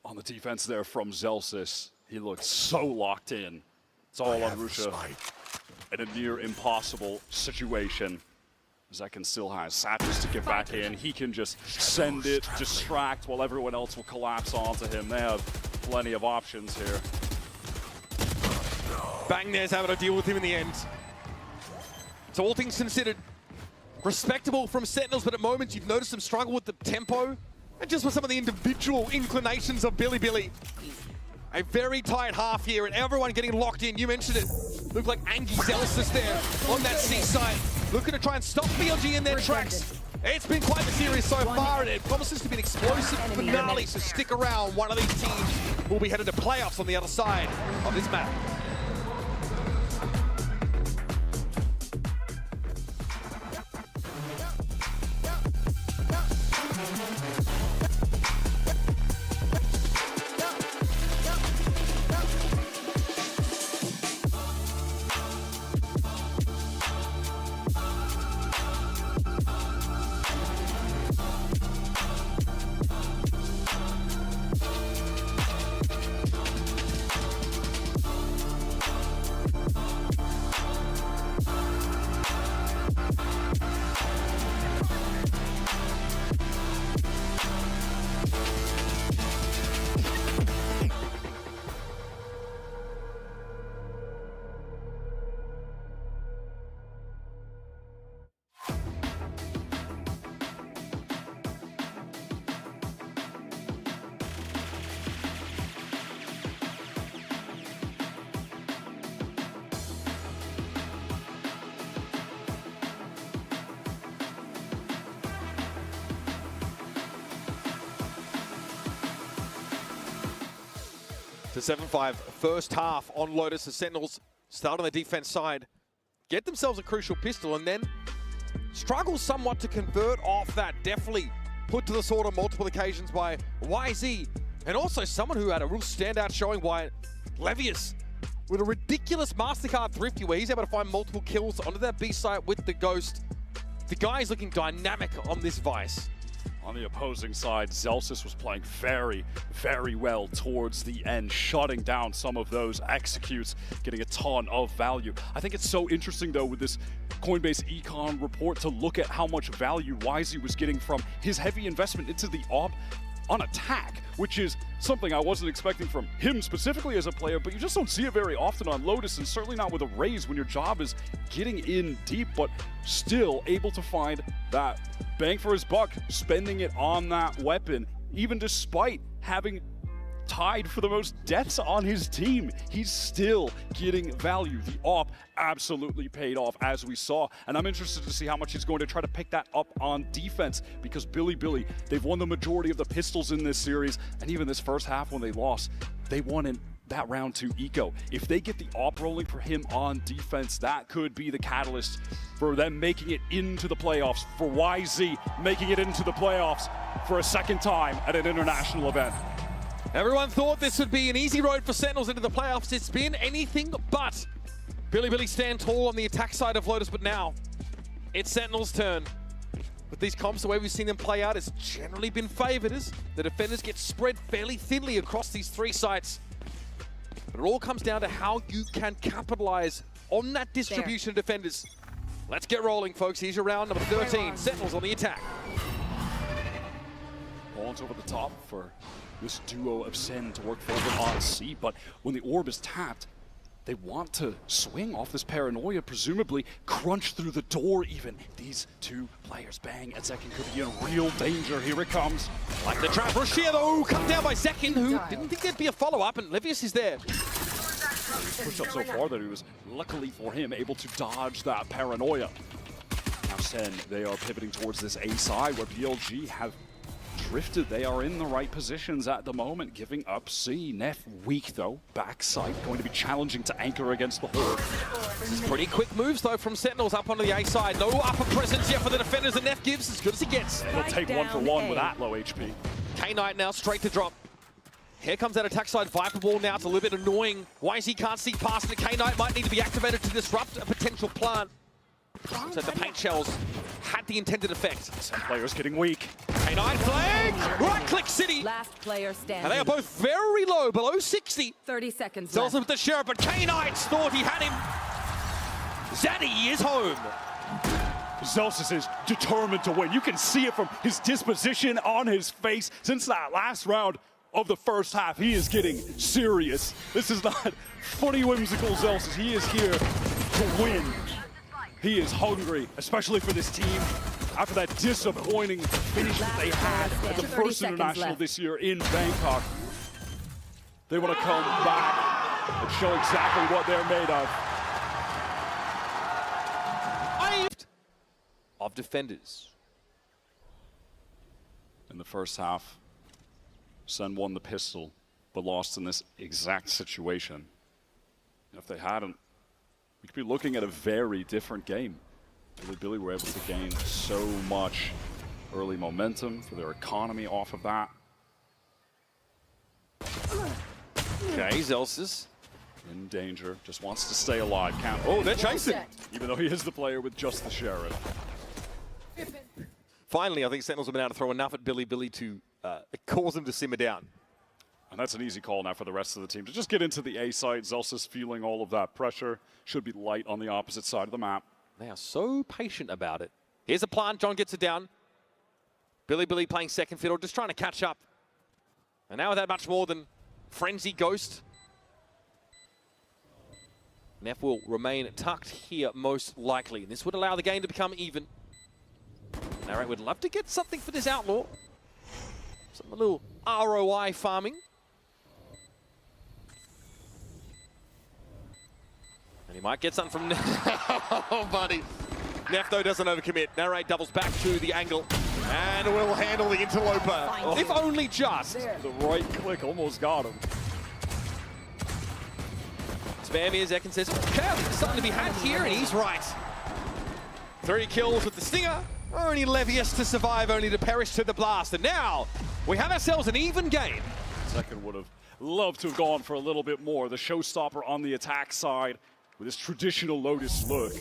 on the defense there from Zelsus. He looked so locked in. It's all on Rusha in a near impossible situation. Zekken still has Satis to get back in. He can just send it, distract, while everyone else will collapse onto him. They have plenty of options here. Bang there's having to deal with him in the end. So all things considered, respectable from Sentinels, but at moments you've noticed them struggle with the tempo and just with some of the individual inclinations of Billy. A very tight half here and everyone getting locked in. You mentioned it. Looked like Angie Zelsus there on that C side. Looking to try and stop BLG in their tracks. It's been quite the series so far, and it promises to be an explosive finale, so stick around. One of these teams will be headed to playoffs on the other side of this map. to 7-5. First half on Lotus. The Sentinels start on the defense side, get themselves a crucial pistol, and then struggle somewhat to convert off that. Definitely put to the sword on multiple occasions by YZ, and also someone who had a real standout showing by Levius with a ridiculous MasterCard thrifty where he's able to find multiple kills onto that B site with the Ghost. The guy is looking dynamic on this Vice. On the opposing side, Zelsis was playing very, very well towards the end, shutting down some of those executes, getting a ton of value. I think it's so interesting, though, with this Coinbase Econ report to look at how much value YZ was getting from his heavy investment into the op on attack, which is something I wasn't expecting from him specifically as a player, but you just don't see it very often on Lotus, and certainly not with a Raze when your job is getting in deep, but still able to find that bang for his buck, spending it on that weapon, even despite having tied for the most deaths on his team. He's still getting value. The op absolutely paid off, as we saw, and I'm interested to see how much he's going to try to pick that up on defense, because Billy, they've won the majority of the pistols in this series, and even this first half when they lost, they won in that round to Eco. If they get the op rolling for him on defense, that could be the catalyst for them making it into the playoffs, for YZ making it into the playoffs for a second time at an international event. Everyone thought this would be an easy road for Sentinels into the playoffs. It's been anything but. Billy stand tall on the attack side of Lotus, but now it's Sentinels' turn. With these comps, the way we've seen them play out, it's generally been favored as the defenders get spread fairly thinly across these three sites. But it all comes down to how you can capitalize on that distribution of defenders. Let's get rolling, folks. Here's your round number 13. Sentinels on the attack. Ball's over the top for this duo of Sen to work forward on C, but when the orb is tapped, they want to swing off this paranoia, presumably crunch through the door even. These two players, Bang and Zekin, could be in real danger. Here it comes. Like the trap rush here, though, come down by Zekin, who didn't think there'd be a follow-up, and Levius is there. He's pushed up so far that he was, luckily for him, able to dodge that paranoia. Now Sen, they are pivoting towards this A side where BLG have drifted. They are in the right positions at the moment, giving up C. Neff weak though, backside, going to be challenging to anchor against the Horde. This is pretty quick moves though from Sentinels up onto the A side. No upper presence yet for the defenders, and Neff gives as good as he gets. He'll take 1-for-1 with that low HP. K-Knight now straight to drop. Here comes that attack side Viper Ball now. It's a little bit annoying. YZ can't see past it. K-Knight might need to be activated to disrupt a potential plant. So the paint shells had the intended effect. Some players getting weak. K9 flag! Right-click City! Last player standing. And they are both very low, below 60. 30 seconds Tells left. them with the sheriff, but K-Knights thought he had him. Zaddy is home. Zelsis is determined to win. You can see it from his disposition on his face. Since that last round of the first half, he is getting serious. This is not funny, whimsical Zelsis. He is here to win. He is hungry, especially for this team. After that disappointing finish that they had at the first international this year in Bangkok, they want to come back and show exactly what they're made of. Of defenders. In the first half, Sen won the pistol, but lost in this exact situation. If they hadn't, we could be looking at a very different game. Billy were able to gain so much early momentum for their economy off of that. Okay, Zelsis in danger, just wants to stay alive. Can't. Oh, they're chasing! Even though he is the player with just the Sheriff. Finally, I think Sentinels have been able to throw enough at Billy to cause him to simmer down. And that's an easy call now for the rest of the team to just get into the A side. Zelsis feeling all of that pressure. Should be light on the opposite side of the map. They are so patient about it. Here's a plant. John gets it down. Billy playing second fiddle, just trying to catch up. And now without much more than Frenzy Ghost. Neff will remain tucked here most likely. And this would allow the game to become even. Narrate would love to get something for this Outlaw. Some little ROI farming. And he might get something from oh, buddy. Neff, though, doesn't overcommit. Narrate doubles back to the angle and will handle the interloper. If only just. The right click almost got him. Bam here, Zekin says, okay, something to be had here, and he's right. 3 kills with the Stinger. Only Levius to survive, only to perish to the blast. And now, we have ourselves an even game. Second would have loved to have gone for a little bit more. The showstopper on the attack side with his traditional Lotus look.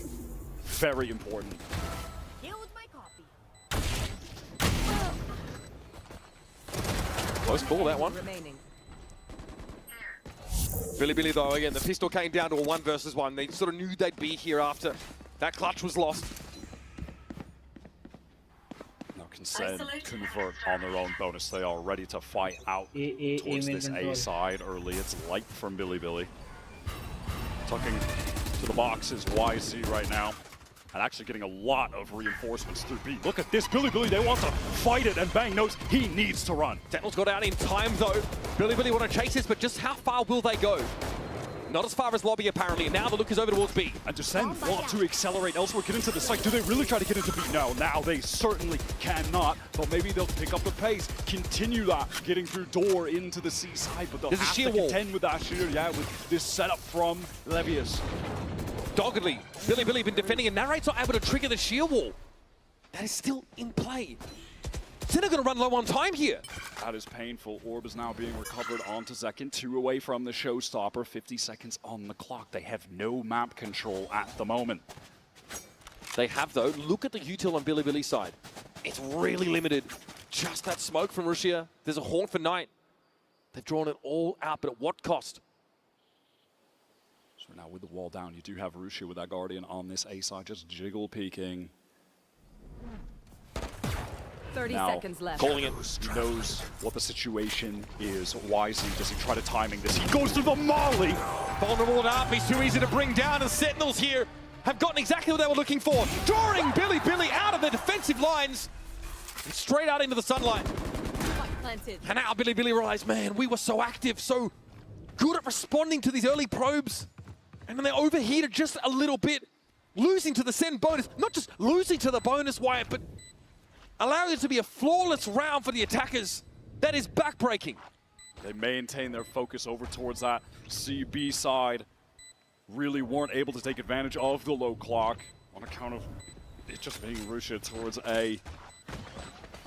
Very important. Killed my copy. Close call, that one. Remaining. Billy though, again, the pistol came down to a 1 versus 1. They sort of knew they'd be here after that clutch was lost. Now Consent convert on their own bonus. They are ready to fight out towards this A side early. It's light from Billy. Tucking to the box is YZ right now. And actually getting a lot of reinforcements through B. Look at this, Billy, they want to fight it, and Bang knows he needs to run. Sentinel's got out in time though. Billy want to chase this, but just how far will they go? Not as far as Lobby apparently, and now the look is over towards B. And Descend want to accelerate elsewhere, get into the site. Do they really try to get into B? No, now they certainly cannot, but maybe they'll pick up the pace, continue that, getting through door into the C side, but they'll have to contend with that sheer, with this setup from Levius. Doggedly, Billy been defending, and Narrate's not able to trigger the sheer wall. That is still in play. Sentinel going to run low on time here. That is painful. Orb is now being recovered onto Zekin. 2 away from the showstopper. 50 seconds on the clock. They have no map control at the moment. They have though. Look at the util on Billy's side. It's really limited. Just that smoke from Rushia. There's a horn for Knight. They've drawn it all out, but at what cost? So now with the wall down, you do have Rushia with that Guardian on this A side, just jiggle peeking. 30 now, seconds left. Calling it. He knows what the situation is. Wisely, does he try to timing this? He goes through the molly! Vulnerable enough, he's too easy to bring down, and Sentinels here have gotten exactly what they were looking for. Drawing Billy out of the defensive lines and straight out into the sunlight. Planted. And now Billy realized, man, we were so active, so good at responding to these early probes. And then they overheated just a little bit, losing to the send bonus. Not just losing to the bonus, Wyatt, but allowing it to be a flawless round for the attackers. That is backbreaking. They maintain their focus over towards that CB side. Really weren't able to take advantage of the low clock on account of it just being Rushia towards A.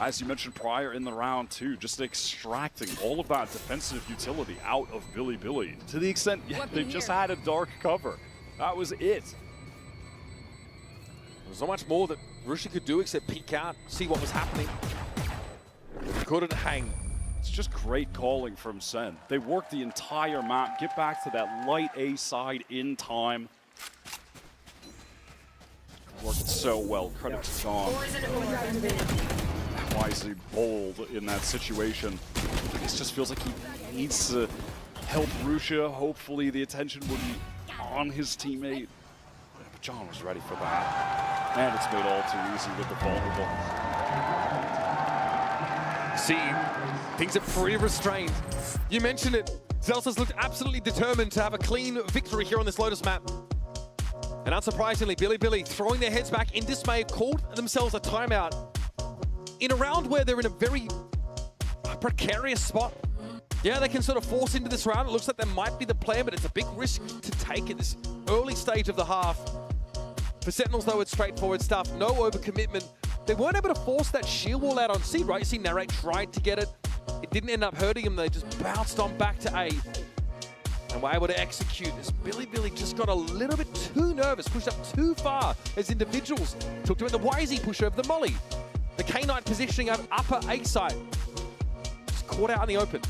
As you mentioned prior in the round too, just extracting all of that defensive utility out of Billy. To the extent they just had a dark cover. That was it. There's not much more that Rushia could do except peek out, see what was happening. Couldn't hang. It's just great calling from Sen. They work the entire map, get back to that light A side in time. Worked so well. Credit to John. Wisely bold in that situation. It just feels like he needs to help Rushia. Hopefully the attention will be on his teammate. But John was ready for that. And it's made all too easy with the vulnerable. See, things are pretty restrained. You mentioned it. Zelsa's looked absolutely determined to have a clean victory here on this Lotus map. And unsurprisingly, Billy throwing their heads back in dismay, called themselves a timeout in a round where they're in a very precarious spot. Yeah, they can sort of force into this round. It looks like that might be the plan, but it's a big risk to take at this early stage of the half. For Sentinels, though, it's straightforward stuff. No overcommitment. They weren't able to force that shield wall out on C, right? You see Narrate tried to get it. It didn't end up hurting him. They just bounced on back to A. And were able to execute this. Billy just got a little bit too nervous, pushed up too far as individuals. Took to it the YZ push over the molly. The K-Knight positioning of upper A side. Just caught out in the open.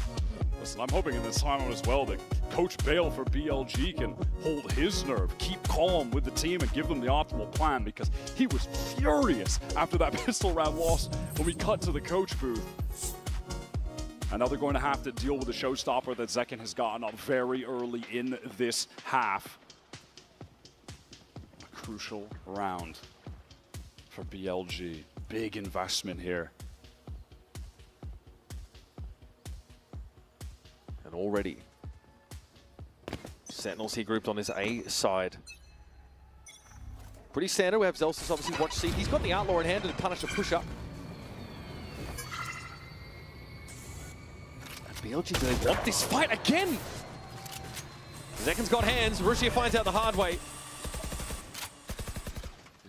Listen, I'm hoping in this time as well that Coach Bale for BLG can hold his nerve, keep calm with the team, and give them the optimal plan, because he was furious after that pistol round loss when we cut to the coach booth. And now they're going to have to deal with the showstopper that Zekin has gotten up very early in this half. A crucial round for BLG. Big investment here. And already, Sentinels here grouped on his A side. Pretty standard. We have Zelsis obviously watch C. He's got the Outlaw in hand to punish a push-up. BLG, do they want this fight again? Zekin's got hands. Russia finds out the hard way.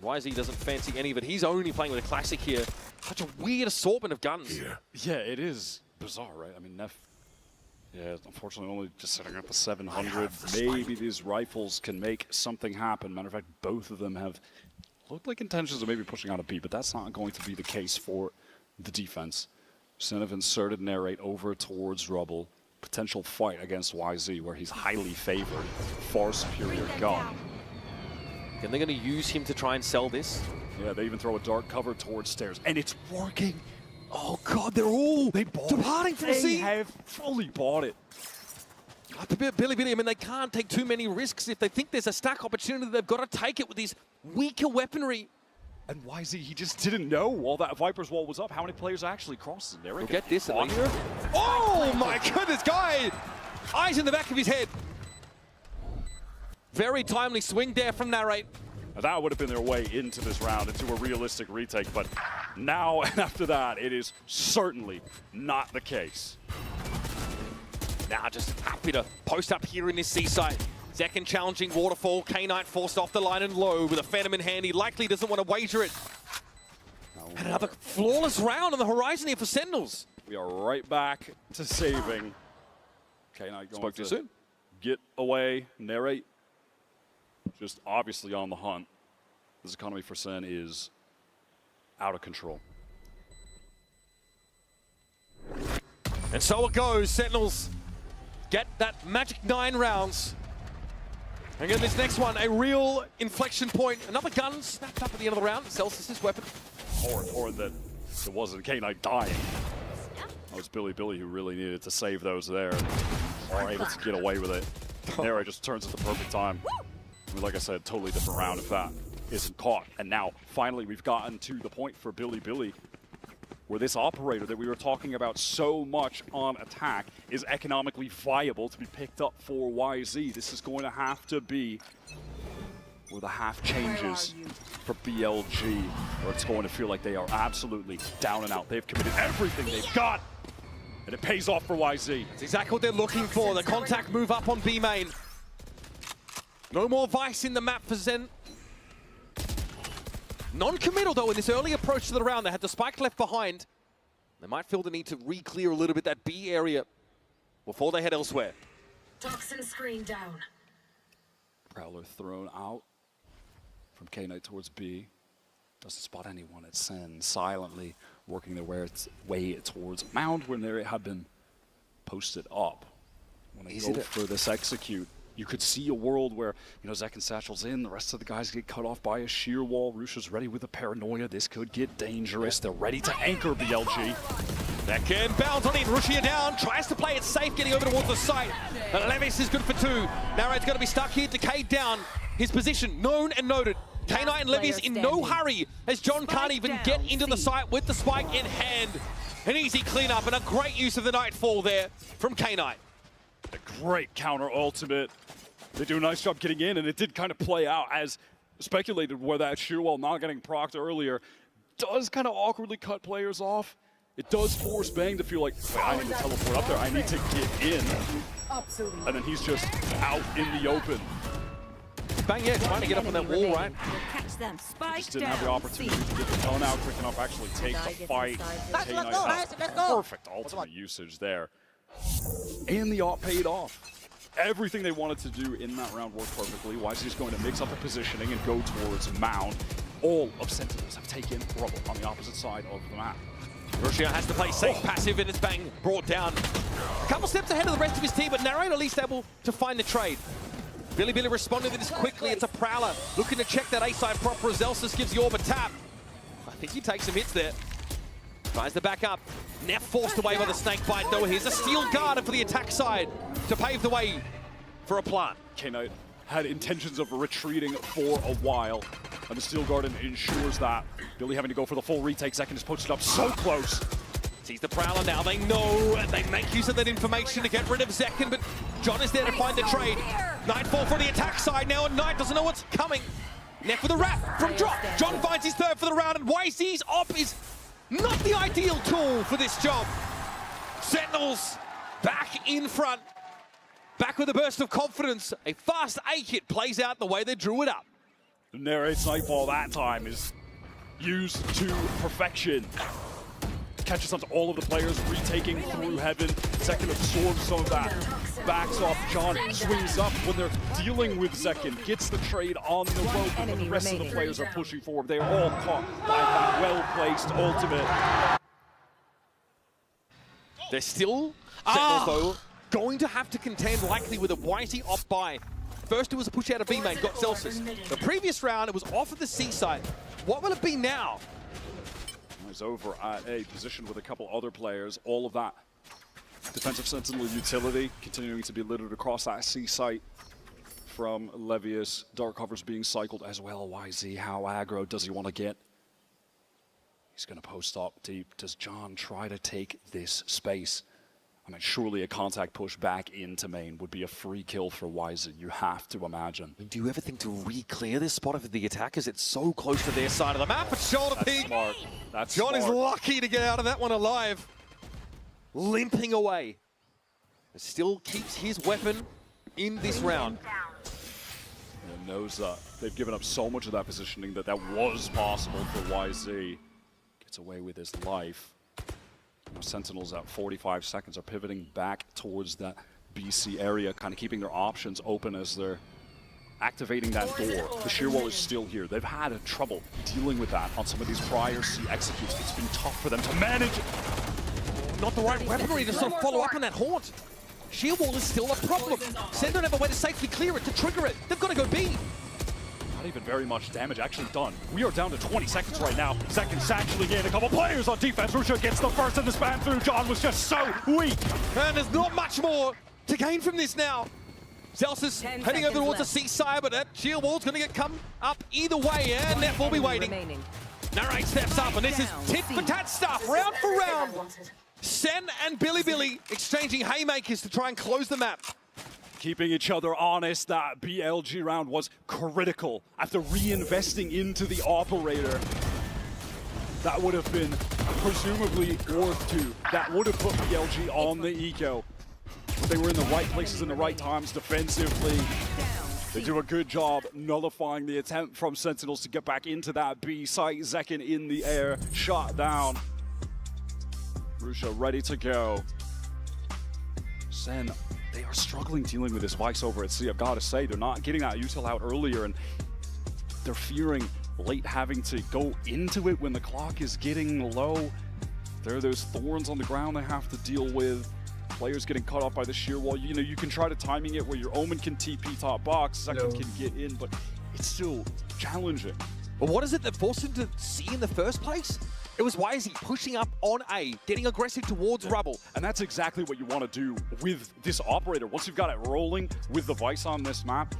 YZ doesn't fancy any of it. He's only playing with a classic here. Such a weird assortment of guns. Yeah, it is bizarre, right? I mean, Neff, yeah, unfortunately only just setting up a 700. Maybe these rifles can make something happen. Matter of fact, both of them have looked like intentions of maybe pushing out a B, but that's not going to be the case for the defense. Sin have inserted Narrate over towards Rubble. Potential fight against YZ where he's highly favored. Far superior gun. And they're going to use him to try and sell this. Yeah, they even throw a dark cover towards stairs, and it's working. Oh God, they're all departing from C. They have fully bought it. Billy, I mean, they can't take too many risks. If they think there's a stack opportunity, they've got to take it with these weaker weaponry. And YZ, he just didn't know while that Viper's wall was up how many players actually crossed in there. We'll get this later. Oh my goodness, guy! Eyes in the back of his head. Very timely swing there from Narrate. Now, that would have been their way into this round, into a realistic retake, but now and after that, it is certainly not the case. Now just happy to post up here in this seaside. Second challenging Waterfall. K-Knight forced off the line and low with a Phantom in hand. He likely doesn't want to wager it. And another flawless round on the horizon here for Sentinels. We are right back to saving. K-Knight going to get away, Narrate. Just obviously on the hunt. This economy for Sen is out of control. And so it goes. Sentinels get that magic 9 rounds. And again, this next one, a real inflection point. Another gun snapped up at the end of the round. Celsius' weapon. Or that it wasn't K-Knight dying. It was Billy who really needed to save those there. Or able to get away with it. Narrate just turns at the perfect time. I mean, like I said, totally different round if that isn't caught. And now, finally, we've gotten to the point for Billy, where this operator that we were talking about so much on attack is economically viable to be picked up for YZ. This is going to have to be where the half changes for BLG, where it's going to feel like they are absolutely down and out. They've committed everything they've got, and it pays off for YZ. That's exactly what they're looking for. The contact move up on B main. No more Vice in the map for Zen. Non-committal though in this early approach to the round. They had the spike left behind. They might feel the need to re-clear a little bit that B area before they head elsewhere. Toxin screen down. Prowler thrown out from K-Knight towards B. Doesn't spot anyone at Sen. Silently working their way towards Mound when they had been posted up. When they go for this execute, you could see a world where, you know, Zek and Satchel's in, the rest of the guys get cut off by a sheer wall. Rusha's ready with a paranoia. This could get dangerous. They're ready to anchor BLG. That can bounce on in. Rushia down, tries to play it safe, getting over towards the site. But Levis is good for 2. Narrate's going to be stuck here. Decayed down. His position known and noted. K-Knight and Levis in no hurry as John can't even get into the site with the spike in hand. An easy cleanup and a great use of the Nightfall there from K-Knight. A great counter ultimate. They do a nice job getting in, and it did kind of play out as speculated, where that sheer wall not getting procced earlier does kind of awkwardly cut players off. It does force Bang to feel like, wait, I need to teleport up there, I need to get in. And then he's just out in the open. Bang, yeah, trying to get up on that wall, right? Catch them. Spike Just didn't have the opportunity to get the gun out quick enough, actually take the fight. Perfect ultimate usage there. And the op paid off. Everything they wanted to do in that round worked perfectly. YZ is going to mix up the positioning and go towards Mound. All of Sentinels have taken Rubble on the opposite side of the map. Russia has to play safe, passive, and it's Bang brought down. A couple steps ahead of the rest of his team, but Narrate at least able to find the trade. Billy responded to this quickly. It's a Prowler looking to check that A-side proper as Zelsus gives the Orb a tap. I think he takes some hits there. Tries to back up. Neff forced away by the snake bite though. Here's a steel guard for the attack side to pave the way for a plant. K-Knight had intentions of retreating for a while, and the steel guard ensures that. Billy having to go for the full retake. Second is posted up so close. Sees the Prowler now. They know, they make use of that information to get rid of Zekin, but John is there to find the trade. Nightfall for the attack side now, and Knight doesn't know what's coming. Neff with a wrap from Drop. John finds his third for the round, and YZ's op is not the ideal tool for this job. Sentinels back in front. back with a burst of confidence. A fast A hit plays out the way they drew it up. The Narrate's Nightfall that time is used to perfection. Catches onto all of the players, retaking through heaven. Second absorbs some of that. Backs off. John swings up when they're dealing with Second. Gets the trade on the rope, and the rest of the players are pushing forward. They're all caught by that well-placed ultimate. They're still, Sentinels though, going to have to contend likely with a YT off by. First it was a push out of B main, got Celsius. The previous round it was off of the C side. What will it be now? He's over at a position with a couple other players. All of that defensive sentinel utility continuing to be littered across that C site from Levius. Dark covers being cycled as well. YZ, how aggro does he want to get? He's going to post up deep. Does John try to take this space? I mean, surely a contact push back into main would be a free kill for YZ. You have to imagine. Do you ever think to re-clear this spot for the attackers? It's so close to their side of the map. But shoulder peek. Smart. That's John smart. is lucky to get out of that one alive. Limping away. But still keeps his weapon in this round. And knows they've given up so much of that positioning that was possible for YZ. Gets away with his life. Now Sentinels at 45 seconds are pivoting back towards that BC area, kind of keeping their options open as they're activating that door. The shear wall is still here. They've had trouble dealing with that on some of these prior C executes. It's been tough for them to manage. Not the right weaponry to sort of follow up on that haunt. Shear wall is still a problem. Sen don't have a way to safely clear it, to trigger it. They've got to go B. Not even very much damage actually done. We are down to 20 seconds right now. Second satcheling in, a couple players on defense. Rusha gets the first in the span through. John was just so weak. And there's not much more to gain from this now. Zelsus heading over towards the C-side, but that shield wall's going to get come up either way, and Neff will be waiting. Narrate steps up, and this is tit-for-tat stuff, round for round. Sen and Billy exchanging haymakers to try and close the map. Keeping each other honest, that BLG round was critical. After reinvesting into the operator, that would have been presumably worth two. That would have put BLG on the eco. They were in the right places in the right times defensively. They do a good job nullifying the attempt from Sentinels to get back into that B site. Zekin in the air, shot down. Rusha ready to go. Sen, they are struggling dealing with this Vice over at C. I've got to say, they're not getting that util out earlier, and they're fearing late having to go into it when the clock is getting low. There are those thorns on the ground they have to deal with. Players getting caught up by the shear wall. You know, you can try to timing it where your Omen can TP top box, Second can get in, but it's still challenging. But what is it that forced him to C in the first place? It was YZ pushing up on A, getting aggressive towards Rubble. And that's exactly what you want to do with this operator. Once you've got it rolling with the Vice on this map,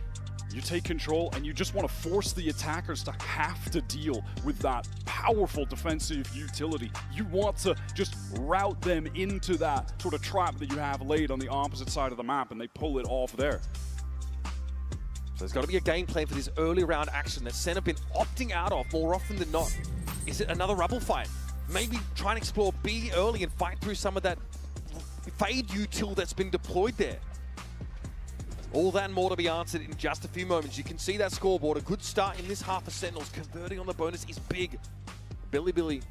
you take control and you just want to force the attackers to have to deal with that powerful defensive utility. You want to just route them into that sort of trap that you have laid on the opposite side of the map, and they pull it off there. So there's got to be a game plan for this early round action that Sen have been opting out of more often than not. Is it another Rubble fight? Maybe try and explore B early and fight through some of that fade util that's been deployed there. All that and more to be answered in just a few moments. You can see that scoreboard. A good start in this half for Sentinels. Converting on the bonus is big. Billy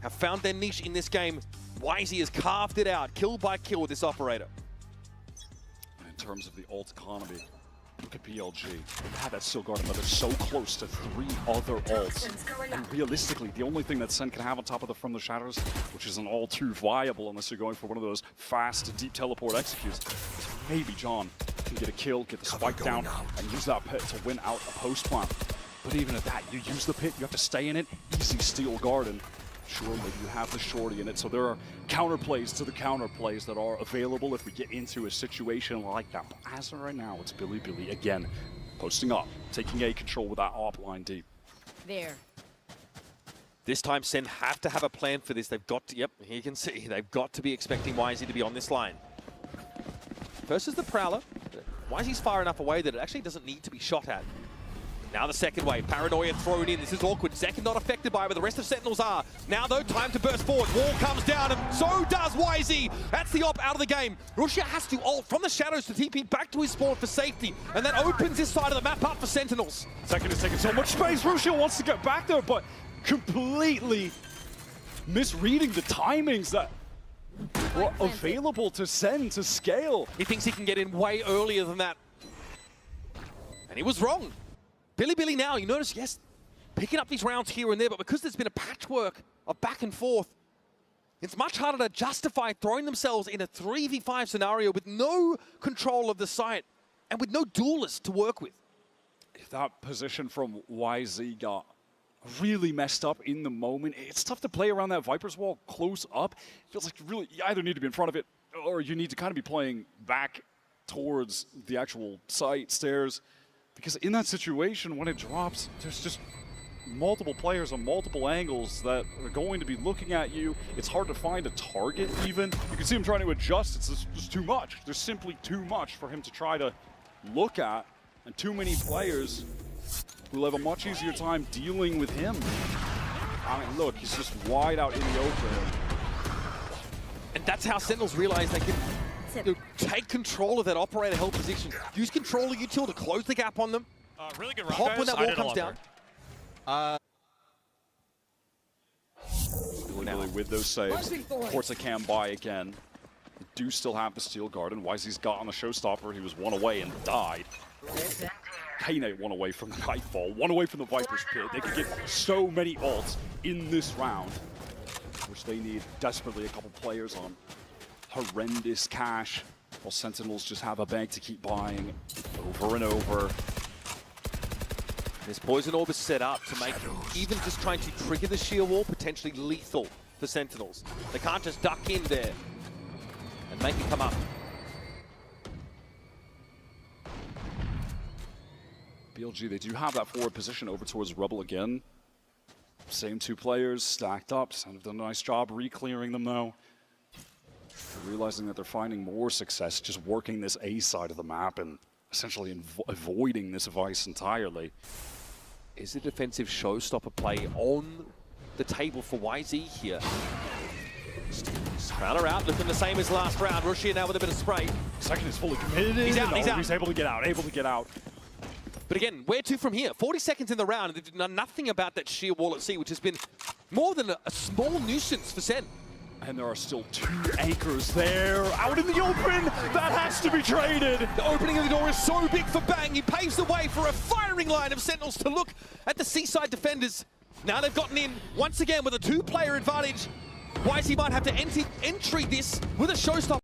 have found their niche in this game. YZ has carved it out, kill by kill with this operator. In terms of the ult economy, look at BLG. They have that Still Guardian, but they're so close to 3 other ults. And realistically, the only thing that Sen can have on top of the From the Shadows, which isn't all too viable unless you're going for one of those fast, deep teleport executes, is maybe John can get a kill, get the spike down, and use that pit to win out a post plant. But even at that, you use the pit, you have to stay in it, easy Steel Garden. Sure, maybe you have the shorty in it, so there are counterplays to the counterplays that are available if we get into a situation like that. But as of right now, it's Billy again, posting up, taking A control with that op line deep. There. This time, Sen have to have a plan for this. They've got to, yep, here you can see, they've got to be expecting YZ to be on this line. First is the Prowler. YZ's far enough away that it actually doesn't need to be shot at. Now the second wave, Paranoia thrown in. This is awkward. Zek not affected by it, but the rest of Sentinels are. Now though, time to burst forward. Wall comes down, and so does YZ. That's the op out of the game. Russia has to ult from the shadows to TP back to his spawn for safety, and that opens this side of the map up for Sentinels. Second is taking so much space. Russia wants to get back there, but completely misreading the timings that were available to send to scale. He thinks he can get in way earlier than that. And he was wrong. Billy now, you notice, yes, picking up these rounds here and there, but because there's been a patchwork of back and forth, it's much harder to justify throwing themselves in a 3v5 scenario with no control of the site and with no duelist to work with. If that position from YZ got really messed up in the moment, it's tough to play around that Viper's wall close up. It feels like you either need to be in front of it or you need to kind of be playing back towards the actual site, stairs. Because in that situation, when it drops, there's just multiple players on multiple angles that are going to be looking at you. It's hard to find a target even. You can see him trying to adjust. It's just too much. There's simply too much for him to try to look at. And too many players will have a much easier time dealing with him. I mean, look, he's just wide out in the open. And that's how Sentinels realize they can take control of that operator held position. Use control of util to close the gap on them. Really good run, Hop guys. when that wall comes down. Really with those saves. Forza can buy again. They do still have the Steel Garden. YZ's got on the Showstopper. He was one away and died. Kane one away from the Nightfall, one away from the Viper's Pit. They could get so many ults in this round, which they need desperately a couple players on. Horrendous cash, while Sentinels just have a bank to keep buying over and over. This Poison Orb is set up to make even just trying to trigger the sheer wall potentially lethal for Sentinels. They can't just duck in there and make it come up. BLG, they do have that forward position over towards Rebel again. Same two players stacked up. Kind of done a nice job re-clearing them though. Realizing that they're finding more success just working this A side of the map and essentially avoiding this Vice entirely. Is a defensive showstopper play on the table for YZ here? Crowder out, looking the same as last round. Russia now with a bit of spray. Second is fully committed. He's out, he's out. He's able to get out, But again, where to from here? 40 seconds in the round, and they did nothing about that sheer wall at sea, which has been more than a small nuisance for Sen. And there are still two anchors there, out in the open. That has to be traded. The opening of the door is so big for Bang. He paves the way for a firing line of Sentinels to look at the seaside defenders. Now they've gotten in once again with a two-player advantage. YZ might have to entry this with a showstopper.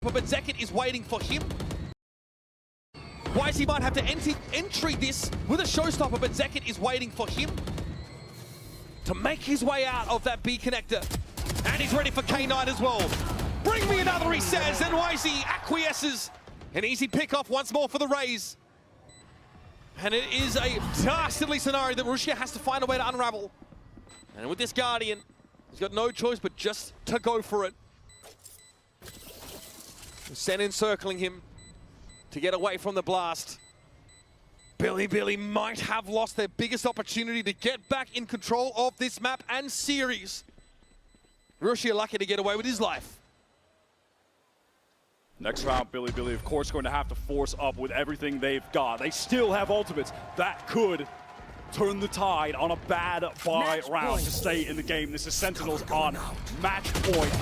But Zekit is waiting for him. YZ might have to entry this with a showstopper, but Zekit is waiting for him to make his way out of that B connector. And he's ready for K9 as well. Bring me another, he says, and YZ acquiesces. An easy pick-off once more for the Rays. And it is a dastardly scenario that Russia has to find a way to unravel. And with this Guardian, he's got no choice but just to go for it. Sen encircling him to get away from the blast. Billy might have lost their biggest opportunity to get back in control of this map and series. Russia lucky to get away with his life. Next round, Billy, of course, going to have to force up with everything they've got. They still have ultimates. That could turn the tide on a bad buy round to stay in the game. This is Sentinels on match point.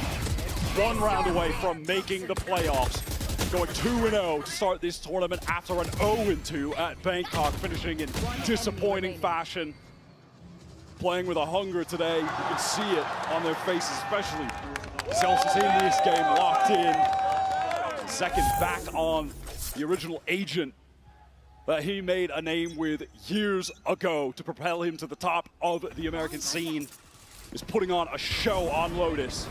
One round away from making the playoffs. Going 2-0 to start this tournament after an 0-2 at Bangkok, finishing in disappointing fashion. Playing with a hunger today. You can see it on their faces, especially Celsius in this game, locked in. Second back on the original agent that he made a name with years ago to propel him to the top of the American scene. Is putting on a show on Lotus.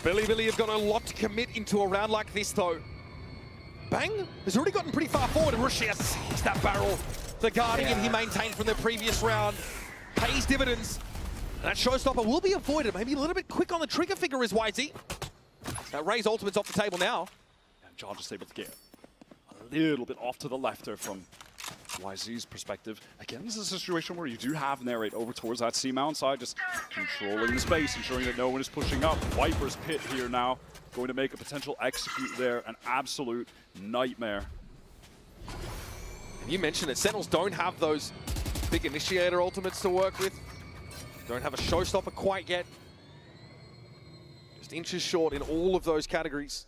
Billy have got a lot to commit into a round like this, though. Bang has already gotten pretty far forward, and Russia sees that barrel. The Guardian he maintained from the previous round pays dividends. And that showstopper will be avoided. Maybe a little bit quick on the trigger finger is YZ. Ray's ultimate's off the table now. And John just able to get a little bit off to the left there from YZ's perspective. Again, this is a situation where you do have Narrate over towards that C-mount side, just controlling the space, ensuring that no one is pushing up. Viper's pit here now, going to make a potential execute there, an absolute nightmare. And you mentioned it, Sentinels don't have those big initiator ultimates to work with. Don't have a showstopper quite yet. Just inches short in all of those categories.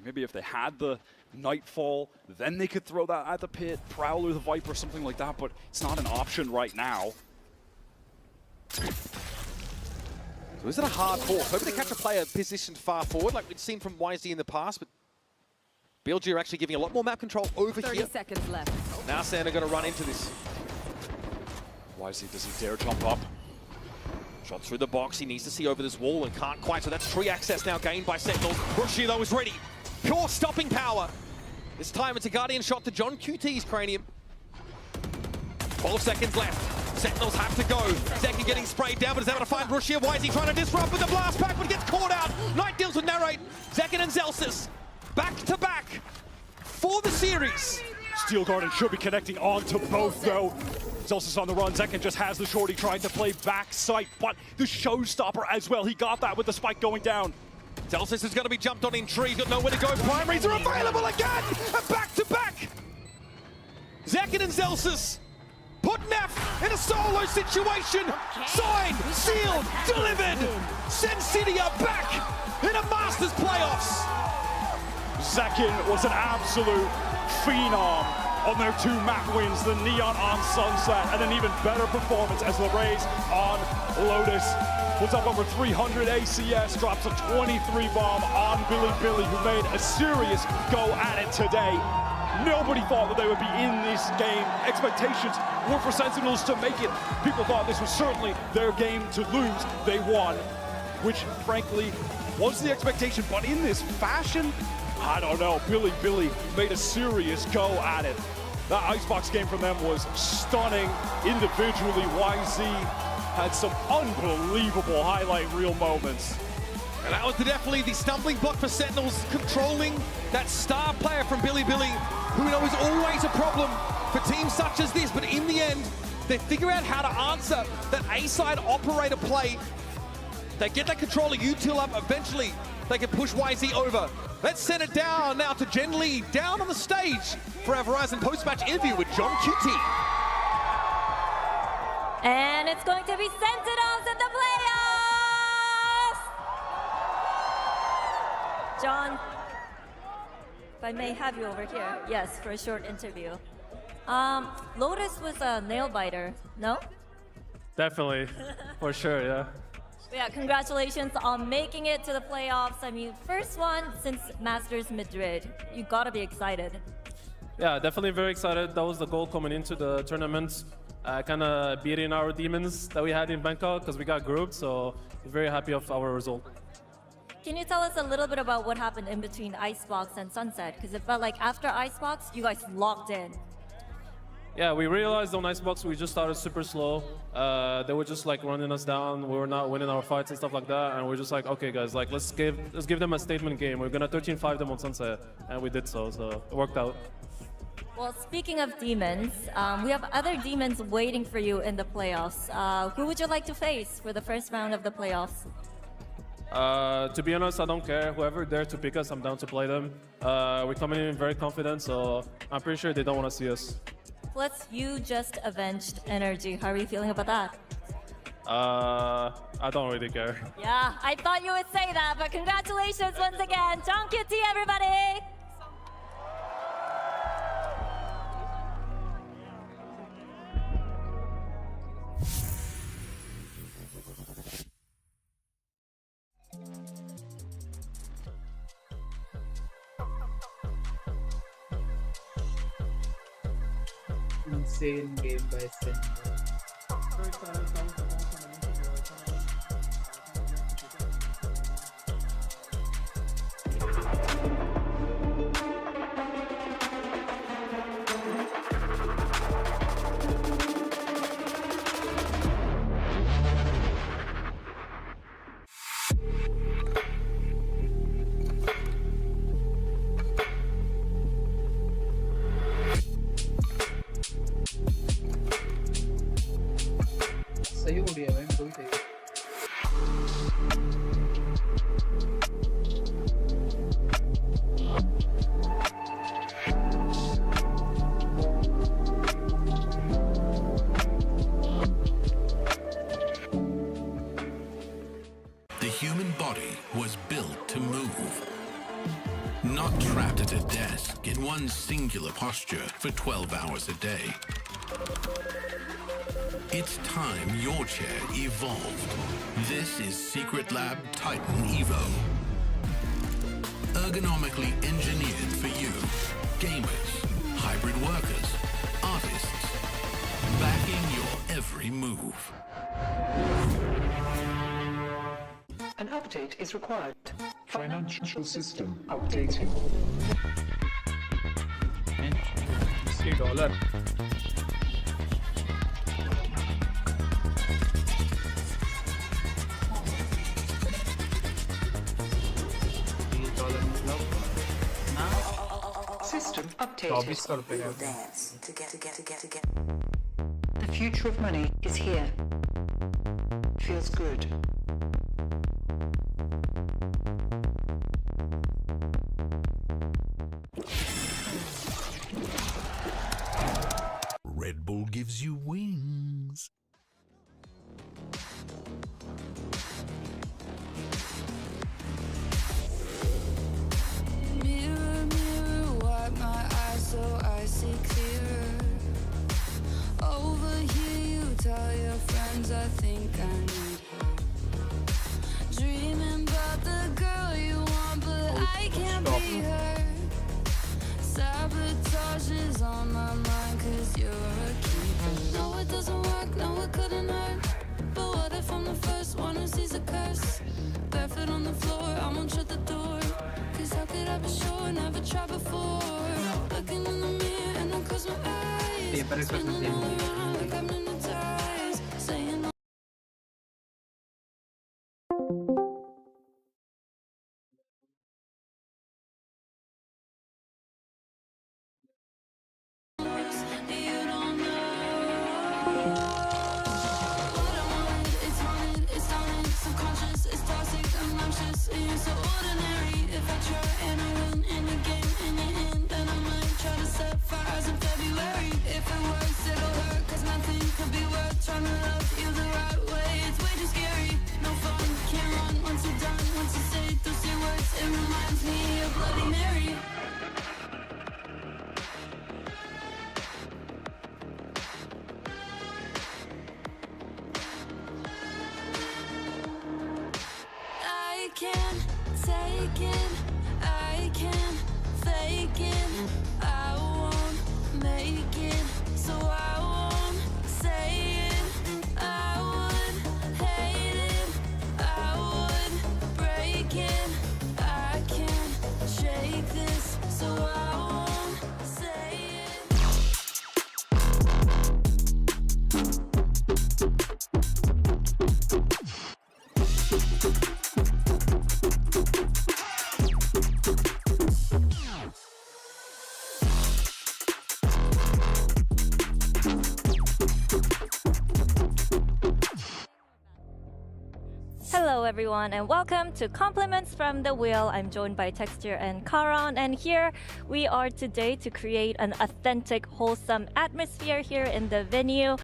Maybe if they had the Nightfall, then they could throw that at the pit, Prowler, the Viper, something like that, but it's not an option right now. So is it a hard force? Hoping to catch a player positioned far forward, like we'd seen from YZ in the past, but BLG are actually giving a lot more map control over 30 here. seconds left. Now Santa going to run into this. YZ, does he dare jump up? Shot through the box, he needs to see over this wall and can't quite, so that's tree access now gained by Sentinels. Rushi though is ready. Pure stopping power. This time it's a Guardian shot to John QT's cranium. 12 seconds left. Sentinels have to go. Zeki getting sprayed down, but is able to find Rushi. YZ trying to disrupt with the blast pack, but gets caught out. Knight deals with Narrate. Zekin and Zelsis back to back for the series. Steel Guardian should be connecting onto both though. Zelsis on the run, Zekin just has the shorty trying to play backside, but the showstopper as well. He got that with the spike going down. Zelsis is going to be jumped on in trees, got nowhere to go. Primaries are available again! And back to back! Zekin and Zelsis put Neff in a solo situation. Signed, sealed, delivered! Sensidia back in a Masters playoffs! Zekin was an absolute phenom on their 2 map wins, the Neon on Sunset, and an even better performance as the Rays on Lotus. Puts up over 300 ACS, drops a 23 bomb on Billy, who made a serious go at it today. Nobody thought that they would be in this game. Expectations were for Sentinels to make it. People thought this was certainly their game to lose. They won, which frankly was the expectation, but in this fashion, I don't know. Billy made a serious go at it. That Icebox game from them was stunning individually. YZ had some unbelievable highlight reel moments. And that was definitely the stumbling block for Sentinels, controlling that star player from Billy, who we know is always a problem for teams such as this. But in the end, they figure out how to answer that A-side operator play. They get that controller util up eventually. They can push YZ over. Let's send it down now to Jen Lee, down on the stage for our Verizon post-match interview with John QT. And it's going to be Sentinels in the playoffs! John, if I may have you over here. Yes, for a short interview. Lotus was a nail-biter, no? Definitely, for sure, yeah. Yeah, congratulations on making it to the playoffs. I mean, first one since Masters Madrid. You gotta be excited. Yeah, definitely very excited. That was the goal coming into the tournament. Kind of beating our demons that we had in Bangkok because we got grouped, so very happy of our result. Can you tell us a little bit about what happened in between Icebox and Sunset? Because it felt like after Icebox, you guys locked in. Yeah, we realized on Icebox we just started super slow. They were just like running us down. We were not winning our fights and stuff like that. And we're just like, okay, guys, like let's give them a statement game. We're gonna 13-5 them on Sunset, and we did so. So it worked out. Well, speaking of demons, we have other demons waiting for you in the playoffs. Who would you like to face for the first round of the playoffs? To be honest, I don't care. Whoever dared to pick us, I'm down to play them. We're coming in very confident, so I'm pretty sure they don't want to see us. Plus, you just avenged Energy. How are you feeling about that? I don't really care. Yeah, I thought you would say that, but congratulations once again. John QT, everybody! Insane game by Sin. human body was built to move. Not trapped at a desk in one singular posture for 12 hours a day. It's time your chair evolved. This is Secret Lab Titan Evo. Ergonomically engineered for you, gamers, hybrid workers, artists, backing your every move. An update is required. Financial system updating. $60. System updated. 2400 रुपए Dance to get. The future of money is here. Feels good. Red Bull gives you wings. Mirror, mirror, wipe my eyes so I see clearer. Over here you tell your friends I think I need her. Dreaming about the girl you want but I can't be her. Sabotage is on my mind cause you're a keeper. No it doesn't work, no it couldn't hurt. But what if I'm the first one who sees a curse? Barefoot on the floor, I won't shut the door. Cause how could I be sure, never tried before. Looking in the mirror and I close my eyes. Spinning all around like I'm hypnotized. Saying you don't know what I want. It's haunted, it's dominant, subconscious, it's toxic, obnoxious. You're so ordinary. If I try and I win in the game and you in, then I might try to set fires in February. If it works, it'll hurt, cause nothing could be worth trying to love you the right way. It's way too scary, no fun, can't run once you're done. Once you say those 3 words, it reminds me of Bloody Mary. I can't take it, I can't fake it. I won't make it, so I won't say it. I would hate it, I would break it. I can't shake this, so I won't say it. Hello everyone and welcome to Compliments from the Wheel. I'm joined by Texture and Karan, and here we are today to create an authentic, wholesome atmosphere here in the venue.